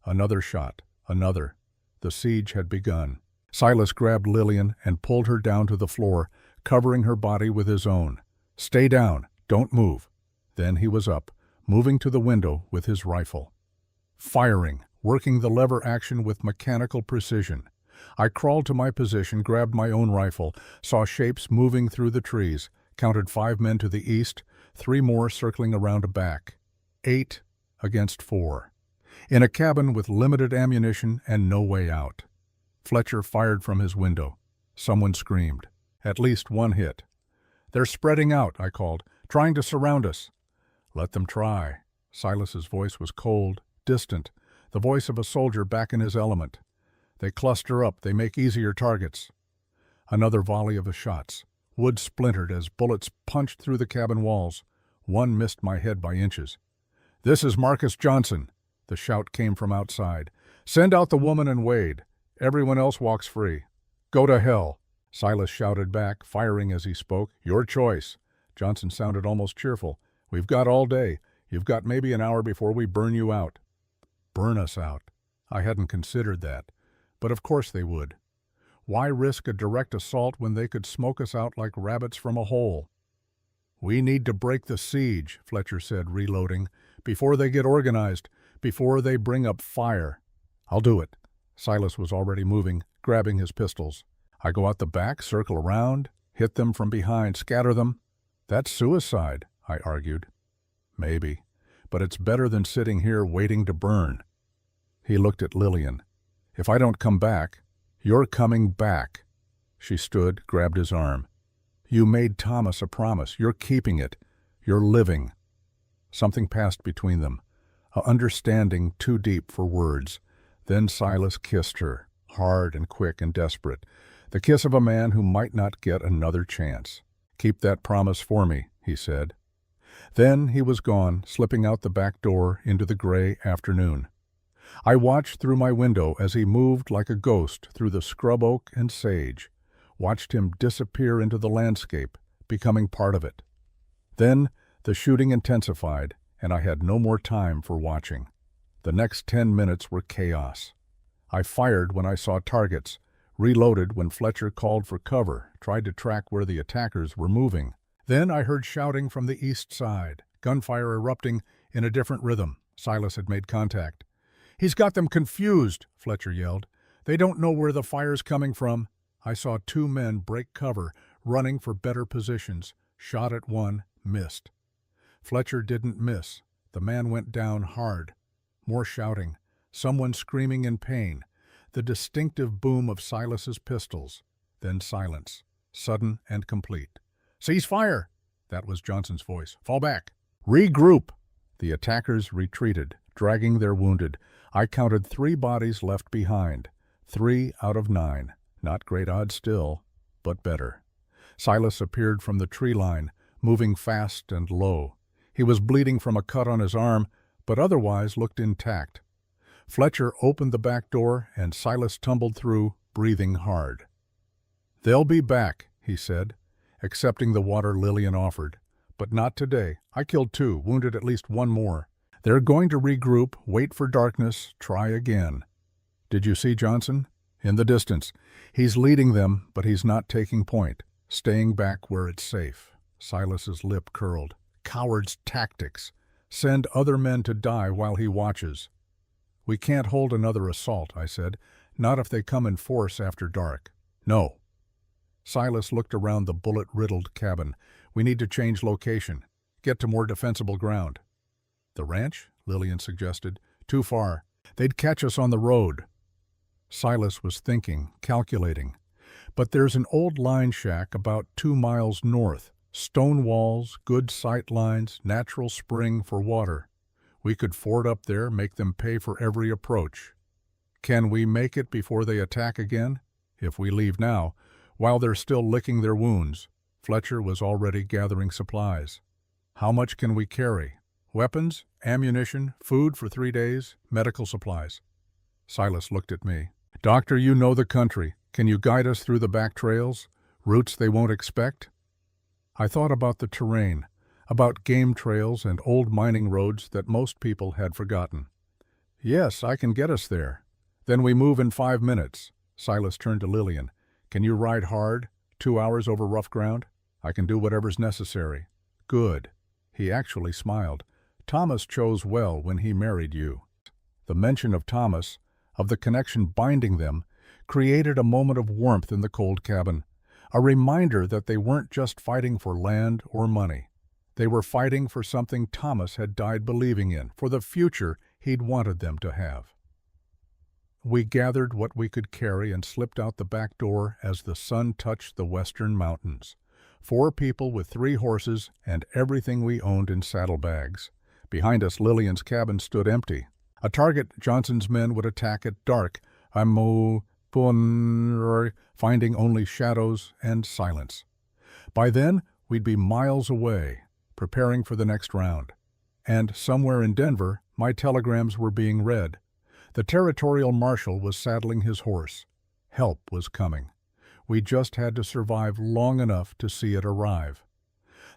Another shot, another. The siege had begun. Silas grabbed Lillian and pulled her down to the floor, covering her body with his own. "Stay down, don't move." Then he was up, moving to the window with his rifle. Firing, working the lever action with mechanical precision. I crawled to my position, grabbed my own rifle, saw shapes moving through the trees, counted 5 men to the east, 3 more circling around a back. 8 against 4. In a cabin with limited ammunition and no way out. Fletcher fired from his window. Someone screamed. At least one hit. "They're spreading out," I called, "trying to surround us." "Let them try." Silas's voice was cold, distant, the voice of a soldier back in his element. "They cluster up, they make easier targets." Another volley of the shots. Wood splintered as bullets punched through the cabin walls. One missed my head by inches. "This is Marcus Johnson." The shout came from outside. "Send out the woman and Wade. Everyone else walks free." "Go to hell." Silas shouted back, firing as he spoke. "Your choice." Johnson sounded almost cheerful. "We've got all day. You've got maybe an hour before we burn you out." Burn us out. I hadn't considered that. But of course they would. Why risk a direct assault when they could smoke us out like rabbits from a hole? "We need to break the siege," Fletcher said, reloading, "before they get organized, before they bring up fire." "I'll do it." Silas was already moving, grabbing his pistols. "I go out the back, circle around, hit them from behind, scatter them." "That's suicide," I argued. "Maybe, but it's better than sitting here waiting to burn." He looked at Lillian. "If I don't come back, you're coming back." She stood, grabbed his arm. "You made Thomas a promise. You're keeping it. You're living." Something passed between them, a understanding too deep for words. Then Silas kissed her, hard and quick and desperate, the kiss of a man who might not get another chance. "Keep that promise for me," he said. Then he was gone, slipping out the back door into the gray afternoon. I watched through my window as he moved like a ghost through the scrub oak and sage, watched him disappear into the landscape, becoming part of it. Then the shooting intensified, and I had no more time for watching. The next 10 minutes were chaos. I fired when I saw targets, reloaded when Fletcher called for cover, tried to track where the attackers were moving. Then I heard shouting from the east side, gunfire erupting in a different rhythm. Silas had made contact. "He's got them confused," Fletcher yelled. "They don't know where the fire's coming from." I saw 2 men break cover, running for better positions. Shot at one, missed. Fletcher didn't miss. The man went down hard. More shouting. Someone screaming in pain. The distinctive boom of Silas's pistols. Then silence, sudden and complete. "Cease fire!" That was Johnson's voice. "Fall back. Regroup!" The attackers retreated, dragging their wounded. I counted 3 bodies left behind. 3 out of 9. Not great odds still, but better. Silas appeared from the tree line, moving fast and low. He was bleeding from a cut on his arm, but otherwise looked intact. Fletcher opened the back door, and Silas tumbled through, breathing hard. "They'll be back," he said, accepting the water Lillian offered. but not today. I killed 2, wounded at least 1 more. They're going to regroup, wait for darkness, try again. Did you see Johnson? In the distance. He's leading them, but he's not taking point, staying back where it's safe. Silas's lip curled. Coward's tactics. Send other men to die while he watches. We can't hold another assault, I said. Not if they come in force after dark. No. Silas looked around the bullet-riddled cabin. We need to change location. Get to more defensible ground. The ranch? Lillian suggested. Too far. They'd catch us on the road. Silas was thinking, calculating. But there's an old line shack about 2 miles north. Stone walls, good sight lines, natural spring for water. We could ford up there, make them pay for every approach. Can we make it before they attack again? If we leave now, while they're still licking their wounds. Fletcher was already gathering supplies. How much can we carry? Weapons, ammunition, food for 3 days, medical supplies. Silas looked at me. Doctor, you know the country. Can you guide us through the back trails? Routes they won't expect? I thought about the terrain, about game trails and old mining roads that most people had forgotten. Yes, I can get us there. Then we move in 5 minutes. Silas turned to Lillian. Can you ride hard? 2 hours over rough ground? I can do whatever's necessary. Good. He actually smiled. Thomas chose well when he married you. The mention of Thomas, of the connection binding them, created a moment of warmth in the cold cabin, a reminder that they weren't just fighting for land or money. They were fighting for something Thomas had died believing in, for the future he'd wanted them to have. We gathered what we could carry and slipped out the back door as the sun touched the western mountains. 4 people with 3 horses and everything we owned in saddlebags. Behind us, Lillian's cabin stood empty. A target Johnson's men would attack at dark, finding only shadows and silence. By then, we'd be miles away, preparing for the next round. And somewhere in Denver, my telegrams were being read. The territorial marshal was saddling his horse. Help was coming. We just had to survive long enough to see it arrive.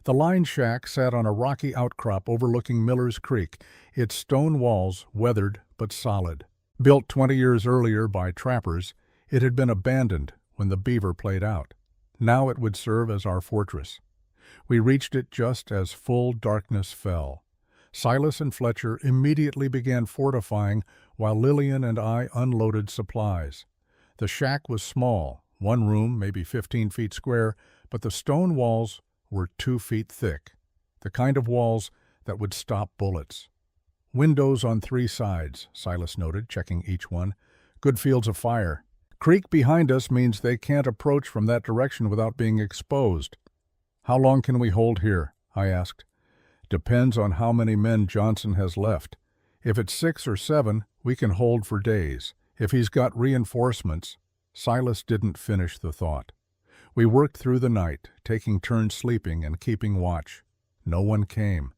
The line shack sat on a rocky outcrop overlooking Miller's Creek, its stone walls weathered but solid. Built 20 years earlier by trappers, it had been abandoned when the beaver played out. Now it would serve as our fortress. We reached it just as full darkness fell. Silas and Fletcher immediately began fortifying while Lillian and I unloaded supplies. The shack was small, 1 room, maybe 15 feet square, but the stone walls were 2 feet thick, the kind of walls that would stop bullets. Windows on 3 sides, Silas noted, checking each one. Good fields of fire. Creek behind us means they can't approach from that direction without being exposed. How long can we hold here? I asked. Depends on how many men Johnson has left. If it's 6 or 7, we can hold for days. If he's got reinforcements. Silas didn't finish the thought. We worked through the night, taking turns sleeping and keeping watch. No one came.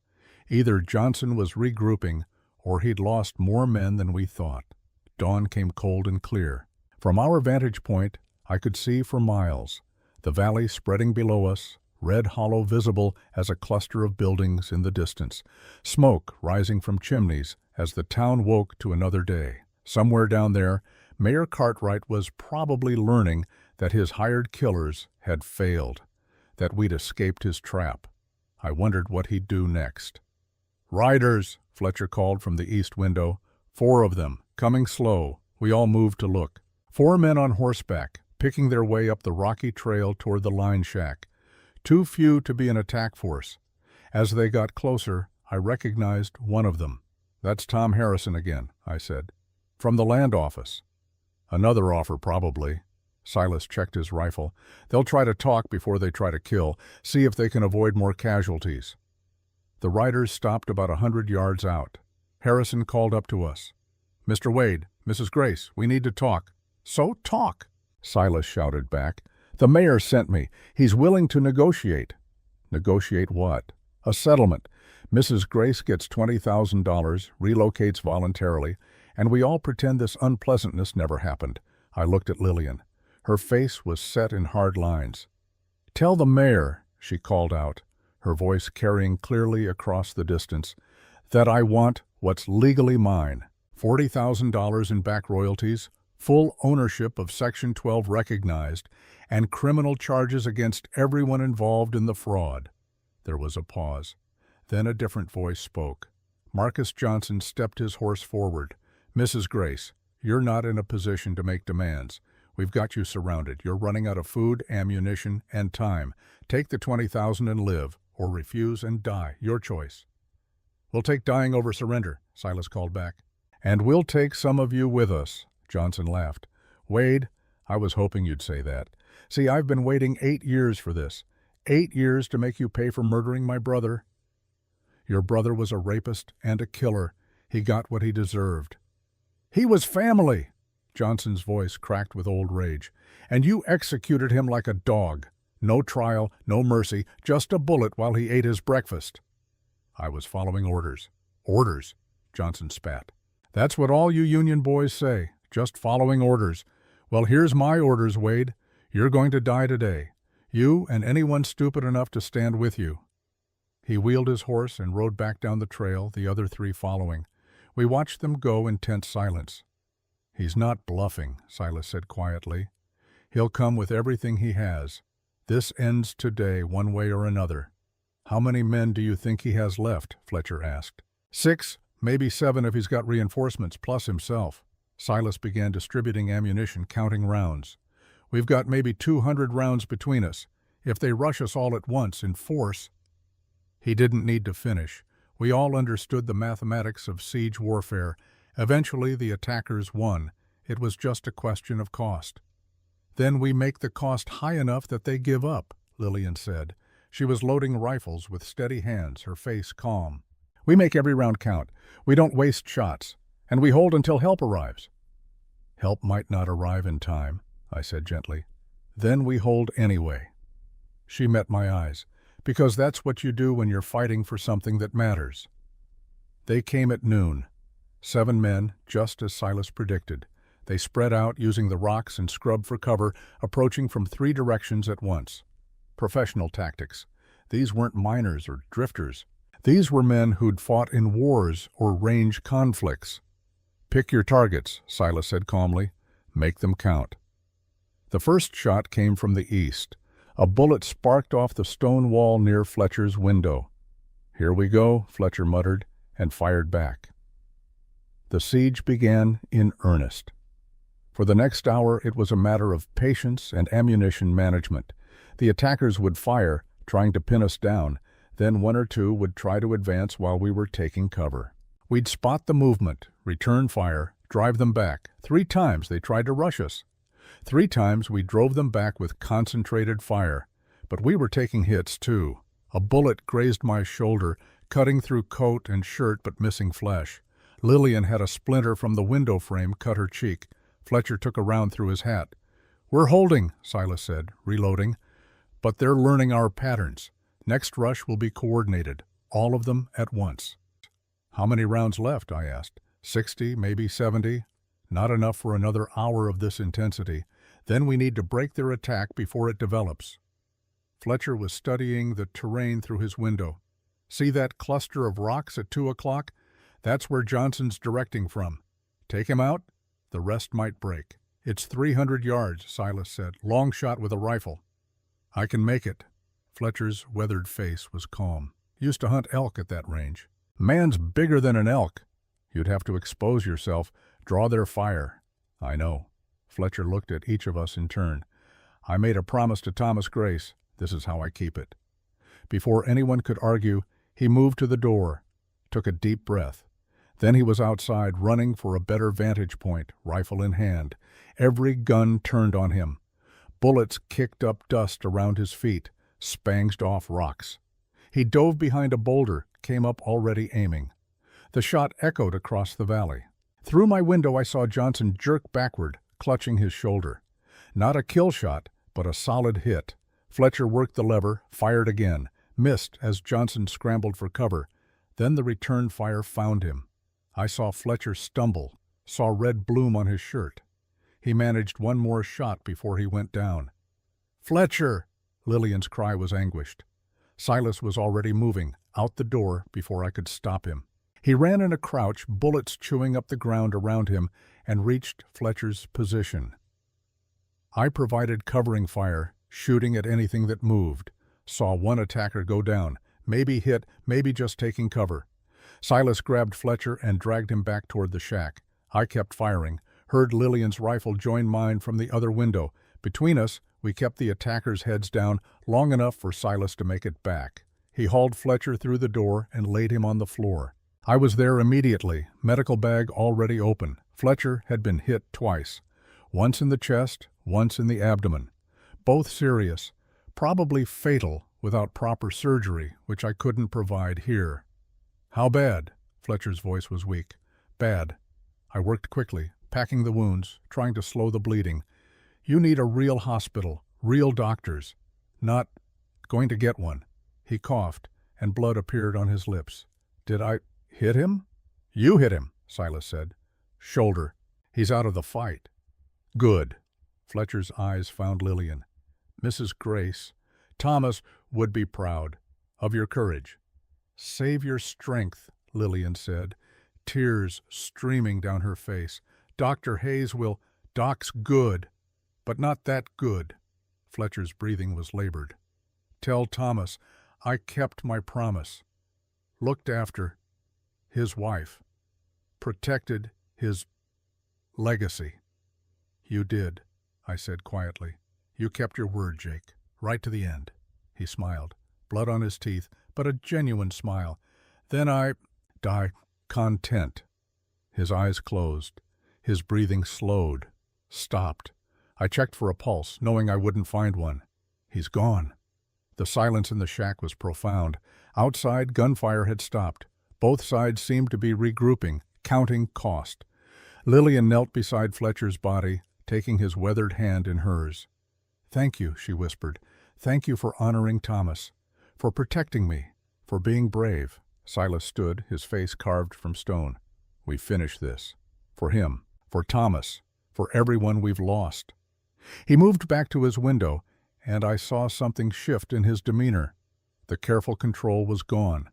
Either Johnson was regrouping, or he'd lost more men than we thought. Dawn came cold and clear. From our vantage point, I could see for miles. The valley spreading below us, Red Hollow visible as a cluster of buildings in the distance. Smoke rising from chimneys as the town woke to another day. Somewhere down there, Mayor Cartwright was probably learning that his hired killers had failed, that we'd escaped his trap. I wondered what he'd do next. "Riders," Fletcher called from the east window. 4 of them, coming slow. We all moved to look. 4 men on horseback, picking their way up the rocky trail toward the line shack. Too few to be an attack force. As they got closer, I recognized one of them. "That's Tom Harrison again," I said. "From the land office." "Another offer, probably." Silas checked his rifle. "They'll try to talk before they try to kill, see if they can avoid more casualties." The riders stopped about 100 yards out. Harrison called up to us. "Mr. Wade, Mrs. Grace, we need to talk." "So talk," Silas shouted back. "The mayor sent me. He's willing to negotiate." "Negotiate what?" "A settlement. Mrs. Grace gets $20,000, relocates voluntarily, and we all pretend this unpleasantness never happened." I looked at Lillian. Her face was set in hard lines. "Tell the mayor," she called out. her voice carrying clearly across the distance, "that I want what's legally mine. $40,000 in back royalties, full ownership of Section 12 recognized, and criminal charges against everyone involved in the fraud." There was a pause. Then a different voice spoke. Marcus Johnson stepped his horse forward. "Mrs. Grace, you're not in a position to make demands. We've got you surrounded. You're running out of food, ammunition, and time. Take the $20,000 and live, or refuse and die. Your choice." "We'll take dying over surrender," Silas called back. "And we'll take some of you with us," Johnson laughed. "Wade, I was hoping you'd say that. See, I've been waiting 8 years for this. 8 years to make you pay for murdering my brother." "Your brother was a rapist and a killer. He got what he deserved." "He was family!" Johnson's voice cracked with old rage. "And you executed him like a dog. No trial, no mercy, just a bullet while he ate his breakfast." "I was following orders." "Orders?" Johnson spat. "That's what all you Union boys say, just following orders. Well, here's my orders, Wade. You're going to die today. You and anyone stupid enough to stand with you." He wheeled his horse and rode back down the trail, the other 3 following. We watched them go in tense silence. "He's not bluffing," Silas said quietly. "He'll come with everything he has. This ends today, one way or another." "How many men do you think he has left?" Fletcher asked. 6, maybe 7 if he's got reinforcements, plus himself." Silas began distributing ammunition, counting rounds. "We've got maybe 200 rounds between us. If they rush us all at once, in force—" He didn't need to finish. We all understood the mathematics of siege warfare. Eventually the attackers won. It was just a question of cost. "Then we make the cost high enough that they give up," Lillian said. She was loading rifles with steady hands, her face calm. "We make every round count. We don't waste shots. And we hold until help arrives." "Help might not arrive in time," I said gently. "Then we hold anyway." She met my eyes. "Because that's what you do when you're fighting for something that matters." They came at noon. 7 men, just as Silas predicted. They spread out, using the rocks and scrub for cover, approaching from 3 directions at once. Professional tactics. These weren't miners or drifters. These were men who'd fought in wars or range conflicts. "Pick your targets," Silas said calmly. "Make them count." The first shot came from the east. A bullet sparked off the stone wall near Fletcher's window. "Here we go," Fletcher muttered, and fired back. The siege began in earnest. For the next hour, it was a matter of patience and ammunition management. The attackers would fire, trying to pin us down. Then 1 or 2 would try to advance while we were taking cover. We'd spot the movement, return fire, drive them back. 3 times they tried to rush us. 3 times we drove them back with concentrated fire. But we were taking hits, too. A bullet grazed my shoulder, cutting through coat and shirt but missing flesh. Lillian had a splinter from the window frame cut her cheek. Fletcher took a round through his hat. "We're holding," Silas said, reloading. "But they're learning our patterns. Next rush will be coordinated, all of them at once." "How many rounds left?" I asked. 60, maybe 70. "Not enough for another hour of this intensity. Then we need to break their attack before it develops." Fletcher was studying the terrain through his window. "See that cluster of rocks at 2 o'clock? That's where Johnson's directing from. Take him out, the rest might break." "It's 300 yards, Silas said. "Long shot with a rifle." "I can make it." Fletcher's weathered face was calm. "Used to hunt elk at that range." "Man's bigger than an elk." "You'd have to expose yourself, draw their fire." "I know." Fletcher looked at each of us in turn. "I made a promise to Thomas Grace. This is how I keep it." Before anyone could argue, he moved to the door, took a deep breath. Then he was outside, running for a better vantage point, rifle in hand. Every gun turned on him. Bullets kicked up dust around his feet, spanged off rocks. He dove behind a boulder, came up already aiming. The shot echoed across the valley. Through my window I saw Johnson jerk backward, clutching his shoulder. Not a kill shot, but a solid hit. Fletcher worked the lever, fired again, missed as Johnson scrambled for cover. Then the return fire found him. I saw Fletcher stumble, saw red bloom on his shirt. He managed one more shot before he went down. "Fletcher!" Lillian's cry was anguished. Silas was already moving, out the door, before I could stop him. He ran in a crouch, bullets chewing up the ground around him, and reached Fletcher's position. I provided covering fire, shooting at anything that moved. Saw one attacker go down, maybe hit, maybe just taking cover. Silas grabbed Fletcher and dragged him back toward the shack. I kept firing, heard Lillian's rifle join mine from the other window. Between us, we kept the attackers' heads down long enough for Silas to make it back. He hauled Fletcher through the door and laid him on the floor. I was there immediately, medical bag already open. Fletcher had been hit twice. Once in the chest, once in the abdomen. Both serious, probably fatal without proper surgery, which I couldn't provide here. "How bad?" Fletcher's voice was weak. "Bad." I worked quickly, packing the wounds, trying to slow the bleeding. "You need a real hospital, real doctors. Not going to get one." He coughed, and blood appeared on his lips. "Did I hit him?" "You hit him," Silas said. "Shoulder. He's out of the fight." "Good." Fletcher's eyes found Lillian. "Mrs. Grace, Thomas would be proud of your courage." "Save your strength," Lillian said, tears streaming down her face. "Dr. Hayes will—" "Doc's good, but not that good." Fletcher's breathing was labored. "Tell Thomas I kept my promise. Looked after his wife. Protected his legacy." "You did," I said quietly. "You kept your word, Jake, right to the end." He smiled, blood on his teeth, but a genuine smile. "Then I die content." His eyes closed. His breathing slowed, stopped. I checked for a pulse, knowing I wouldn't find one. He's gone. The silence in the shack was profound. Outside, gunfire had stopped. Both sides seemed to be regrouping, counting cost. Lillian knelt beside Fletcher's body, taking his weathered hand in hers. "Thank you," she whispered. "Thank you for honoring Thomas, for protecting me, for being brave." Silas stood, his face carved from stone. "We finish this. For him, for Thomas, for everyone we've lost." He moved back to his window, and I saw something shift in his demeanor. The careful control was gone.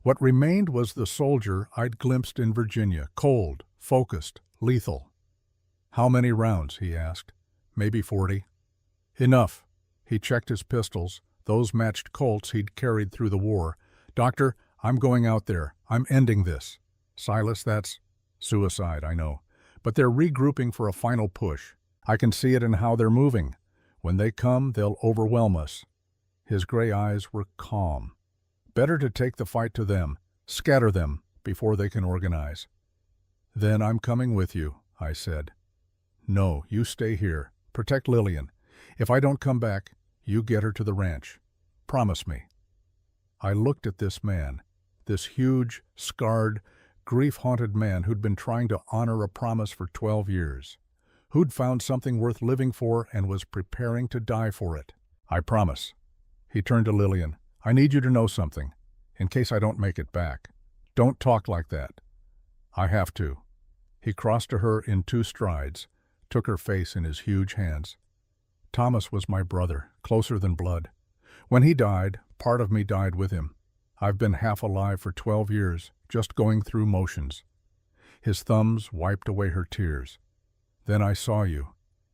What remained was the soldier I'd glimpsed in Virginia, cold, focused, lethal. "How many rounds?" he asked. "Maybe 40. "Enough." He checked his pistols. Those matched Colts he'd carried through the war. "Doctor, I'm going out there. I'm ending this." "Silas, that's suicide, I know. But they're regrouping for a final push. I can see it in how they're moving. When they come, they'll overwhelm us." His gray eyes were calm. "Better to take the fight to them, scatter them, before they can organize." "Then I'm coming with you," I said. "No, you stay here. Protect Lillian. If I don't come back, you get her to the ranch. Promise me." I looked at this man, this huge, scarred, grief-haunted man who'd been trying to honor a promise for 12 years, who'd found something worth living for and was preparing to die for it. "I promise." He turned to Lillian. "I need you to know something, in case I don't make it back. Don't talk like that." "I have to." He crossed to her in 2 strides, took her face in his huge hands. "Thomas was my brother, closer than blood. When he died, part of me died with him. I've been half alive for 12 years, just going through motions." His thumbs wiped away her tears. "Then I saw you,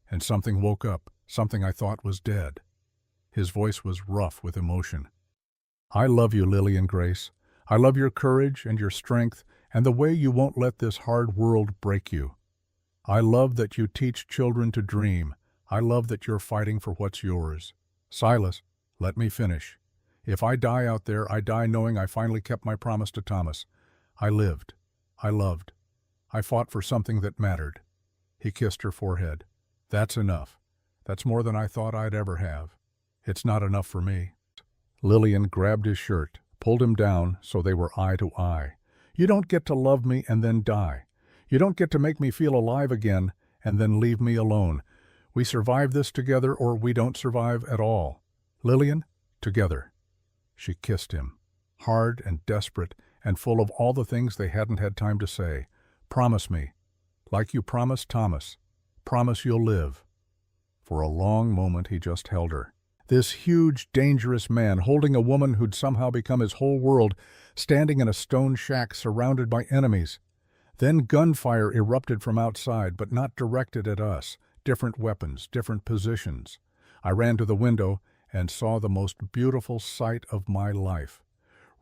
and something woke up, something I thought was dead." His voice was rough with emotion. "I love you, Lillian Grace. I love your courage and your strength and the way you won't let this hard world break you. I love that you teach children to dream. I love that you're fighting for what's yours. Silas, let me finish. If I die out there, I die knowing I finally kept my promise to Thomas. I lived. I loved. I fought for something that mattered." He kissed her forehead. "That's enough. That's more than I thought I'd ever have. It's not enough for me." Lillian grabbed his shirt, pulled him down so they were eye to eye. "You don't get to love me and then die. You don't get to make me feel alive again and then leave me alone. We survive this together or we don't survive at all. Lillian, together." She kissed him, hard and desperate and full of all the things they hadn't had time to say. "Promise me, like you promised Thomas. Promise you'll live." For a long moment he just held her. This huge, dangerous man holding a woman who'd somehow become his whole world, standing in a stone shack surrounded by enemies. Then gunfire erupted from outside, but not directed at us. Different weapons, different positions. I ran to the window and saw the most beautiful sight of my life.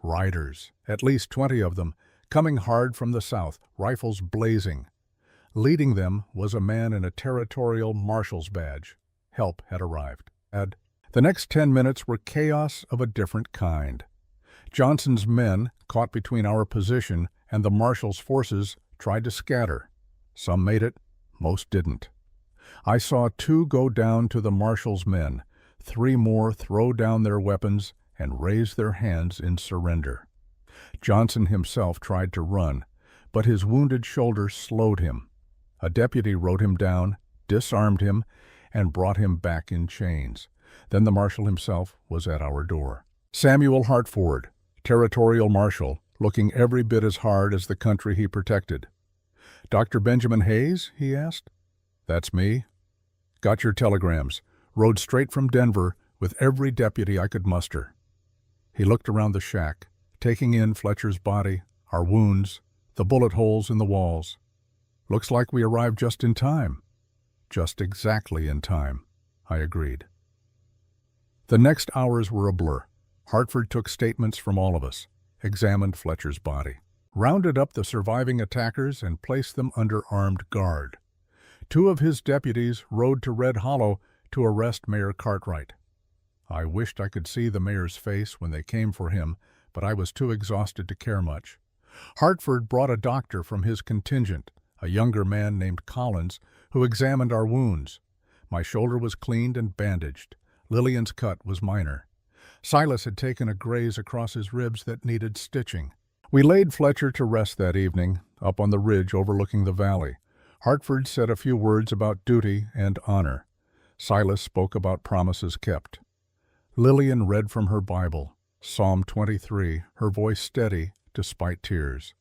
Riders, at least 20 of them, coming hard from the south, rifles blazing. Leading them was a man in a territorial marshal's badge. Help had arrived. The next 10 minutes were chaos of a different kind. Johnson's men, caught between our position and the marshal's forces, tried to scatter. Some made it, most didn't. I saw 2 go down to the marshal's men, 3 more throw down their weapons and raise their hands in surrender. Johnson himself tried to run, but his wounded shoulder slowed him. A deputy rode him down, disarmed him, and brought him back in chains. Then the marshal himself was at our door. Samuel Hartford, territorial marshal, looking every bit as hard as the country he protected. "Dr. Benjamin Hayes?" he asked. "That's me." "Got your telegrams. Rode straight from Denver with every deputy I could muster." He looked around the shack, taking in Fletcher's body, our wounds, the bullet holes in the walls. "Looks like we arrived just in time." "Just exactly in time," I agreed. The next hours were a blur. Hartford took statements from all of us, examined Fletcher's body, rounded up the surviving attackers and placed them under armed guard. 2 of his deputies rode to Red Hollow to arrest Mayor Cartwright. I wished I could see the mayor's face when they came for him, but I was too exhausted to care much. Hartford brought a doctor from his contingent, a younger man named Collins, who examined our wounds. My shoulder was cleaned and bandaged. Lillian's cut was minor. Silas had taken a graze across his ribs that needed stitching. We laid Fletcher to rest that evening, up on the ridge overlooking the valley. Hartford said a few words about duty and honor. Silas spoke about promises kept. Lillian read from her Bible, Psalm 23, her voice steady despite tears.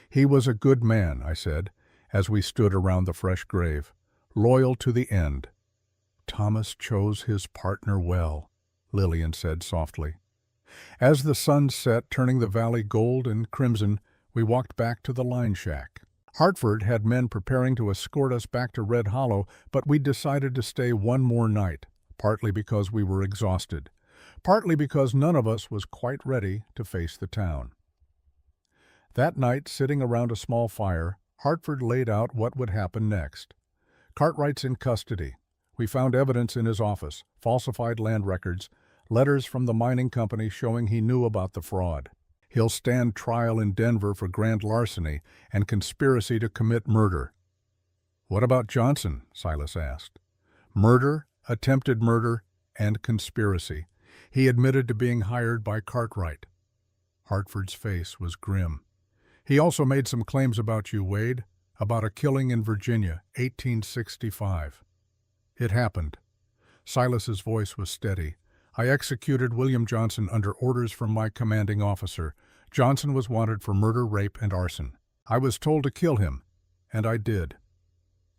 "He was a good man," I said, as we stood around the fresh grave, "loyal to the end." "Thomas chose his partner well," Lillian said softly. As the sun set, turning the valley gold and crimson, we walked back to the line shack. Hartford had men preparing to escort us back to Red Hollow, but we decided to stay one more night, partly because we were exhausted, partly because none of us was quite ready to face the town. That night, sitting around a small fire, Hartford laid out what would happen next. "Cartwright's in custody. We found evidence in his office, falsified land records, letters from the mining company showing he knew about the fraud. He'll stand trial in Denver for grand larceny and conspiracy to commit murder." "What about Johnson?" Silas asked. "Murder, attempted murder, and conspiracy. He admitted to being hired by Cartwright." Hartford's face was grim. "He also made some claims about you, Wade, about a killing in Virginia, 1865. "It happened." Silas's voice was steady. "I executed William Johnson under orders from my commanding officer. Johnson was wanted for murder, rape, and arson. I was told to kill him, and I did."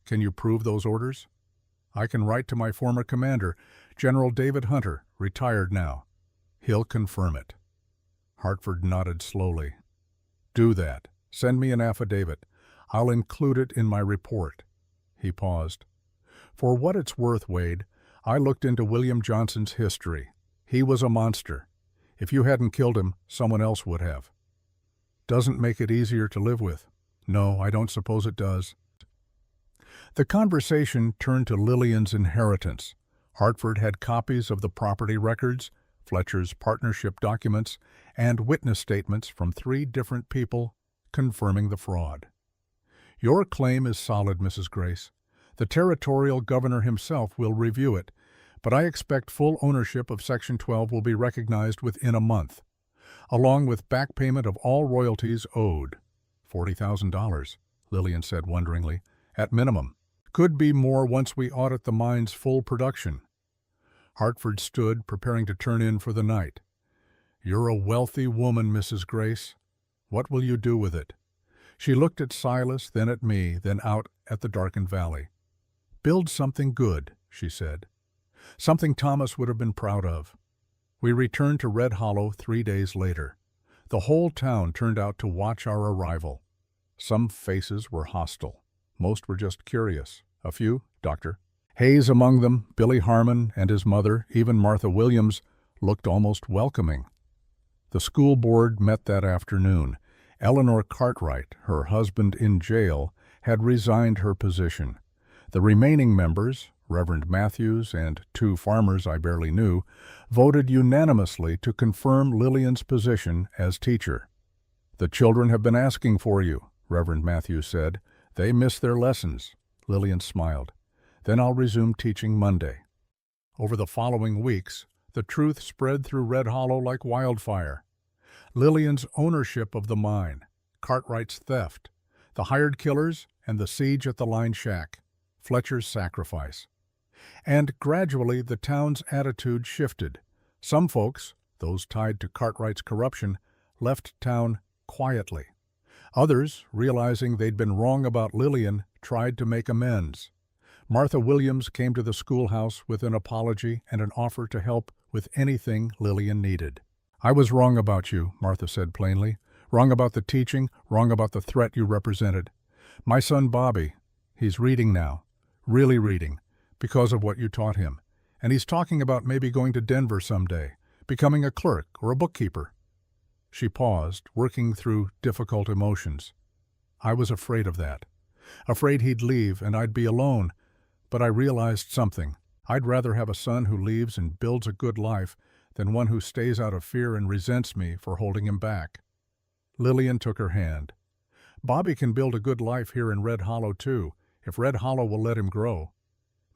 "Can you prove those orders?" "I can write to my former commander, General David Hunter, retired now. He'll confirm it." Hartford nodded slowly. "Do that. Send me an affidavit. I'll include it in my report." He paused. "For what it's worth, Wade, I looked into William Johnson's history. He was a monster. If you hadn't killed him, someone else would have." "Doesn't make it easier to live with." "No, I don't suppose it does." The conversation turned to Lillian's inheritance. Hartford had copies of the property records, Fletcher's partnership documents, and witness statements from 3 different people confirming the fraud. "Your claim is solid, Mrs. Grace. The territorial governor himself will review it, but I expect full ownership of Section 12 will be recognized within a month, along with back payment of all royalties owed." $40,000, Lillian said wonderingly, "at minimum. Could be more once we audit the mine's full production." Hartford stood, preparing to turn in for the night. "You're a wealthy woman, Mrs. Grace. What will you do with it?" She looked at Silas, then at me, then out at the darkened valley. "Build something good," she said. something Thomas would have been proud of. We returned to Red Hollow 3 days later. The whole town turned out to watch our arrival. Some faces were hostile. Most were just curious. A few, Dr. Hayes among them, Billy Harmon and his mother, even Martha Williams, looked almost welcoming. The school board met that afternoon. Eleanor Cartwright, her husband in jail, had resigned her position. The remaining members, Reverend Matthews and 2 farmers I barely knew, voted unanimously to confirm Lillian's position as teacher. "The children have been asking for you," Reverend Matthews said. "They miss their lessons." Lillian smiled. "Then I'll resume teaching Monday." Over the following weeks, the truth spread through Red Hollow like wildfire. Lillian's ownership of the mine, Cartwright's theft, the hired killers, and the siege at the line shack, Fletcher's sacrifice. And gradually the town's attitude shifted. Some folks, those tied to Cartwright's corruption, left town quietly. Others, realizing they'd been wrong about Lillian, tried to make amends. Martha Williams came to the schoolhouse with an apology and an offer to help with anything Lillian needed. "I was wrong about you," Martha said plainly. "Wrong about the teaching, wrong about the threat you represented. My son Bobby, he's reading now, really reading, because of what you taught him. And he's talking about maybe going to Denver someday, becoming a clerk or a bookkeeper." She paused, working through difficult emotions. "I was afraid of that. Afraid he'd leave and I'd be alone. But I realized something. I'd rather have a son who leaves and builds a good life than one who stays out of fear and resents me for holding him back." Lillian took her hand. "Bobby can build a good life here in Red Hollow, too, if Red Hollow will let him grow.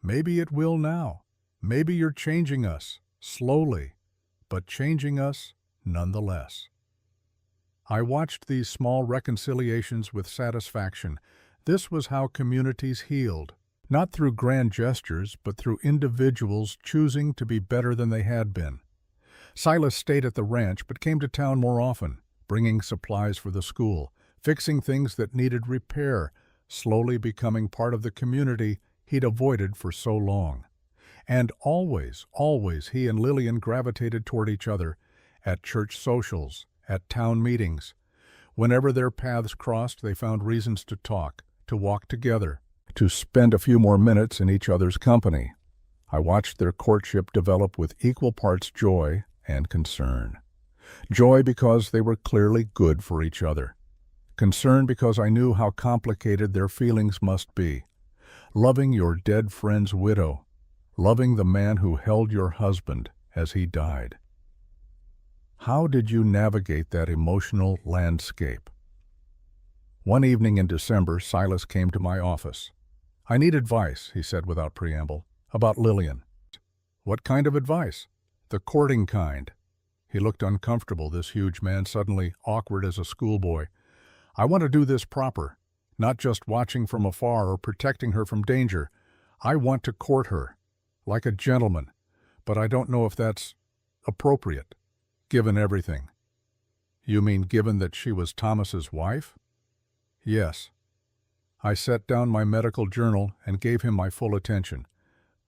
Maybe it will now. Maybe you're changing us, slowly, but changing us nonetheless." I watched these small reconciliations with satisfaction. This was how communities healed. Not through grand gestures, but through individuals choosing to be better than they had been. Silas stayed at the ranch but came to town more often, bringing supplies for the school, fixing things that needed repair, slowly becoming part of the community he'd avoided for so long. And always he and Lillian gravitated toward each other, at church socials, at town meetings. Whenever their paths crossed, they found reasons to talk, to walk together, to spend a few more minutes in each other's company. I watched their courtship develop with equal parts joy and concern. Joy because they were clearly good for each other. Concern because I knew how complicated their feelings must be. Loving your dead friend's widow. Loving the man who held your husband as he died. How did you navigate that emotional landscape? One evening in December, Silas came to my office. "I need advice," he said without preamble, "about Lillian." "What kind of advice?" "The courting kind." He looked uncomfortable, this huge man, suddenly awkward as a schoolboy. "I want to do this proper, not just watching from afar or protecting her from danger. I want to court her, like a gentleman, but I don't know if that's appropriate, given everything." "You mean given that she was Thomas's wife?" "Yes." I set down my medical journal and gave him my full attention.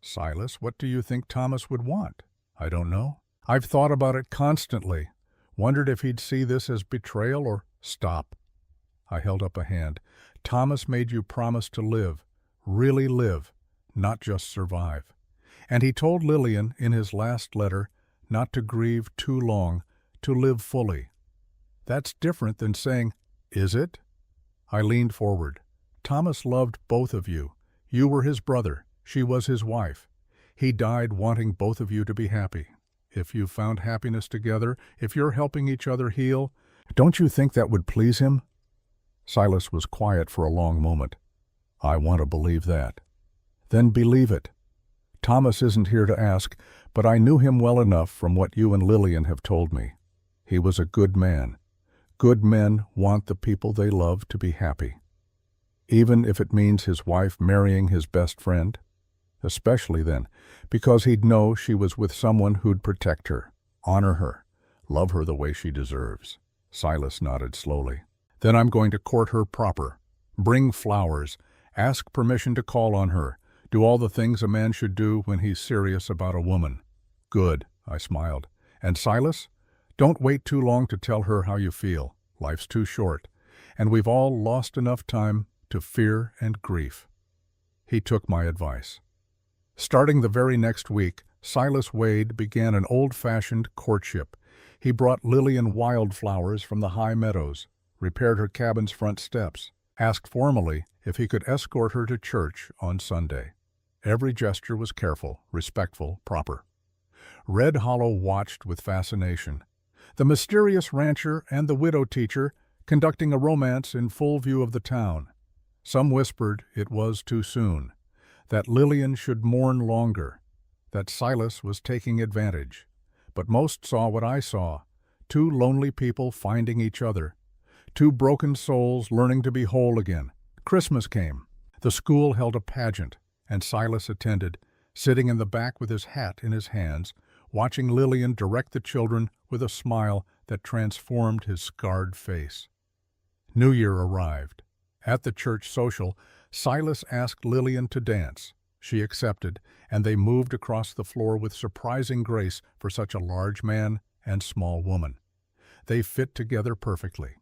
"Silas, what do you think Thomas would want?" "I don't know. I've thought about it constantly. Wondered if he'd see this as betrayal or—" "Stop." I held up a hand. "Thomas made you promise to live, really live, not just survive. And he told Lillian in his last letter not to grieve too long, to live fully. That's different than saying, is it?" I leaned forward. "Thomas loved both of you. You were his brother. She was his wife. He died wanting both of you to be happy. If you've found happiness together, if you're helping each other heal, don't you think that would please him?" Silas was quiet for a long moment. "I want to believe that." "Then believe it. Thomas isn't here to ask, but I knew him well enough from what you and Lillian have told me. He was a good man. Good men want the people they love to be happy. Even if it means his wife marrying his best friend. Especially then, because he'd know she was with someone who'd protect her, honor her, love her the way she deserves." Silas nodded slowly. "Then I'm going to court her proper. Bring flowers. Ask permission to call on her. Do all the things a man should do when he's serious about a woman. Good, I smiled. And Silas? Don't wait too long to tell her how you feel. Life's too short, and we've all lost enough time to fear and grief. He took my advice. Starting the very next week, Silas Wade began an old-fashioned courtship. He brought Lillian wildflowers from the high meadows, repaired her cabin's front steps, asked formally if he could escort her to church on Sunday. Every gesture was careful, respectful, proper. Red Hollow watched with fascination. The mysterious rancher and the widow teacher conducting a romance in full view of the town. Some whispered it was too soon, that Lillian should mourn longer, that Silas was taking advantage. But most saw what I saw, two lonely people finding each other, two broken souls learning to be whole again. Christmas came. The school held a pageant, and Silas attended, sitting in the back with his hat in his hands, watching Lillian direct the children with a smile that transformed his scarred face. New Year arrived. At the church social, Silas asked Lillian to dance. She accepted, and they moved across the floor with surprising grace for such a large man and small woman. They fit together perfectly.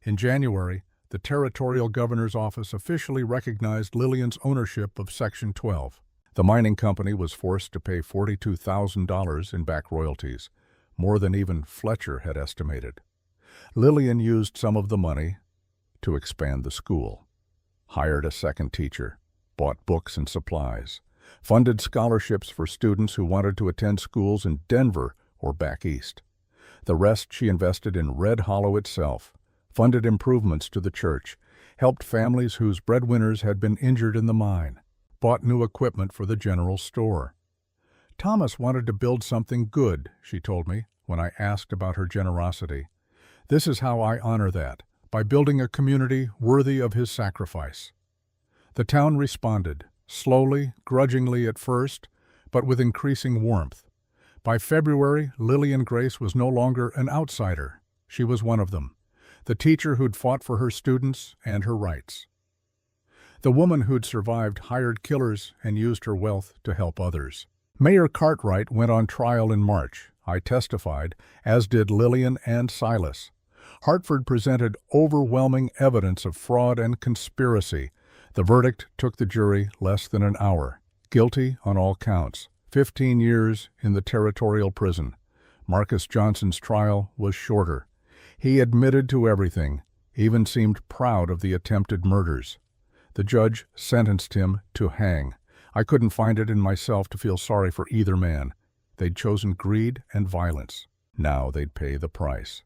In January, the territorial governor's office officially recognized Lillian's ownership of Section 12. The mining company was forced to pay $42,000 in back royalties, more than even Fletcher had estimated. Lillian used some of the money to expand the school, hired a second teacher, bought books and supplies, funded scholarships for students who wanted to attend schools in Denver or back east. The rest she invested in Red Hollow itself, funded improvements to the church, helped families whose breadwinners had been injured in the mine, bought new equipment for the general store. Thomas wanted to build something good, she told me when I asked about her generosity. This is how I honor that, by building a community worthy of his sacrifice. The town responded, slowly, grudgingly at first, but with increasing warmth. By February, Lillian Grace was no longer an outsider. She was one of them, the teacher who'd fought for her students and her rights. The woman who'd survived hired killers and used her wealth to help others. Mayor Cartwright went on trial in March. I testified, as did Lillian and Silas. Hartford presented overwhelming evidence of fraud and conspiracy. The verdict took the jury less than an hour. Guilty on all counts. 15 years in the territorial prison. Marcus Johnson's trial was shorter. He admitted to everything, even seemed proud of the attempted murders. The judge sentenced him to hang. I couldn't find it in myself to feel sorry for either man. They'd chosen greed and violence. Now they'd pay the price.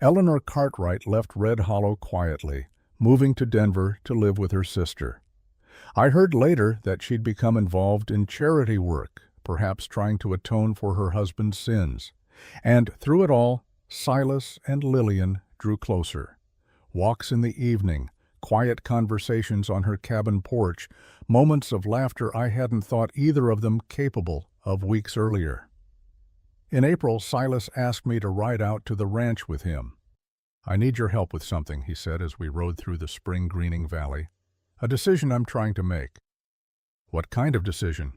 Eleanor Cartwright left Red Hollow quietly, moving to Denver to live with her sister. I heard later that she'd become involved in charity work, perhaps trying to atone for her husband's sins. And through it all, Silas and Lillian drew closer. Walks in the evening, quiet conversations on her cabin porch, moments of laughter I hadn't thought either of them capable of weeks earlier. In April, Silas asked me to ride out to the ranch with him. "I need your help with something," he said as we rode through the spring-greening valley. "A decision I'm trying to make." "What kind of decision?"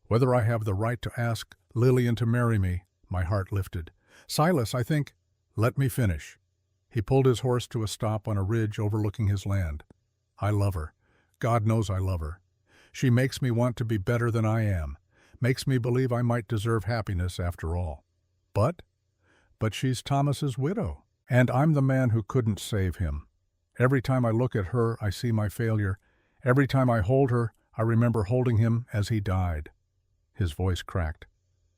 "Whether I have the right to ask Lillian to marry me." My heart lifted. "Silas, I think—" "Let me finish." He pulled his horse to a stop on a ridge overlooking his land. "I love her. God knows I love her. She makes me want to be better than I am, makes me believe I might deserve happiness after all. But she's Thomas's widow, and I'm the man who couldn't save him. Every time I look at her, I see my failure. Every time I hold her, I remember holding him as he died." His voice cracked.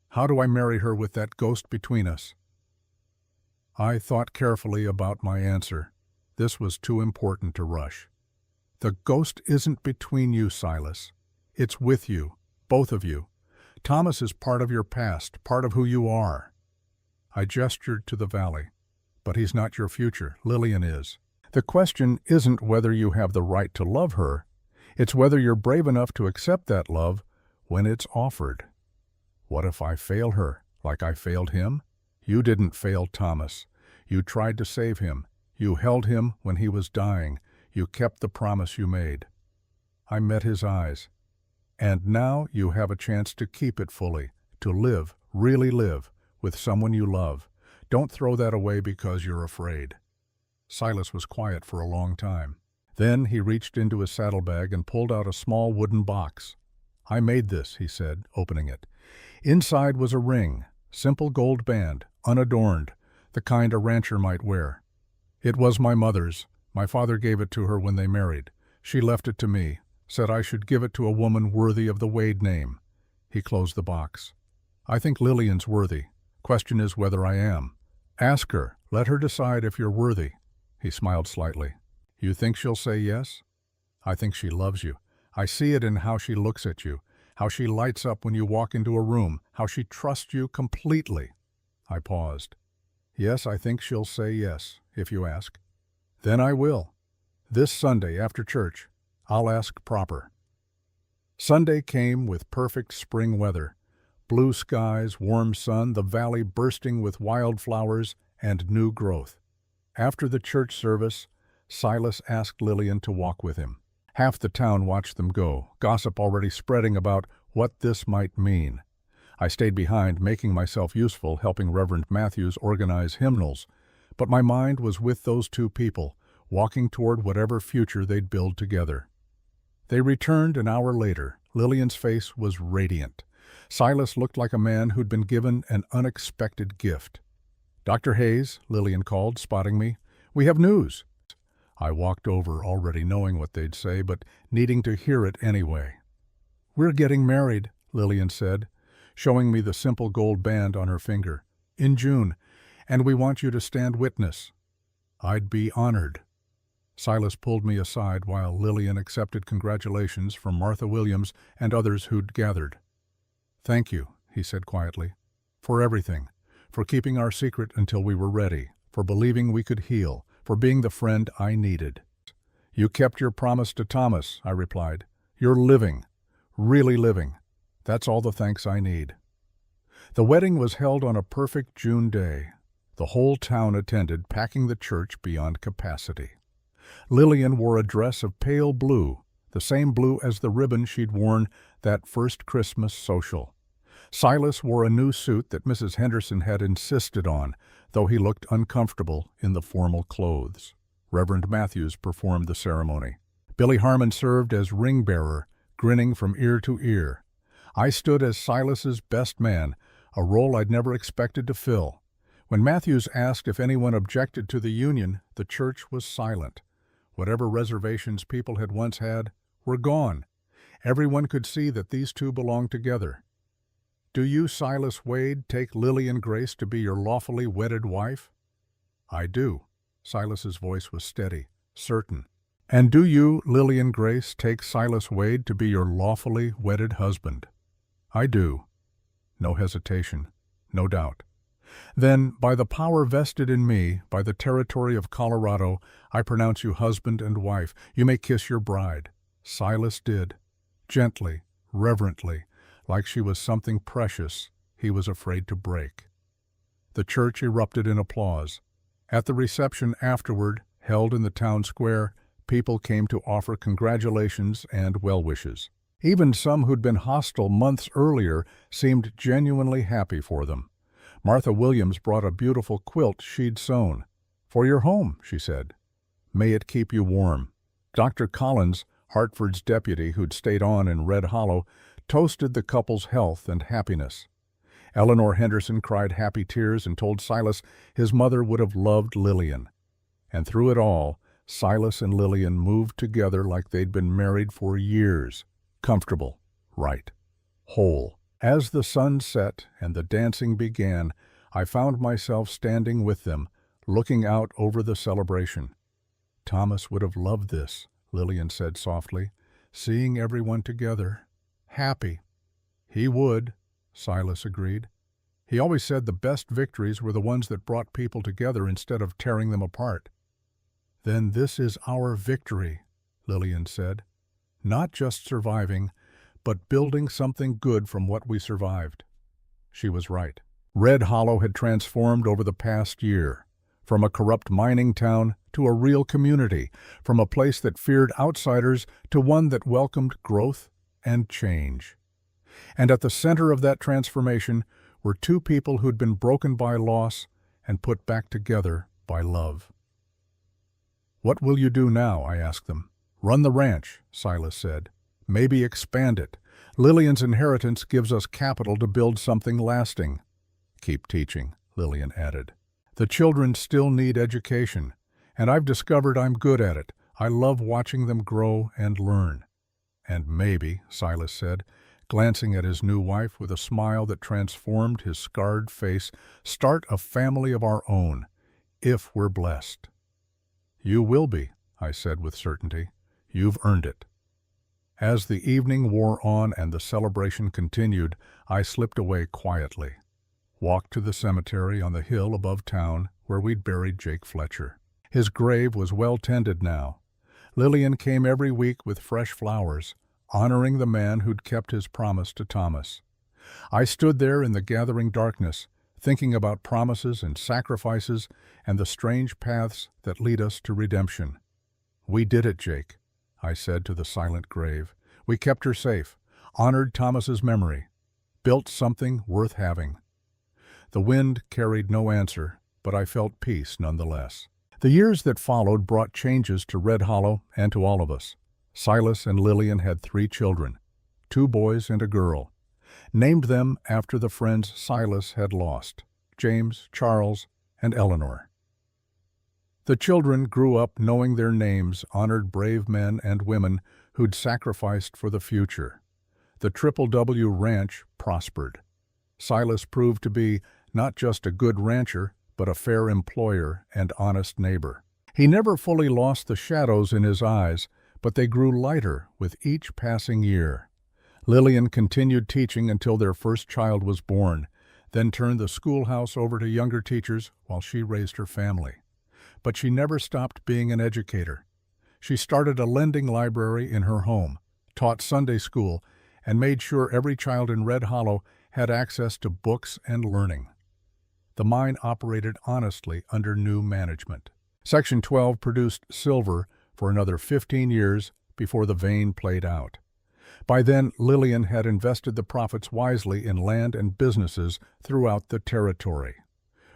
"How do I marry her with that ghost between us?" I thought carefully about my answer. This was too important to rush. "The ghost isn't between you, Silas. It's with you, both of you. Thomas is part of your past, part of who you are." I gestured to the valley. "But he's not your future. Lillian is. The question isn't whether you have the right to love her. It's whether you're brave enough to accept that love when it's offered. What if I fail her, like I failed him? You didn't fail Thomas. You tried to save him. You held him when he was dying. You kept the promise you made." I met his eyes. And now you have a chance to keep it fully, to live, really live, with someone you love. Don't throw that away because you're afraid." Silas was quiet for a long time. Then he reached into his saddlebag and pulled out a small wooden box. "I made this," he said, opening it. Inside was a ring, simple gold band, unadorned, the kind a rancher might wear. "It was my mother's. My father gave it to her when they married. She left it to me, said I should give it to a woman worthy of the Wade name." He closed the box. "I think Lillian's worthy. Question is whether I am. Ask her. Let her decide if you're worthy." He smiled slightly. "You think she'll say yes?" "I think she loves you. I see it in how she looks at you, how she lights up when you walk into a room, how she trusts you completely." I paused. "Yes, I think she'll say yes, if you ask." "Then I will. This Sunday after church. I'll ask proper." Sunday came with perfect spring weather. Blue skies, warm sun, the valley bursting with wildflowers and new growth. After the church service, Silas asked Lillian to walk with him. Half the town watched them go, gossip already spreading about what this might mean. I stayed behind, making myself useful, helping Reverend Matthews organize hymnals, but my mind was with those two people, walking toward whatever future they'd build together. They returned an hour later. Lillian's face was radiant. Silas looked like a man who'd been given an unexpected gift. "Dr. Hayes," Lillian called, spotting me, "we have news." I walked over, already knowing what they'd say, but needing to hear it anyway. "We're getting married," Lillian said, showing me the simple gold band on her finger, "in June, and we want you to stand witness." I'd be honored. Silas pulled me aside while Lillian accepted congratulations from Martha Williams and others who'd gathered. "Thank you," he said quietly, "for everything, for keeping our secret until we were ready, for believing we could heal, for being the friend I needed." "You kept your promise to Thomas," I replied. "You're living, really living. That's all the thanks I need." The wedding was held on a perfect June day. The whole town attended, packing the church beyond capacity. Lillian wore a dress of pale blue, the same blue as the ribbon she'd worn that first Christmas social. Silas wore a new suit that Mrs. Henderson had insisted on, though he looked uncomfortable in the formal clothes. Reverend Matthews performed the ceremony. Billy Harmon served as ring-bearer, grinning from ear to ear. I stood as Silas's best man, a role I'd never expected to fill. When Matthews asked if anyone objected to the union, the church was silent. Whatever reservations people had once had were gone. Everyone could see that these two belonged together. "Do you, Silas Wade, take Lillian Grace to be your lawfully wedded wife?" "I do." Silas's voice was steady, certain. "And do you, Lillian Grace, take Silas Wade to be your lawfully wedded husband?" "I do." No hesitation, no doubt. "Then, by the power vested in me, by the territory of Colorado, I pronounce you husband and wife. You may kiss your bride." Silas did, gently, reverently, like she was something precious he was afraid to break. The church erupted in applause. At the reception afterward, held in the town square, people came to offer congratulations and well wishes. Even some who'd been hostile months earlier seemed genuinely happy for them. Martha Williams brought a beautiful quilt she'd sewn. "For your home," she said. "May it keep you warm." Dr. Collins, Hartford's deputy who'd stayed on in Red Hollow, toasted the couple's health and happiness. Eleanor Henderson cried happy tears and told Silas his mother would have loved Lillian. And through it all, Silas and Lillian moved together like they'd been married for years. Comfortable, right, whole. As the sun set and the dancing began, I found myself standing with them, looking out over the celebration. "Thomas would have loved this," Lillian said softly, "seeing everyone together, happy." "He would," Silas agreed. "He always said the best victories were the ones that brought people together instead of tearing them apart." "Then this is our victory," Lillian said. "Not just surviving, but building something good from what we survived." She was right. Red Hollow had transformed over the past year, from a corrupt mining town to a real community, from a place that feared outsiders to one that welcomed growth and change. And at the center of that transformation were two people who'd been broken by loss and put back together by love. "What will you do now?" I asked them. "Run the ranch," Silas said. "Maybe expand it. Lillian's inheritance gives us capital to build something lasting." "Keep teaching," Lillian added. "The children still need education, and I've discovered I'm good at it. I love watching them grow and learn." "And maybe," Silas said, glancing at his new wife with a smile that transformed his scarred face, "start a family of our own, if we're blessed." "You will be," I said with certainty. "You've earned it." As the evening wore on and the celebration continued, I slipped away quietly, walked to the cemetery on the hill above town where we'd buried Jake Fletcher. His grave was well tended now. Lillian came every week with fresh flowers, honoring the man who'd kept his promise to Thomas. I stood there in the gathering darkness, thinking about promises and sacrifices and the strange paths that lead us to redemption. "We did it, Jake," I said to the silent grave. "We kept her safe, honored Thomas's memory, built something worth having." The wind carried no answer, but I felt peace nonetheless. The years that followed brought changes to Red Hollow and to all of us. Silas and Lillian had 3 children, 2 boys and a girl. Named them after the friends Silas had lost, James, Charles, and Eleanor. The children grew up knowing their names honored brave men and women who'd sacrificed for the future. The Triple W Ranch prospered. Silas proved to be not just a good rancher, but a fair employer and honest neighbor. He never fully lost the shadows in his eyes, but they grew lighter with each passing year. Lillian continued teaching until their first child was born, then turned the schoolhouse over to younger teachers while she raised her family. But she never stopped being an educator. She started a lending library in her home, taught Sunday school, and made sure every child in Red Hollow had access to books and learning. The mine operated honestly under new management. Section 12 produced silver for another 15 years before the vein played out. By then, Lillian had invested the profits wisely in land and businesses throughout the territory.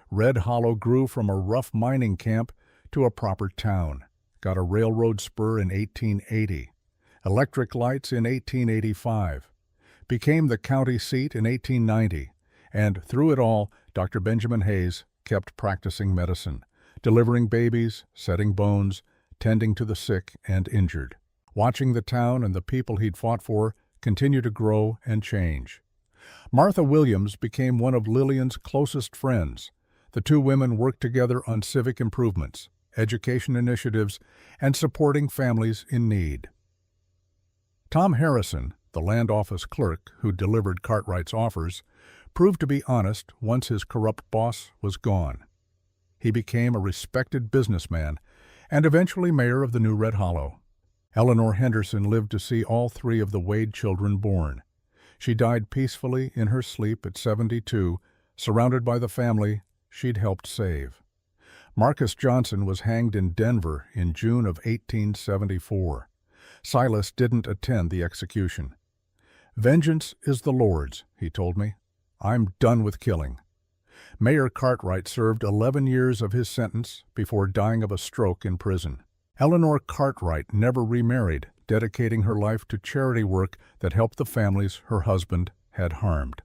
Red Hollow grew from a rough mining camp to a proper town, got a railroad spur in 1880, electric lights in 1885, became the county seat in 1890, and through it all, Dr. Benjamin Hayes kept practicing medicine, delivering babies, setting bones, tending to the sick and injured, watching the town and the people he'd fought for continue to grow and change. Martha Williams became one of Lillian's closest friends. The 2 women worked together on civic improvements, education initiatives, and supporting families in need. Tom Harrison, the land office clerk who delivered Cartwright's offers, proved to be honest once his corrupt boss was gone. He became a respected businessman and eventually mayor of the new Red Hollow. Eleanor Henderson lived to see all 3 of the Wade children born. She died peacefully in her sleep at 72, surrounded by the family she'd helped save. Marcus Johnson was hanged in Denver in June of 1874. Silas didn't attend the execution. "Vengeance is the Lord's," he told me. "I'm done with killing." Mayor Cartwright served 11 years of his sentence before dying of a stroke in prison. Eleanor Cartwright never remarried, dedicating her life to charity work that helped the families her husband had harmed.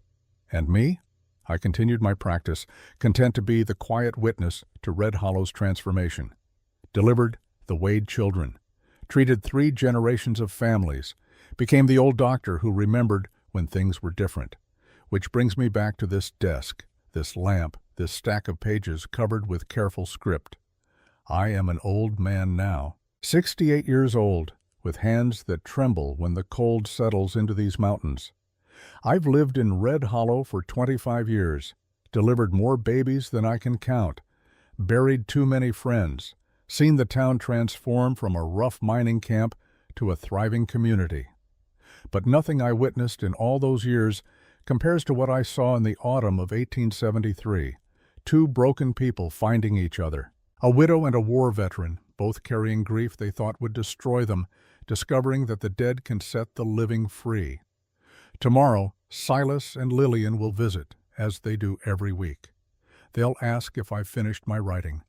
And me? I continued my practice, content to be the quiet witness to Red Hollow's transformation. Delivered the Wade children, treated 3 generations of families, became the old doctor who remembered when things were different. Which brings me back to this desk, this lamp, this stack of pages covered with careful script. I am an old man now, 68 years old, with hands that tremble when the cold settles into these mountains. I've lived in Red Hollow for 25 years, delivered more babies than I can count, buried too many friends, seen the town transform from a rough mining camp to a thriving community. But nothing I witnessed in all those years compares to what I saw in the autumn of 1873, 2 broken people finding each other. A widow and a war veteran, both carrying grief they thought would destroy them, discovering that the dead can set the living free. Tomorrow, Silas and Lillian will visit, as they do every week. They'll ask if I've finished my writing.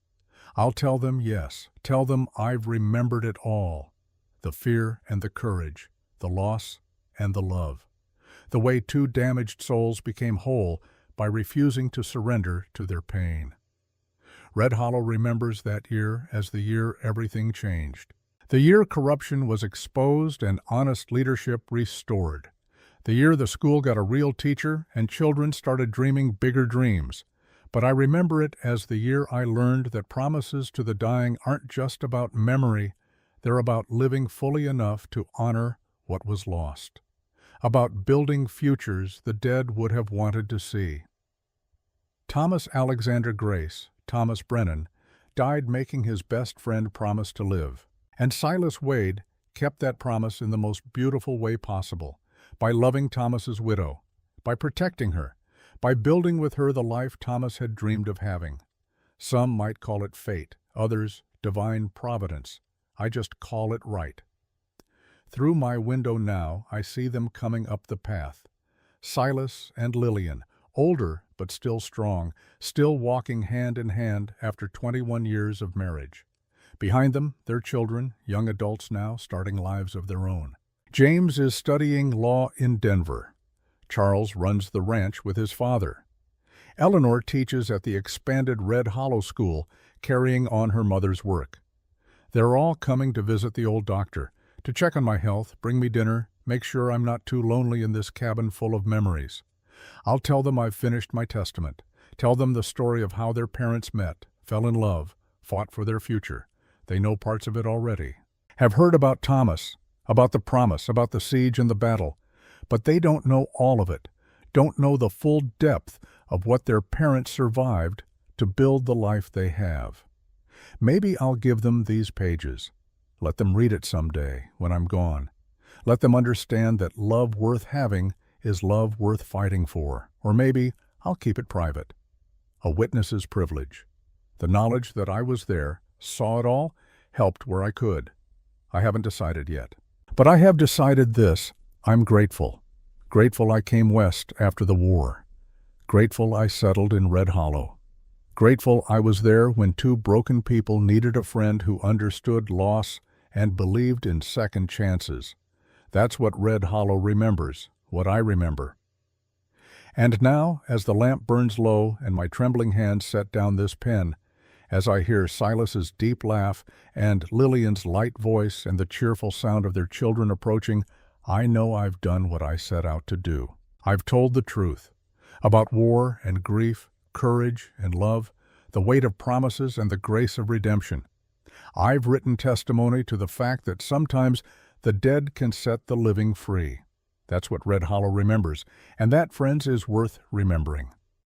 I'll tell them yes, tell them I've remembered it all. The fear and the courage, the loss and the love. The way two damaged souls became whole by refusing to surrender to their pain. Red Hollow remembers that year as the year everything changed. The year corruption was exposed and honest leadership restored. The year the school got a real teacher and children started dreaming bigger dreams. But I remember it as the year I learned that promises to the dying aren't just about memory, they're about living fully enough to honor what was lost. About building futures the dead would have wanted to see. Thomas Alexander Grace, Thomas Brennan, died making his best friend promise to live. And Silas Wade kept that promise in the most beautiful way possible, by loving Thomas's widow, by protecting her, by building with her the life Thomas had dreamed of having. Some might call it fate, others divine providence. I just call it right. Through my window now, I see them coming up the path. Silas and Lillian, older but still strong, still walking hand in hand after 21 years of marriage. Behind them, their children, young adults now, starting lives of their own. James is studying law in Denver. Charles runs the ranch with his father. Eleanor teaches at the expanded Red Hollow School, carrying on her mother's work. They're all coming to visit the old doctor, to check on my health, bring me dinner, make sure I'm not too lonely in this cabin full of memories. I'll tell them I've finished my testament, tell them the story of how their parents met, fell in love, fought for their future. They know parts of it already. Have heard about Thomas, about the promise, about the siege and the battle. But they don't know all of it, don't know the full depth of what their parents survived to build the life they have. Maybe I'll give them these pages. Let them read it someday when I'm gone. Let them understand that love worth having is love worth fighting for. Or maybe I'll keep it private. A witness's privilege. The knowledge that I was there, saw it all, helped where I could. I haven't decided yet. But I have decided this. I'm grateful. Grateful I came west after the war. Grateful I settled in Red Hollow. Grateful I was there when two broken people needed a friend who understood loss and believed in second chances. That's what Red Hollow remembers, what I remember. And now, as the lamp burns low and my trembling hands set down this pen, as I hear Silas's deep laugh and Lillian's light voice and the cheerful sound of their children approaching, I know I've done what I set out to do. I've told the truth about war and grief, courage and love, the weight of promises and the grace of redemption. I've written testimony to the fact that sometimes the dead can set the living free. That's what Red Hollow remembers, and that, friends, is worth remembering.